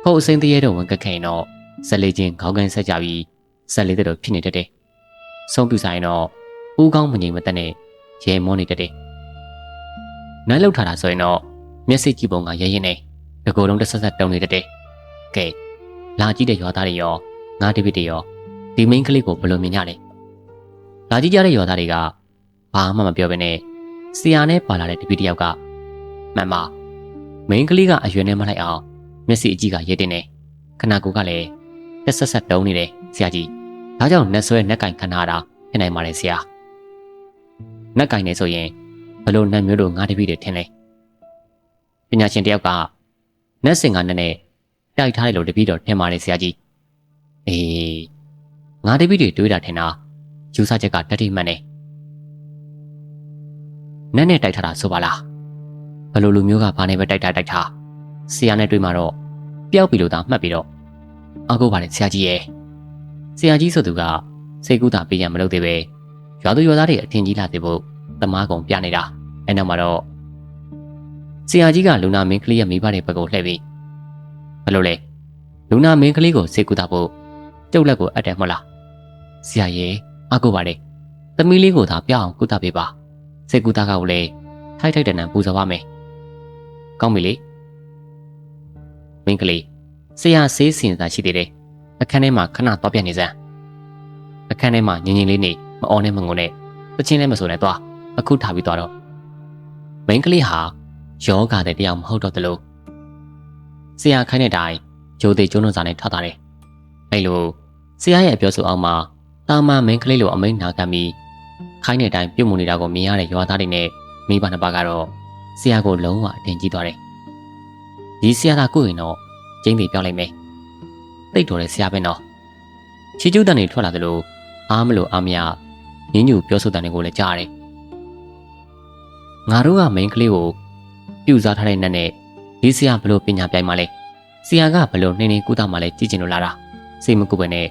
[SPEAKER 1] ဟုတ်အစိမ်းတရေတော့ဝင်ကခဲရင်တော့ဇက်လေးချင်းခေါင်းကန်ဆက်ကြပြီးဇက်လေးတို့ဖြစ်နေတတ်တယ်။ဆုံးပြူစားရင်တော့ဦးကောင်းမငြိမ်မသက်နဲ့ရဲမောနေတတ်တယ်။နိုင်လောက်ထားတာဆိုရင်တော့မျက်စိကြည့်ပုံကရဲရင်နဲ့တကူလုံးတစ်ဆက်ဆက်တုံနေတတ်တယ်။ကဲလာကြည့်တဲ့ရွာသားတွေရောငါးတပည့်တွေရောဒီမိန်းကလေးကိုဘယ်လိုမြင်ကြလဲ။လာကြည့်ကြတဲ့ရွာသားတွေကဘာမှမပြောဘဲနဲ့ဆရာနဲ့ပါလာတဲ့တပည့်တယောက်ကမှန်ပါမိန်းကလေးကအရွယ်နဲ့မလိုက်အောင်မျက်စိအကြည့်ကရဲတင်နေခနာကိုကလည်းတက်ဆက်ဆက်တုံးနေတယ်ဆရာကြီးဒါကြောင့်နက်ဆွဲနက်ကင်ခဏတာဖြစ်နိုင်ပါတယ်ဆရာနက်ကင်နေဆိုရင်ဘလို့နတ်မျိုးတို့ငါးတပည့်တွေထင်လဲပညာရှင်တယောက်ကနက်စင်ကနဲ့တိုက်ထားတယ်လို့တပည့်တော်ထင်ပါတယ်ဆရာကြီးအေးငါးတပည့်တွေတွေးတာထင်တာယူဆချက်ကတတိမှန်နေနက်နဲ့တိုက်ထားတာဆိုပါလားဘလို့လူမျိုးကဘာနဲ့ပဲတိုက်ထားဆရာနဲ့တွေ့မှတော့ပျောက်ပြီလို့သာမှတ်ပြီးတော့အကူပါတယ်ဆရာကြီးရဲ့ဆရာကြီးဆိုသူကစိတ်ကူးတာပေးရမလုပ်သေးပဲရွာသူရွာသားတွေအထင်ကြီးလာသေးဖို့သမားကုံပြနေတာအဲနောက်မှာတော့ဆရာကြီးကလူနာမင်းကလေးရဲ့မိဘတွေဘက်ကိုလှည့်ပြီးဘယ်လိုလဲလူနာမင်းကလေးကိုစိတ်ကူးတာဖို့ကျုပ်လက်ကိုအပ်တယ်မဟုတ်လားဆရာရဲ့အကူပါတယ်သမီးလေးကိုသာပြအောင်ကုသပေးပါစိတ်ကူးတာကကိုလည်းထိုက်တန်တန်ပူဇော်ပါမယ်ကောင်းပြီလေမင်းကလေးဆရာဆေးစင်သာရှိသေးတယ်အခန်းထဲမှာခဏတော့ပြနေစမ်းအခန်းထဲမှာငင်ငင်လေးနေမအော်နဲ့မငုံနဲ့တချင်းလည်းမဆိုနဲ့သွားအခုထားပြီးသွားတော့မင်းကလေးဟာယောဂတဲ့တရားမဟုတ်တော့တလို့ဆရာခိုင်းတဲ့တိုင်ဂျိုးသေးကျုံးလုံးစာနဲ့ထားတာတယ်အဲ့လိုဆရာရဲ့အပြောဆိုအောင်မှာတာမန်မင်းကလေးလိုအမိန့်နာခံပြီးခိုင်းတဲ့တိုင်ပြုတ်မှုနေတာကိုမြင်ရတဲ့ရွာသားတွေနဲ့မိဘနှစ်ပါးကတော့ဆရာကိုလုံးဝအထင်ကြီးသွားတယ်ဒီဆရာသာကိုရင်တော့ကျင်းတွေပြောင်းလိုက်မယ်တိတ်တော်တဲ့ဆရာပဲနော်ချီကျူးတန်တွေထွက်လာသလိုအားမလို့အားမရညင်းညူပြောဆိုတဲ့တွေကိုလည်းကြားရတယ်ငါတို့ကမိန်းကလေးကိုပြူစားထားတဲ့နတ်နဲ့ဒီဆရာဘလို့ပညာပြိုင်မှလဲဆရာကဘလို့နှင်းနှင်းကုသမှလဲကြည့်ကျင်လို့လာတာစိတ်မကူပဲနဲ့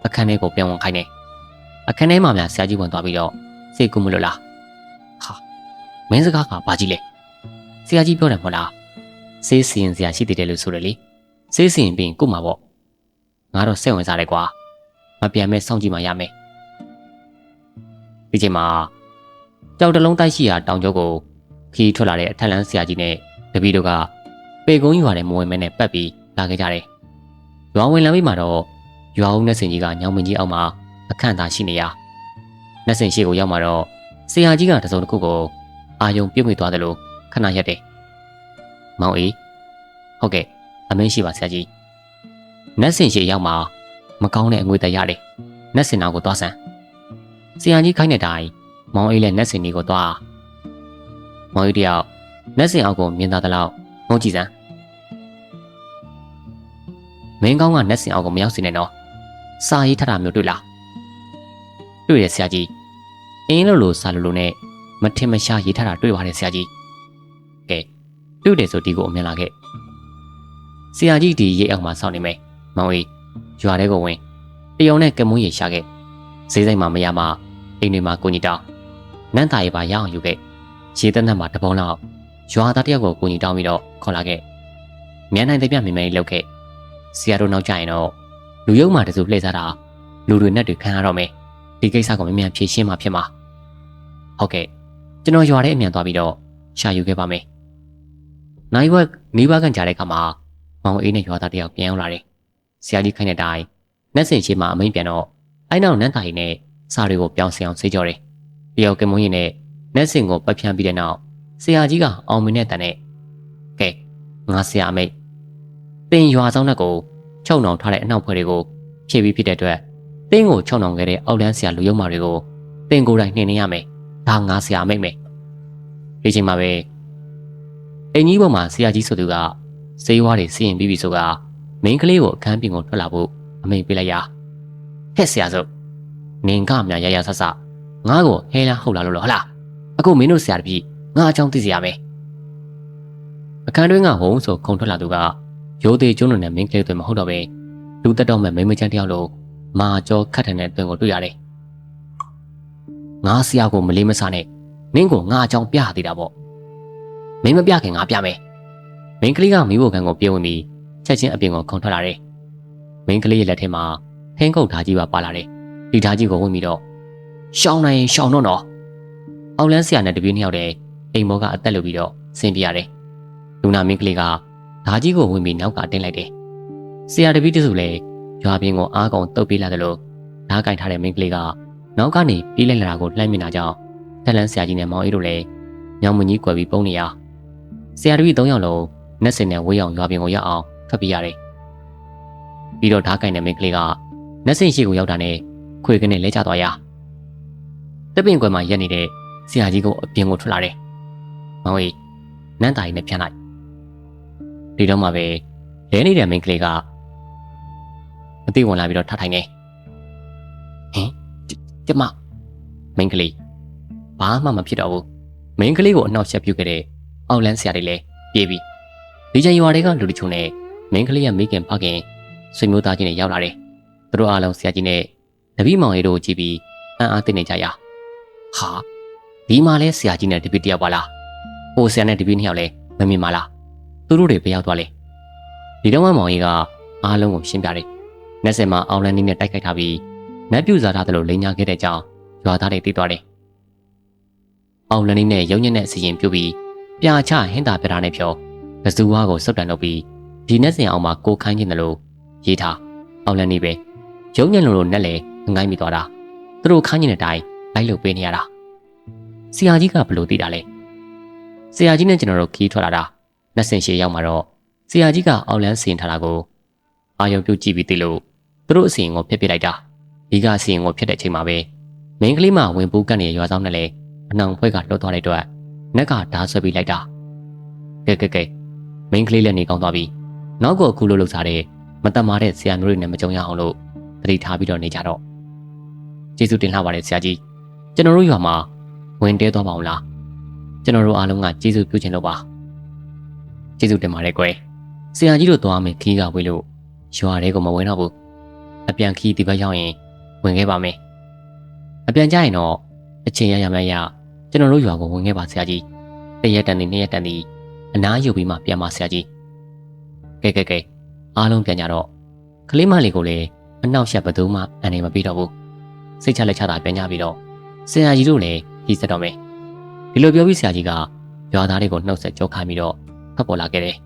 [SPEAKER 1] အခန်းထဲကိုပြန်ဝင်ခိုင်းတယ်အခန်းထဲမှာများဆရာကြီးဝင်သွားပြီးတော့စိတ်ကူးမလို့လားဟာမင်းစကားကဘာကြီးလဲဆရာကြီးပြောတယ်မဟုတ်လားဆေးစီရင်ဆရာရှိသေးတယ်လို့ဆိုတယ်လေဆေးစီရင်ပြီးကုမှာပေါ့ငါတော့စိတ်ဝင်စားတယ်ကွာမပြန်မဲ့စောင့်ကြည့်မှရမယ်ဒီချိန်မှာကြောက်တလုံးတိုက်ရှိရာတောင်ကျောကိုခီးထွက်လာတဲ့အထက်လန်းဆရာကြီးနဲ့တပည့်တို့ကပေကုန်းရွာတဲ့မဝင်မဲနဲ့ပတ်ပြီးလာခဲ့ကြတယ်ရွာဝင်လမ်းဘေးမှာတော့ရွာဦးနဲ့စင်ကြီးကညောင်မင်းကြီးအောက်မှာအခန့်သားရှိနေရနဲ့စင်ရှိကိုရောက်မှာတော့ဆရာကြီးကတစုံတစ်ခုကိုအာယုံပြုတ်မိသွားတယ်လို့ခဏရက်တယ်မောင်အေးဟုတ်ကဲ့အမင်းရှိပါဆရာကြီးနတ်စင်ရှိရောက်မှာ မကောင်းတဲ့အငွေတက်ရတယ်နတ်စင်နာကိုသွားဆန်းဆရာကြီးခိုင်းတဲ့တိုင်မောင်အေးလည်းနတ်စင်ကြီးကိုသွားမောင်အေးတယောက်နတ်စင်အောက်ကိုမြင်သာသလောက်ငုံကြည့်စမ်းမင်းကောင်းကနတ်စင်အောက်ကိုမရောက်စေနဲ့နော်စာရေးထတာမျိုးတွေ့လားတွေ့ရဆရာကြီးအင်းလိုစာလိုနဲ့မထင်မရှားရေးထတာတွေ့ပါတယ်ဆရာကြီးကဲတွေ့တယ်ဆိုဒီကိုအမြင်လာခဲ့ဆရာကြီးဒီရေးအောက်မှာစောင့်နေမယ်မောင်အေးရွာထဲကိုဝင်တယောက်နဲ့ကမွန်းရေရှာခဲ့ဈေးဆိုင်မှာမရမှအိမ်တွေမှာကိုကြီးတောင်းနန်းသားရေးပါရအောင်ယူခဲ့ရေတန်းတန်းမှာတပုံးလောက်ရွာသားတယောက်ကိုကိုကြီးတောင်းပြီးတော့ခေါ်လာခဲ့မြန်နိုင်တဲ့ပြမြင်မယ်လောက်ခဲ့ဆရာတို့နောက်ကျရင်တော့လူယုံမှတစုလှည့်စားတာလူတွေနဲ့တွေခံရတော့မယ်ဒီကိစ္စကိုမမြန်ဖြေရှင်းမှဖြစ်မှာဟုတ်ကဲ့ကျွန်တော်ရွာထဲအမြန်သွားပြီးတော့ရှာယူခဲ့ပါမယ်နိုင်ဝက်နီးပါးကန်ကြတဲ့အခါမှာမောင်အေးနဲ့ရွာသားတယောက်ပြန်ရောက်လာတယ်ဆရာကြီးခိုင်းတဲ့အတိုင်းနတ်စင်ရှိမှအမိန်ပြန်တော့အဲ့နောက်နန်းသားကြီးနဲ့စာတွေကိုပြောင်းစင်အောင်ဆေးကြော်တယ်တယောက်ကမွန်းရင်နဲ့နတ်စင်ကိုပတ်ဖြန်းပြီးတဲ့နောက်ဆရာကြီးကအောင်မင်းနဲ့တန်နဲ့ကဲငါဆရာအမိတ်တင်ရွာဆောင်တဲ့ကိုချုံနှောင်ထားတဲ့အနောက်ဖွဲ့တွေကိုဖြည့်ပြီးဖြစ်တဲ့အတွက်တင်းကိုချုံနှောင်ခဲ့တဲ့အောက်လန်းဆရာလူယုံမာတွေကိုတင်ကိုယ်တိုင်နှင်နေရမယ်ဒါငါဆရာအမိတ်မယ်ဒီချိန်မှာပဲအင်ကြီးပေါ်မှာဆရာကြီးဆိုသူကစေးဝါးတွေစီးရင်ပြီးပြီဆိုကမင်းကလေးကိုအခန်းပြင်ကိုထွက်လာဖို့အမိန်ပေးလိုက်ရဟဲ့ဆရာစုနင်ကမြရရဆဆငါ့ကိုဟဲလားဟုတ်လားလို့ဟလားအခုမင်းတို့ဆရာတပည့်ငါအကြောင်းသိစေရမယ်အခန်းတွင်းကဟုံးဆိုခုံထွက်လာသူကရိုးသေးကျွန်းလုံးနဲ့မင်းကလေးတွေမဟုတ်တော့ပဲလူတက်တော့မဲ့မိမချမ်းတယောက်လိုမာကြောခတ်ထန်တဲ့တွင်ကိုတွေ့ရတယ်ငါဆရာကိုမလေးမစားနဲ့နင်းကိုငါအကြောင်းပြသေးတာပေါ့မင်းမပြခင်ငါပြမယ်မင်းကလေးကမိဖို့ခံကိုပြေးဝင်ပြီးချက်ချင်းအပြင်ကိုခုံထွက်လာတယ်မင်းကလေးရဲ့လက်ထဲမှာထင်းကုတ်ဓာကြီးပါပါလာတယ်ဒီဓာကြီးကိုဝင်ပြီးတော့ရှောင်းနိုင်ရှောင်းတော့နော်အောက်လန်းဆရာနဲ့တပည့်နှစ်ယောက်တည်းအိမ်မောကအသက်လုပ်ပြီးတော့ဆင်းပြရတယ်လူနာမင်းကလေးကဓာကြီးကိုဝင်ပြီးနောက်ကအတင်းလိုက်တယ်ဆရာတပည့်တစုလည်းရွာပြင်ကိုအားကုန်တုပ်ပေးလာတယ်လို့ဓာကင်ထားတဲ့မင်းကလေးကနောက်ကနေပြေးလိုက်လာတာကိုလှမ်းမြင်တာကြောင့်တက်လန်းဆရာကြီးနဲ့မောင်အေးတို့လည်းညောင်မကြီးကွယ်ပြီးပုံနေရဆရာတပည့်၃ယောက်လုံးနတ်စင်နဲ့ဝေးအောင်ရွာပြင်ကိုရောက်အောင်ထွက်ပြေးရတယ်ပြီးတော့ဓာကင်တဲ့မင်းကလေးကနတ်စင်ရှိကိုရောက်တာနဲ့ခွေကနေလဲကျသွားရတပင်ကွယ်မှာရက်နေတဲ့ဆရာကြီးကိုအပြင်ကိုထွက်လာတယ်မောင်အေးနန်းသားကြီးနဲ့ပြန်လိုက်ဒီတော့မှပဲလဲနေတဲ့မင်းကလေးကအသိဝင်လာပြီးတော့ထထိုင်နေဟင်ကျမမင်းကလေးဘာမှမဖြစ်တော့ဘူးမင်းကလေးကိုအနှောက်ယှက်ပြုတ်ခဲ့တဲ့အောက်လန်းဆရာတွေလည်းပြေးပြီးဒီချိန်ရွာတွေကလူတချို့နဲ့မင်းကလေးရဲ့မိခင်ဖခင်ဆွေမျိုးသားချင်းတွေရောက်လာတယ်သူတို့အားလုံးဆရာကြီးနဲ့တပည့်မောင်ရီတို့ကိုကြည့်ပြီးအံ့အားသင့်နေကြရဟာဒီမှာလဲဆရာကြီးနဲ့တပည့်တယောက်ပါလားဟိုဆရာနဲ့တပည့်နှစ်ယောက်လဲမမြင်ပါလားသူတို့တွေဘယ်ရောက်သွားလဲဒီတော့မှမောင်ရီကအားလုံးကိုရှင်းပြတယ်နတ်စင်မှာအောင်လန်းနေနဲ့တိုက်ခိုက်ထားပြီးနတ်ပြူစားထားတယ်လို့လိန်ညာခဲ့တဲ့ကြောင်းရွာသားတွေသိသွားတယ်အောင်လန်းနေနဲ့ရုံညက်နဲ့အစီရင်ပြုတ်ပြီးပြာချဟင်းတာပြတာနဲ့ဖြောကစူဝါကိုစုပ်တန်လုပ်ပြီးဒီနတ်စင်အောင်မှာကိုခိုင်းခြင်းတယ်လို့ရေးထားအောင်လန်းနေပဲရုံညက်လိုနဲ့လေငိုင်းမိသွားတာသူတို့ခိုင်းခြင်းတဲ့အတိုင်းလိုက်လုပ်ပေးနေရတာဆရာကြီးကဘလို့သိတာလဲဆရာကြီးနဲ့ကျွန်တော်တို့ခီးထွက်လာတာနတ်စင်ရှေရောက်မှာတော့ဆရာကြီးကအောင်လန်းစင်ထားတာကိုအာယုံပြုတ်ကြည့်ပြီးသိလို့သူတို့အစီရင်ကိုဖျက်ပစ်လိုက်တာဒီကအစီရင်ကိုဖျက်တဲ့အချိန်မှာပဲမင်းကလေးမဝင်ပူးကန်နေတဲ့ရွာဆောင်နဲ့လေအနှောင်ဖွဲကလှုပ်သွားတဲ့အတွက်နက်ကဓာဆွဲပြီးလိုက်တာကဲမင်းကလေးလည်းနေကောင်းသွားပြီနောက်ကိုအခုလိုလှုပ်စားတဲ့မတတ်မာတဲ့ဆရာမျိုးတွေနဲ့မကြုံရအောင်လို့သတိထားပြီးတော့နေကြတော့ကျေးဇူးတင်လှပါတယ်ဆရာကြီးကျွန်တော်တို့ရွာမှာဝင်တဲသွားပါအောင်လားကျွန်တော်တို့အားလုံးကကျေးဇူးပြုချင်လို့ပါကျေးဇူးတင်ပါတယ်ကွယ်ဆရာကြီးတို့သွားမယ်ခီးကဝေးလို့ရွာထဲကိုမဝင်တော့ဘူးအပြန်ခီးဒီဘက်ရောက်ရင်ဝင်ခဲ့ပါမယ်အပြန်ကြရင်တော့အချိန်ရမရကျွန်တော်တို့ရွာကိုဝင်ခဲ့ပါဆရာကြီးတရက်တန်နှစ်ရက်တန်ဒီအနားယူပြီးမှပြန်ပါဆရာကြီးကဲအားလုံးပြန်ကြတော့ကလေးမလေးကိုလည်းအနောက်ရှက်ဘသူမှအန်နေမပြီးတော့ဘူးစိတ်ချလက်ချတာပြန်ကြပြီးတော့ဆရာကြီးတို့လည်းကြီးစက်တော့မယ်ဒီလိုပြောပြီးဆရာကြီးကရွာသားတွေကိုနှုတ်ဆက်ကြောခိုင်းပြီးတော့ဖတ်ပေါ်လာခဲ့တယ်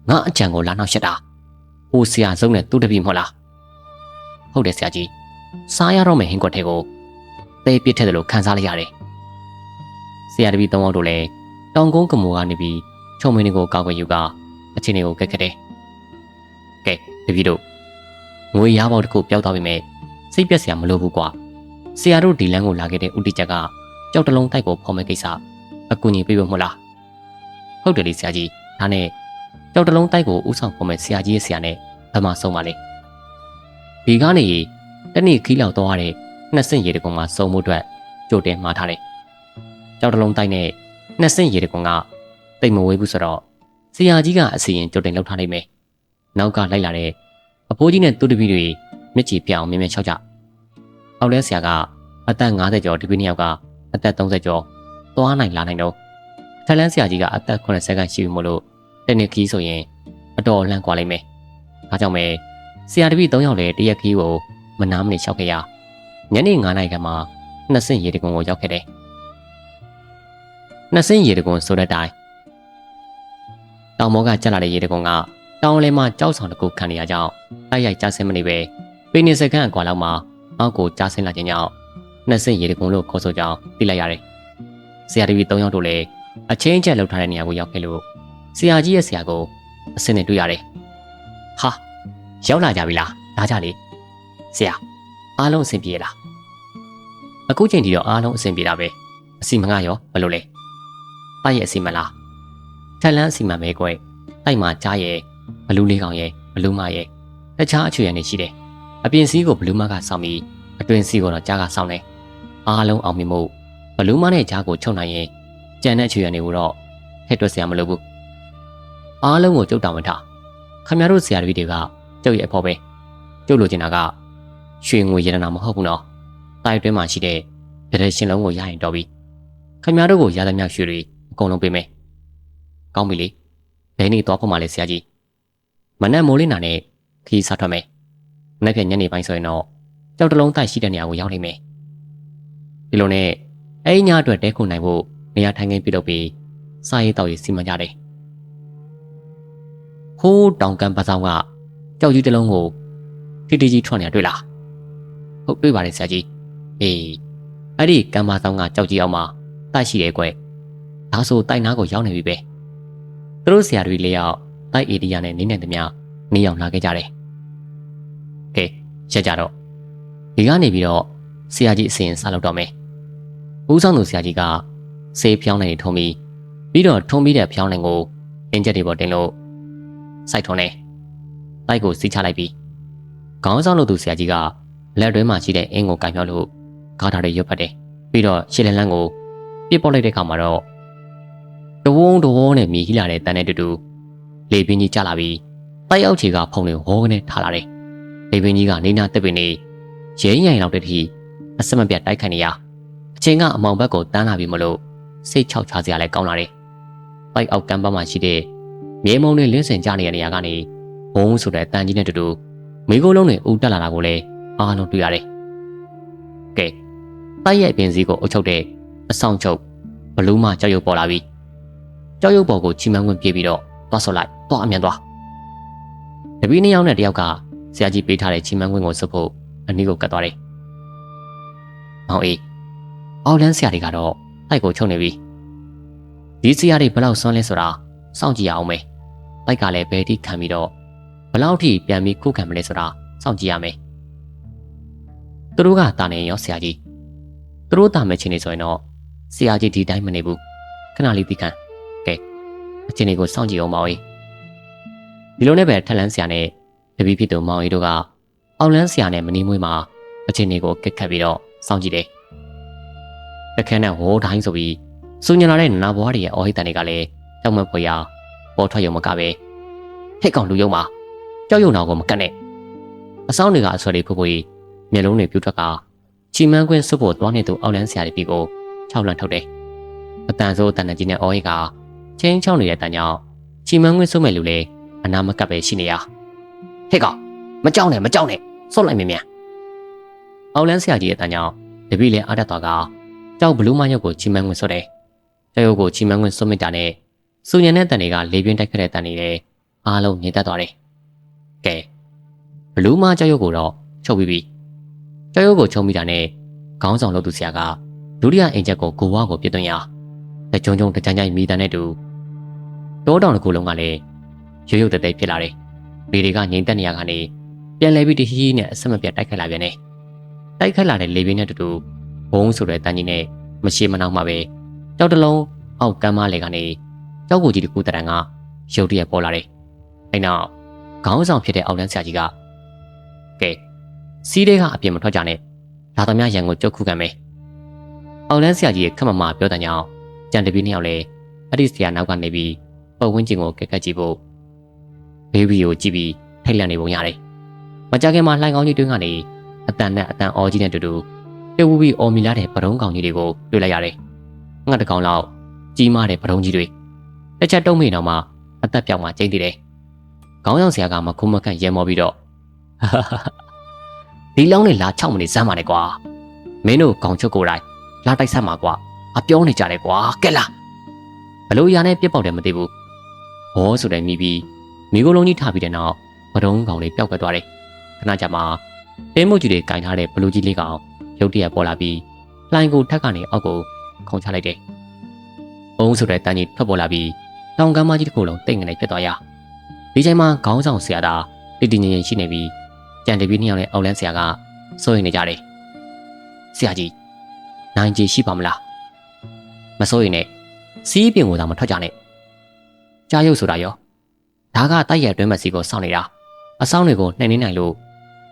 [SPEAKER 1] ငါအကြံကိုလာနှောက်ရှက်တာဟိုဆရာစုံနဲ့သူ့တပည့်မဟုတ်လားဟုတ်တယ်ဆရာကြီးစားရတော့မယ်ဟင်းကွက်ထဲကိုသေပစ်ထက်တယ်လို့ခံစားလိုက်ရတယ်ဆရာတပည့်၃ယောက်တို့လည်းတောင်ကုန်းကမိုးကနေပြီးချုံမင်းတွေကိုကောက်ွယ်ယူကအချင်းတွေကိုကက်ခက်တယ် တပည့်တို့ငွေရပေါက်တစ်ခုပျောက်သွားပြီမဲ့စိတ်ပြက်စရာမလိုဘူးကွာဆရာတို့ဒီလမ်းကိုလာခဲ့တဲ့ဦးတီချက်ကကြောက်တလုံးတိုက်ကိုဖော်မဲ့ကိစ္စအကူအညီပေးဖို့မဟုတ်လားဟုတ်တယ်လေဆရာကြီးဒါနဲ့ကြောက်တလုံးတိုက်ကိုဥဆောင်ဖော်မဲ့ဆရာကြီးရဲ့ဆရာနဲ့ဘာမှဆုံးပါလေဒီကားနေတနေ့ခီးလောက်တော့ရတဲ့နှစ်ဆင့်ရေတကုံမှာစုံမှုအတွက်ကြိုတင်မှားထားတယ်ကြောက်တလုံးတိုက်နဲ့နှစ်ဆင့်ရေတကုံကတိတ်မဝေးဘူးဆိုတော့ဆရာကြီးကအစီရင်ကြိုတင်လုပ်ထားလိုက်မယ်နောက်ကလိုက်လာတဲ့အဖိုးကြီးနဲ့သူ့တပည့်တွေမျက်ကြည်ပြအောင်မြင်မြင်ချောက်ကြအောက်လဲဆရာကအသက်50ကျော်တပည့်နှစ်ယောက်ကအသက်30ကျော်သွားနိုင်လာနိုင်တော့ထက်လန်းဆရာကြီးကအသက်80ခန့်ရှိပြီမို့လို့တနေ့ခီးဆိုရင်အတော်လှမ်းကွာလိုက်မယ်ဒါကြောင့်ပဲဆရာတပည့်3ယောက်လည်းတရက်ခီးကိုမနားမနေလျှောက်ခဲ့ရညနေ9နာရီခန့်မှာနှစ်ဆင့်ရေတကုံကိုရောက်ခဲ့တယ်နှစ်ဆင့်ရေတကုံဆိုတဲ့တိုင်တောင်မောကကျလာတဲ့ရေတကုံကတောင်လဲမှာကြောက်ဆောင်တစ်ခုခံနေရကြောင်းတိုက်ရိုက်ကြားဆင်းမနေပဲပေနေစကန်အကွာလောက်မှာအောက်ကိုကြားဆင်းလာခြင်းကြောင့်နှစ်ဆင့်ရေတကုံလို့ခေါ်ဆိုကြောင်းသိလိုက်ရတယ်ဆရာတပည့်3ယောက်တို့လည်းအချင်းချက်လောက်ထားတဲ့နေရာကိုရောက်ခဲ့လို့ဆရာကြီးရဲ့ဆရာကိုအစင်းနဲ့တွေ့ရတယ်ဟာရောက်လာကြပြီလားဒါကြလေဆရာအားလုံးအဆင်ပြေလားအခုချိန်ထိတော့အားလုံးအဆင်ပြေတာပဲအစီမငါရောဘယ်လိုလဲတိုက်ရဲ့အစီမလားထက်လန်းအစီမမဲကွယ်တိုက်မှာကြားရဲ့ဘလူးလေးကောင်ရဲ့ဘလူးမရဲ့တခြားအချွေရနေရှိတယ်အပြင်စီးကိုဘလူးမကစောင့်ပြီးအတွင်စီးကိုတော့ကြားကစောင့်နေအားလုံးအောင်မြင်မှုဘလူးမနဲ့ကြားကိုချုပ်နိုင်ရင်ကြံတဲ့အချွေရနေဘူးတော့ထက်တွက်စရာမလိုဘူးအားလုံးကိုကြုတ်တောင်မထားခင်ဗျားတို့ဆရာတပည့်တွေကကျုပ်ရဲ့အဖို့ပဲကျုပ်လိုချင်တာကရွှေငွေရတနာမဟုတ်ဘူးနော်တိုက်တွင်းမှာရှိတဲ့ဗဒရှင်လုံးကိုရရင်တော်ပြီခင်ဗျားတို့ကိုရသမျှရွှေတွေအကုန်လုံးပေးမယ်ကောင်းပြီလေဘယ်နေ့သွားဖို့မှလဲဆရာကြီးမနက်မိုးလင်းတာနဲ့ခီးစားထွက်မယ်မနေ့ကညနေပိုင်းဆိုရင်တော့ကြောက်တလုံးတိုက်ရှိတဲ့နေရာကိုရောက်နေမယ်ဒီလိုနဲ့အဲ့ညအတွက်တဲခုနိုင်ဖို့နေရာထိုင်ခင်းပြုလုပ်ပြီးစားရေးတောက်ရေးစီမံကြတယ်ဟိုးတောင်ကန်ပစောင်းကကြောက်ကြီးတစ်လုံးကိုထိတိကြီးထွက်နေတာတွေ့လားဟုတ်တွေ့ပါတယ်ဆရာကြီးအေးအဲ့ဒီကံမဆောင်ကကြောက်ကြီးအောင်မှာတိုက်ရှိတယ်ကွဒါဆိုတိုက်နားကိုရောက်နေပြီပဲသူတို့ဆရာတွေ၄ယောက်တိုက်အေဒီယာနဲ့နေနေသမျှနေအောင်လာခဲ့ကြတယ်ကဲရက်ကြတော့ဒီကနေပြီးတော့ဆရာကြီးအစီရင်စလုပ်တော့မယ်ဦးဆောင်သူဆရာကြီးကဆေးဖြောင်းနေထုံးပြီးတော့ထုံးပြီးတဲ့ဖြောင်းနေကိုအင်ဂျက်တွေပေါ်တင်လို့စိုက်ထုံးနေတိုက်ကိုစီးချလိုက်ပြီးခေါင်းဆောင်လို့သူဆရာကြီးကလက်တွဲမှာရှိတဲ့အင်းကိုကင်မြောက်လို့ဂါထာတွေရွတ်ဖတ်တယ်ပြီးတော့ရှစ်လန်းလန်းကိုပြစ်ပေါက်လိုက်တဲ့အခါမှာတော့တဝုံနဲ့မြည်ဟိလာတဲ့တန်တဲ့တူလေပင်ကြီးကျလာပြီးတိုက်အောက်ခြေကဖုံတွေဝေါကနေထားလာတယ်လေပင်ကြီးကနေနာတက်ပင်နေရဲရိုင်လောက်တဲ့ထိအစမပြတ်တိုက်ခိုက်နေရအချိန်ကအမောင်ဘက်ကိုတန်းလာပြီးမလို့စိတ်ချောက်ချစရာလည်းကောင်းလာတယ်တိုက်အောက်ကမ်းပါမှာရှိတဲ့မြေမုံတွေလင်းစင်ကြနေတဲ့နေရာကနေဘုံဆိုတဲ့တန်ကြီးနဲ့တူမိခိုးလုံးတွေဦးတက်လာတာကိုလည်းအားလုံးတွေ့ရတယ်ကဲတိုက်ရဲ့ပင်စည်းကိုအုပ်ချုပ်တဲ့အဆောင်ချုပ်ဘလူးမကြောက်ရွံ့ပေါ်လာပြီးကြောက်ရွံ့ပေါ်ကိုချီမန်းခွင့်ပြေးပြီးတော့သွားဆော့လိုက်သွားအမြန်သွားတပည့်နှစ်ယောက်နဲ့တယောက်ကဆရာကြီးပေးထားတဲ့ချီမန်းခွင့်ကိုစွပ်ဖို့အနည်းကိုကတ်သွားတယ်မောင်အေးအောက်လန်းဆရာတွေကတော့တိုက်ကိုချုပ်နေပြီဒီဆရာတွေဘယ်လောက်စွန့်လဲဆိုတာစောင့်ကြည့်ရအောင်မယ်တိုက်ကလည်းဘယ်ထိခံပြီးတော့ဘယ်လောက်ထိပြန်ပြီးခုခံမလဲဆိုတာစောင့်ကြည့်ရမယ်သူတို့ကတာနေရောဆရာကြီးသူတို့တာမဲ့ချင်းနေဆိုရင်တော့ဆရာကြီးဒီတိုင်းမနေဘူးခဏလေးပြီးခံကဲအချင်းတွေကိုစောင့်ကြည့်အောင်မောင်အေးဒီလိုနဲ့ပဲထက်လန်းဆရာနဲ့တပည့်ဖြစ်သူမောင်အေးတို့ကအောက်လန်းဆရာနဲ့မနီးမွေးမှာအချင်းတွေကိုကက်ခတ်ပြီးတော့စောင့်ကြည့်တယ်တခန်းနဲ့ဝိုးတိုင်းဆိုပြီးစူညလာတဲ့နာဘွားတွေရဲ့အော်ဟိတန်တွေကလည်းတောက်မဖွေရပေါ်ထွက်ရုံမကပဲဟိတ်ကောင်လူယုံမှာကြောက်ရွံ့တော်ကိုမကတ်နဲ့အဆောင်တွေကအဆွဲတွေဖူဖူမျက်လုံးတွေပြူထွက်ကချီမန်းခွင်းစွပ်ဖို့သွားနေသူအောက်လန်းဆရာတွေပြီးကို၆လန့်ထုတ်တယ်အတန်ဆိုးတန်တကြီးနဲ့အော်ဟိကချင်းချောင်းနေတဲ့တန်ကြောင့်ချီမန်းခွင်းစွပ်မဲ့လူလေအနာမကတ်ပဲရှိနေရဟိတ်ကောင်မကြောက်နဲ့စော့လိုက်မြင်မြန်အောက်လန်းဆရာကြီးရဲ့တန်ကြောင့်တပည့်လည်းအားတက်သွားကကြောက်ဘလူးမရုပ်ကိုချီမန်းခွင်းစွပ်တယ်ကြောက်ရုပ်ကိုချီမန်းခွင်းစွပ်မိတာနဲ့စူညံတဲ့တန်တွေကလေပြင်းတိုက်ခတ်တဲ့တန်တွေလည်းအားလုံးငြိမ်သက်သွားတယ်ကဲဘလူးမကြောက်ရုပ်ကိုတော့ချုပ်ပြီးပြီကြောက်ရုပ်ကိုချုံမိတာနဲ့ခေါင်းဆောင်လုပ်သူဆရာကဒုတိယအင်ဂျက်ကိုကိုဝါကိုပြစ်သွင်းရတကြုံတကြမ်းကြိုင်မိတန်နဲ့တူတောတောင်တစ်ခုလုံးကလည်းရုပ်ရုပ်တဲတဲဖြစ်လာတယ်
[SPEAKER 2] လေတွေကငြိမ်သက်နေရကနေပြန်လဲပြီးတဟီးနဲ့အဆက်မပြတ်တိုက်ခတ်လာပြန်တယ်တိုက်ခတ်လာတဲ့လေပြင်းနဲ့တူတူဘုံဆိုတဲ့တန်းကြီးနဲ့မရှိမနှောက်မှပဲကြောက်တလုံးအောက်ကမ်းမလေကနေကြောက်ကိုကြီးတကူတရံကရုတ်တရက်ပေါ်လာတယ်အဲ့နောက်ခေါင်းဆောင်ဖြစ်တဲ့အောက်လန်းဆရာကြီးကကဲစီးတဲ့ကအပြင်မထွက်ကြနဲ့လာသမျှရန်ကိုကြုတ်ခုခံမယ်အောက်လန်းဆရာကြီးရဲ့ခက်မမပြောတဲ့ညောင်ကြံတပီးနှစ်ယောက်လည်းအဲ့ဒီဆရာနောက်ကနေပြီးပတ်ဝန်းကျင်ကိုကက်ကက်ကြည့်ဖို့ဘေးဘီကိုကြည့်ပြီးထိုက်လန့်နေပုံရတယ်မကြခင်မှာလှိုင်ကောင်းကြီးတွင်းကနေအတန်နဲ့အတန်အော်ကြီးနဲ့တူတူတေဝူပြီးအော်မီလာတဲ့ပရုံးကောင်ကြီးတွေကိုတွေ့လိုက်ရတယ်ငှက်တကောင်လောက်ကြီးမားတဲ့ပရုံးကြီးတွေတစ်ချက်တုံးမိတော့မှအသက်ပြောင်မှကျိန်းသေးတယ်ခေါင်းဆောင်ဆရာကမခုမခန့်ရဲမောပြီးတော့ဒီလောင်းနဲ့လာ6မိနစ်စမ်းပါနဲ့ကွာမင်းတို့ကောင်ချုပ်ကိုယ်တိုင်လာတိုက်ဆက်မှာကွာအပြောနေကြတယ်ကွာကဲလားဘလို့ရာနဲ့ပြစ်ပေါက်တယ်မသိဘူးဘောဆိုတဲ့မိပြီးမိကိုယ်လုံးကြီးထားပြီးတဲ့နောက်ပရုံးကောင်လေးပျောက်ကသွားတယ်ခဏကြာမှတင်းမုတ်ကြီးတွေကင်ထားတဲ့ဘလူးကြီးလေးကောင်ရုတ်တရက်ပေါ်လာပြီးလှိုင်ကိုထက်ကနေအောက်ကိုခုန်ချလိုက်တယ်အုံးဆိုတဲ့တန်းကြီးထွက်ပေါ်လာပြီးတောင်ကမ်းမကြီးတစ်ခုလုံးတိတ်ငနေဖြစ်သွားရဒီချိန်မှာခေါင်းဆောင်ဆရာသားတည်တည်ငြိမ်ငြိမ်ရှိနေပြီးကြံတပီးနှစ်ယောက်နဲ့အောက်လန်းဆရာကစိုးရိမ်နေကြတယ်ဆရာကြီးနိုင်ကြီးရှိပါမလားမစိုးရိမ်နဲ့စီးပြင်ကိုသာမထွက်ကြနဲ့ကြားရုပ်ဆိုတာရောဒါကတိုက်ရိုက်တွင်းမစီကိုစောင့်နေတာအဆောင်တွေကိုနှိမ်နေနိုင်လို့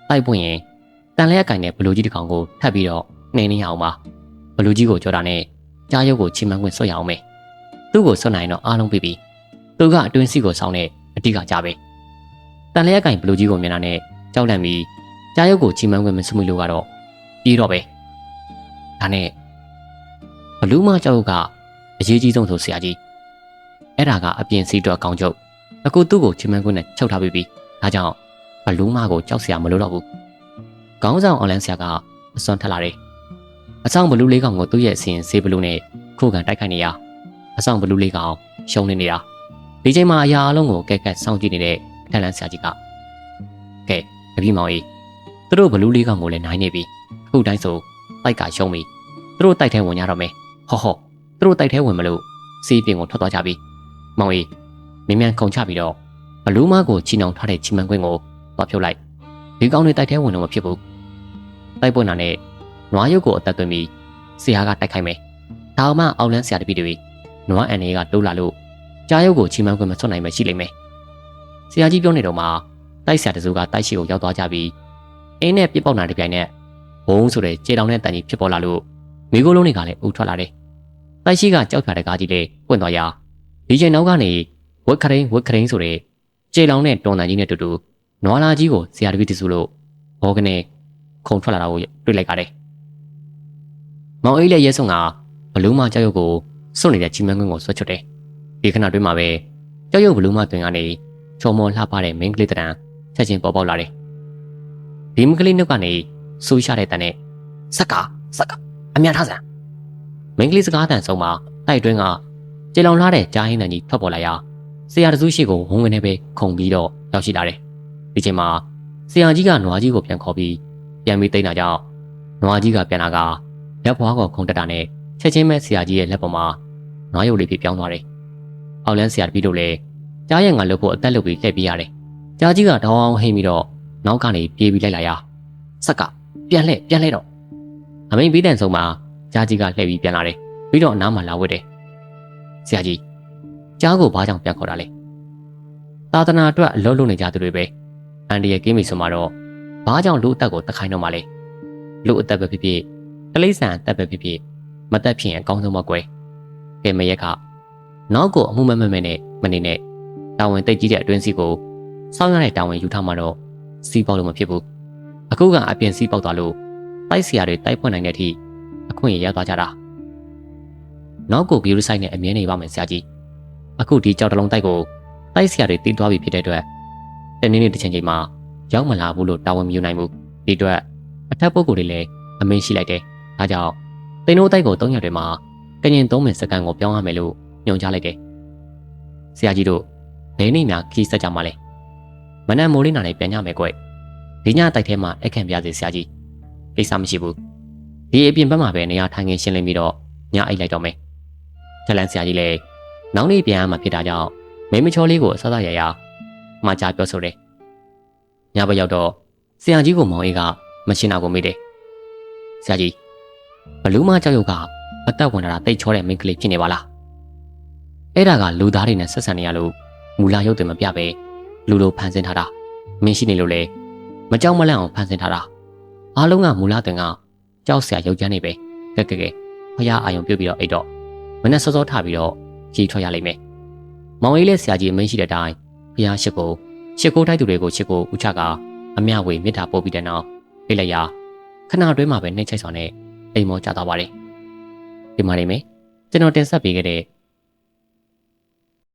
[SPEAKER 2] တိုက်ပွင့်ရင်တန်လျက်ကင်တဲ့ဘလူးကြီးတစ်ကောင်ကိုထပ်ပြီးတော့နှိမ်နေရအောင်ပါဘလူးကြီးကိုကြောတာနဲ့ကြားရုပ်ကိုချီမန်းခွင့်ဆွတ်ရအောင်မယ်သူ့ကိုဆွတ်နိုင်တော့အားလုံးပြီးပြီသူကအတွင်းစီကိုစောင့်တဲ့အတိကကြပဲတန်လျက်ကင်ဘလူးကြီးကိုမြင်တာနဲ့ကြောက်လန့်ပြီးကြားရုပ်ကိုချီမန်းခွင့်မဆွမိလို့ကတော့ပြီးတော့ပဲဒါနဲ့ဘလူးမကြောက်ကအရေးကြီးဆုံးဆိုဆရာကြီးအဲ့ဒါကအပြင်စီတော့ကောင်းချုပ်အခုသူ့ကိုချီမန်းခွင့်နဲ့ချုပ်ထားပြီးပြီဒါကြောင့်ဘလူးမကိုကြောက်စရာမလိုတော့ဘူးခေါင်းဆောင်အွန်လိုင်းဆရာကအစွမ်းထက်လာတယ်အဆောင်ဘလူးလေးကောင်ကိုသူ့ရဲ့အစဉ်ဆေးဘလူးနဲ့ခုခံတိုက်ခိုက်နေရအဆောင်ဘလူးလေးကောင်ရှုံးနေနေတာဒီချိန်မှာအရာအလုံးကိုကဲကဲစောင့်ကြည့်နေတဲ့ထက်လန်းဆရာကြီးကကဲတပည့်မောင်ကြီးသူတို့ဘလူးလေးကောင်ကိုလည်းနိုင်နေပြီအခုတိုင်းဆိုတိုက်ကရှုံးပြီသူတို့တိုက်ထဲဝင်ရတော့မယ်ဟောသူတို့တိုက်ထဲဝင်မလို့စီးပြင်ကိုထွက်သွားကြပြီမောင်ကြီးမင်းမြန်ခုန်ချပြီးတော့ဘလူးမကိုချီနှောင်ထားတဲ့ချီမန်းခွင်းကိုသွားဖြုတ်လိုက်ဒီကောင်တွေတိုက်ထဲဝင်တော့မဖြစ်ဘူးတိုက်ပွင့်တာနဲ့နွားရုပ်ကိုအသက်သွင်းပြီးဆရာကတိုက်ခိုက်မယ်ဒါမှအောက်လန်းဆရာတပည့်တွေနွားအန်တွေကတိုးလာလို့ကြားရုပ်ကိုချီမန်းခွင်းမဆွတ်နိုင်မှရှိလိမ့်မယ်ဆရာကြီးပြောနေတော့မှတိုက်ဆရာတစုကတိုက်ရှိကိုရောက်သွားကြပြီးအင်းနဲ့ပြစ်ပေါက်နာတပြိုင်နက်ဘုံဆိုတဲ့ကြေတောင်နဲ့တန်ကြီးဖြစ်ပေါ်လာလို့မိခိုးလုံးတွေကလည်းအုပ်ထွက်လာတယ်တိုက်ရှိကကြောက်ဖြာတဲ့ကားကြီးလေးပွင့်သွားရဒီချိန်နောက်ကနေဝက်ခရိန်းဆိုတဲ့ကြေလောင်နဲ့တွန်တန်ကြီးနဲ့တူတူနွားလာကြီးကိုဆရာတပည့်တစုလို့ဘောကနေခုံထွက်လာတာကိုတွေ့လိုက်ရတယ်။မောင်အေးလည်းရဲဆုံကဘလူးမကြောက်ရုပ်ကိုစွန့်နေတဲ့ချီမန်းကွင်းကိုဆွတ်ချွတ်တယ်။ဒီခဏတွင်းမှာပဲကြောက်ရုပ်ဘလူးမတွင်ကနေချုံမောလှပတဲ့မင်းကလေးတရံချက်ချင်းပေါ်ပေါက်လာတယ်။ဒီမင်းကလေးနှုတ်ကနေဆူရှာတဲ့တန်နဲ့စက်ကအမြန်ထားစံမင်းကလေးစကားတန်ဆုံးမှာတိုက်တွင်းကကြေလောင်လာတဲ့ကြားဟင်းတန်ကြီးထွက်ပေါ်လာရာဆရာတစုရှိကိုဝုန်းကနေပဲခုန်ပြီးတော့ရောက်ရှိလာတယ်။ဒီချိန်မှာဆရာကြီးကနွားကြီးကိုပြန်ခေါ်ပြီးပြန်ပြီးတိတ်လာကြောင်းနွားကြီးကပြန်လာကလက်ဖွားကိုခုန်တက်တာနဲ့ချက်ချင်းပဲဆရာကြီးရဲ့လက်ပေါ်မှာနွားရုပ်လေးပြပြောင်းသွားတယ်။အောက်လန်းဆရာတပည့်တို့လည်းကြားရငါလှုပ်ဖို့အသက်လှုပ်ပြီးလှည့်ပြီးရတယ်။ကြားကြီးကတောင်းအောင်ဟိမ့်ပြီးတော့နောက်ကနေပြေးပြီးလိုက်လာရဆက်ကပြန်လှည့်တော့အမိန်ပြီးတန်ဆုံးမှာကြားကြီးကလှည့်ပြီးပြန်လာတယ်။ပြီးတော့အနားမှာလာဝတ်တယ်။ဆရာကြီးကြားကိုဘာကြောင့်ပြန်ခေါ်တာလဲ။သာသနာအတွက်အလုပ်လုပ်နေကြသူတွေပဲအန်ဒီရဲ့ကင်းမီဆိုမှာတော့ဘာကြောင့်လူအသက်ကိုတခိုင်းတော့မှလဲလူအသက်ပဲဖြစ်ဖြစ်တလိษံအသက်ပဲဖြစ်ဖြစ်မသက်ဖြစ်ရင်အကောင်းဆုံးမကွယ်ကဲမရက်ကနောက်ကိုအမှုမဲ့နဲ့မနေနဲ့တာဝန်တိတ်ကြီးတဲ့အတွင်းစီကိုစောင့်ရတဲ့တာဝန်ယူထားမှတော့စီးပေါက်လို့မဖြစ်ဘူးအခုကအပြင်စီးပေါက်သွားလို့တိုက်ဆရာတွေတိုက်ပွင့်နိုင်တဲ့အထိအခွင့်ရရောက်သွားကြတာနောက်ကိုဂီရုဆိုင်နဲ့အမြဲနေပါမယ်ဆရာကြီးအခုဒီကြောက်တလုံးတိုက်ကိုတိုက်ဆရာတွေတီးသွားပြီဖြစ်တဲ့အတွက်တနေ့နေ့တစ်ချိန်ချိန်မှာရောက်မလာဘူးလို့တာဝန်မယူနိုင်ဘူးဒီအတွက်အထက်ပုဂ္ဂိုလ်တွေလည်းအမင်းရှိလိုက်တယ်ဒါကြောင့်တင်တို့တိုက်ကို3ရက်တွေမှာကရင်3မိနစ်စက္ကန့်ကိုပြောင်းရမယ်လို့ညွှန်ကြားလိုက်တယ်ဆရာကြီးတို့ဘယ်နေ့မှခီးဆက်ကြမှာလဲမနက်မိုးလေးနာနဲ့ပြန်ကြမယ်ကွဒီညတိုက်ထဲမှာအခန့်ပြစေဆရာကြီးကိစ္စမရှိဘူးဒီအပြင်ဘက်မှာပဲနေရာထိုင်ခင်းရှင်းလင်းပြီးတော့ညအိတ်လိုက်တော့မယ်ထလန်ဆရာကြီးလည်းနောက်နေ့ပြန်ရမှာဖြစ်တာကြောင့်မိမချောလေးကိုအစောစောရရမှာကြားပြောဆိုတယ် ညဘက်ရောက်တော့ဆရာကြီးကိုမောင်အေးကမရှင်းတာကိုမေးတယ်ဆရာကြီးဘလူးမကြောက်ရွံ့ကအသက်ဝင်လာတာတိတ်ချောတဲ့မိန်းကလေးဖြစ်နေပါလားအဲ့ဒါကလူသားတွေနဲ့ဆက်ဆံနေရလို့မူလာရုပ်တွေမပြပဲလူလိုဖန်ဆင်းထားတာမင်းရှိနေလို့လေမကြောက်မလန့်အောင်ဖန်ဆင်းထားတာအားလုံးကမူလာတင်ကကြောက်စရာရုပ်ကြမ်းနေပဲကဲဖះအာယုံပြုတ်ပြီးတော့အိတ်တော့မနဲ့စောစောထပြီးတော့ကြီးထွက်ရလိမ့်မယ်မောင်အေးလည်းဆရာကြီးအမင်းရှိတဲ့အတိုင်းဖះရှစ်ကိုတိုက်သူတွေကိုရှစ်ကိုဥချကအမျှဝေမြစ်တာပို့ပြီးတဲ့နောက်အိတ်လိုက်ရခဏတွဲမှာပဲနှိမ့်ချိုက်ဆောင်နဲ့အိမ်မောကျသွားပါတယ်ဒီမှာနေမယ်ကျွန်တော်တင်ဆက်ပေးခဲ့တဲ့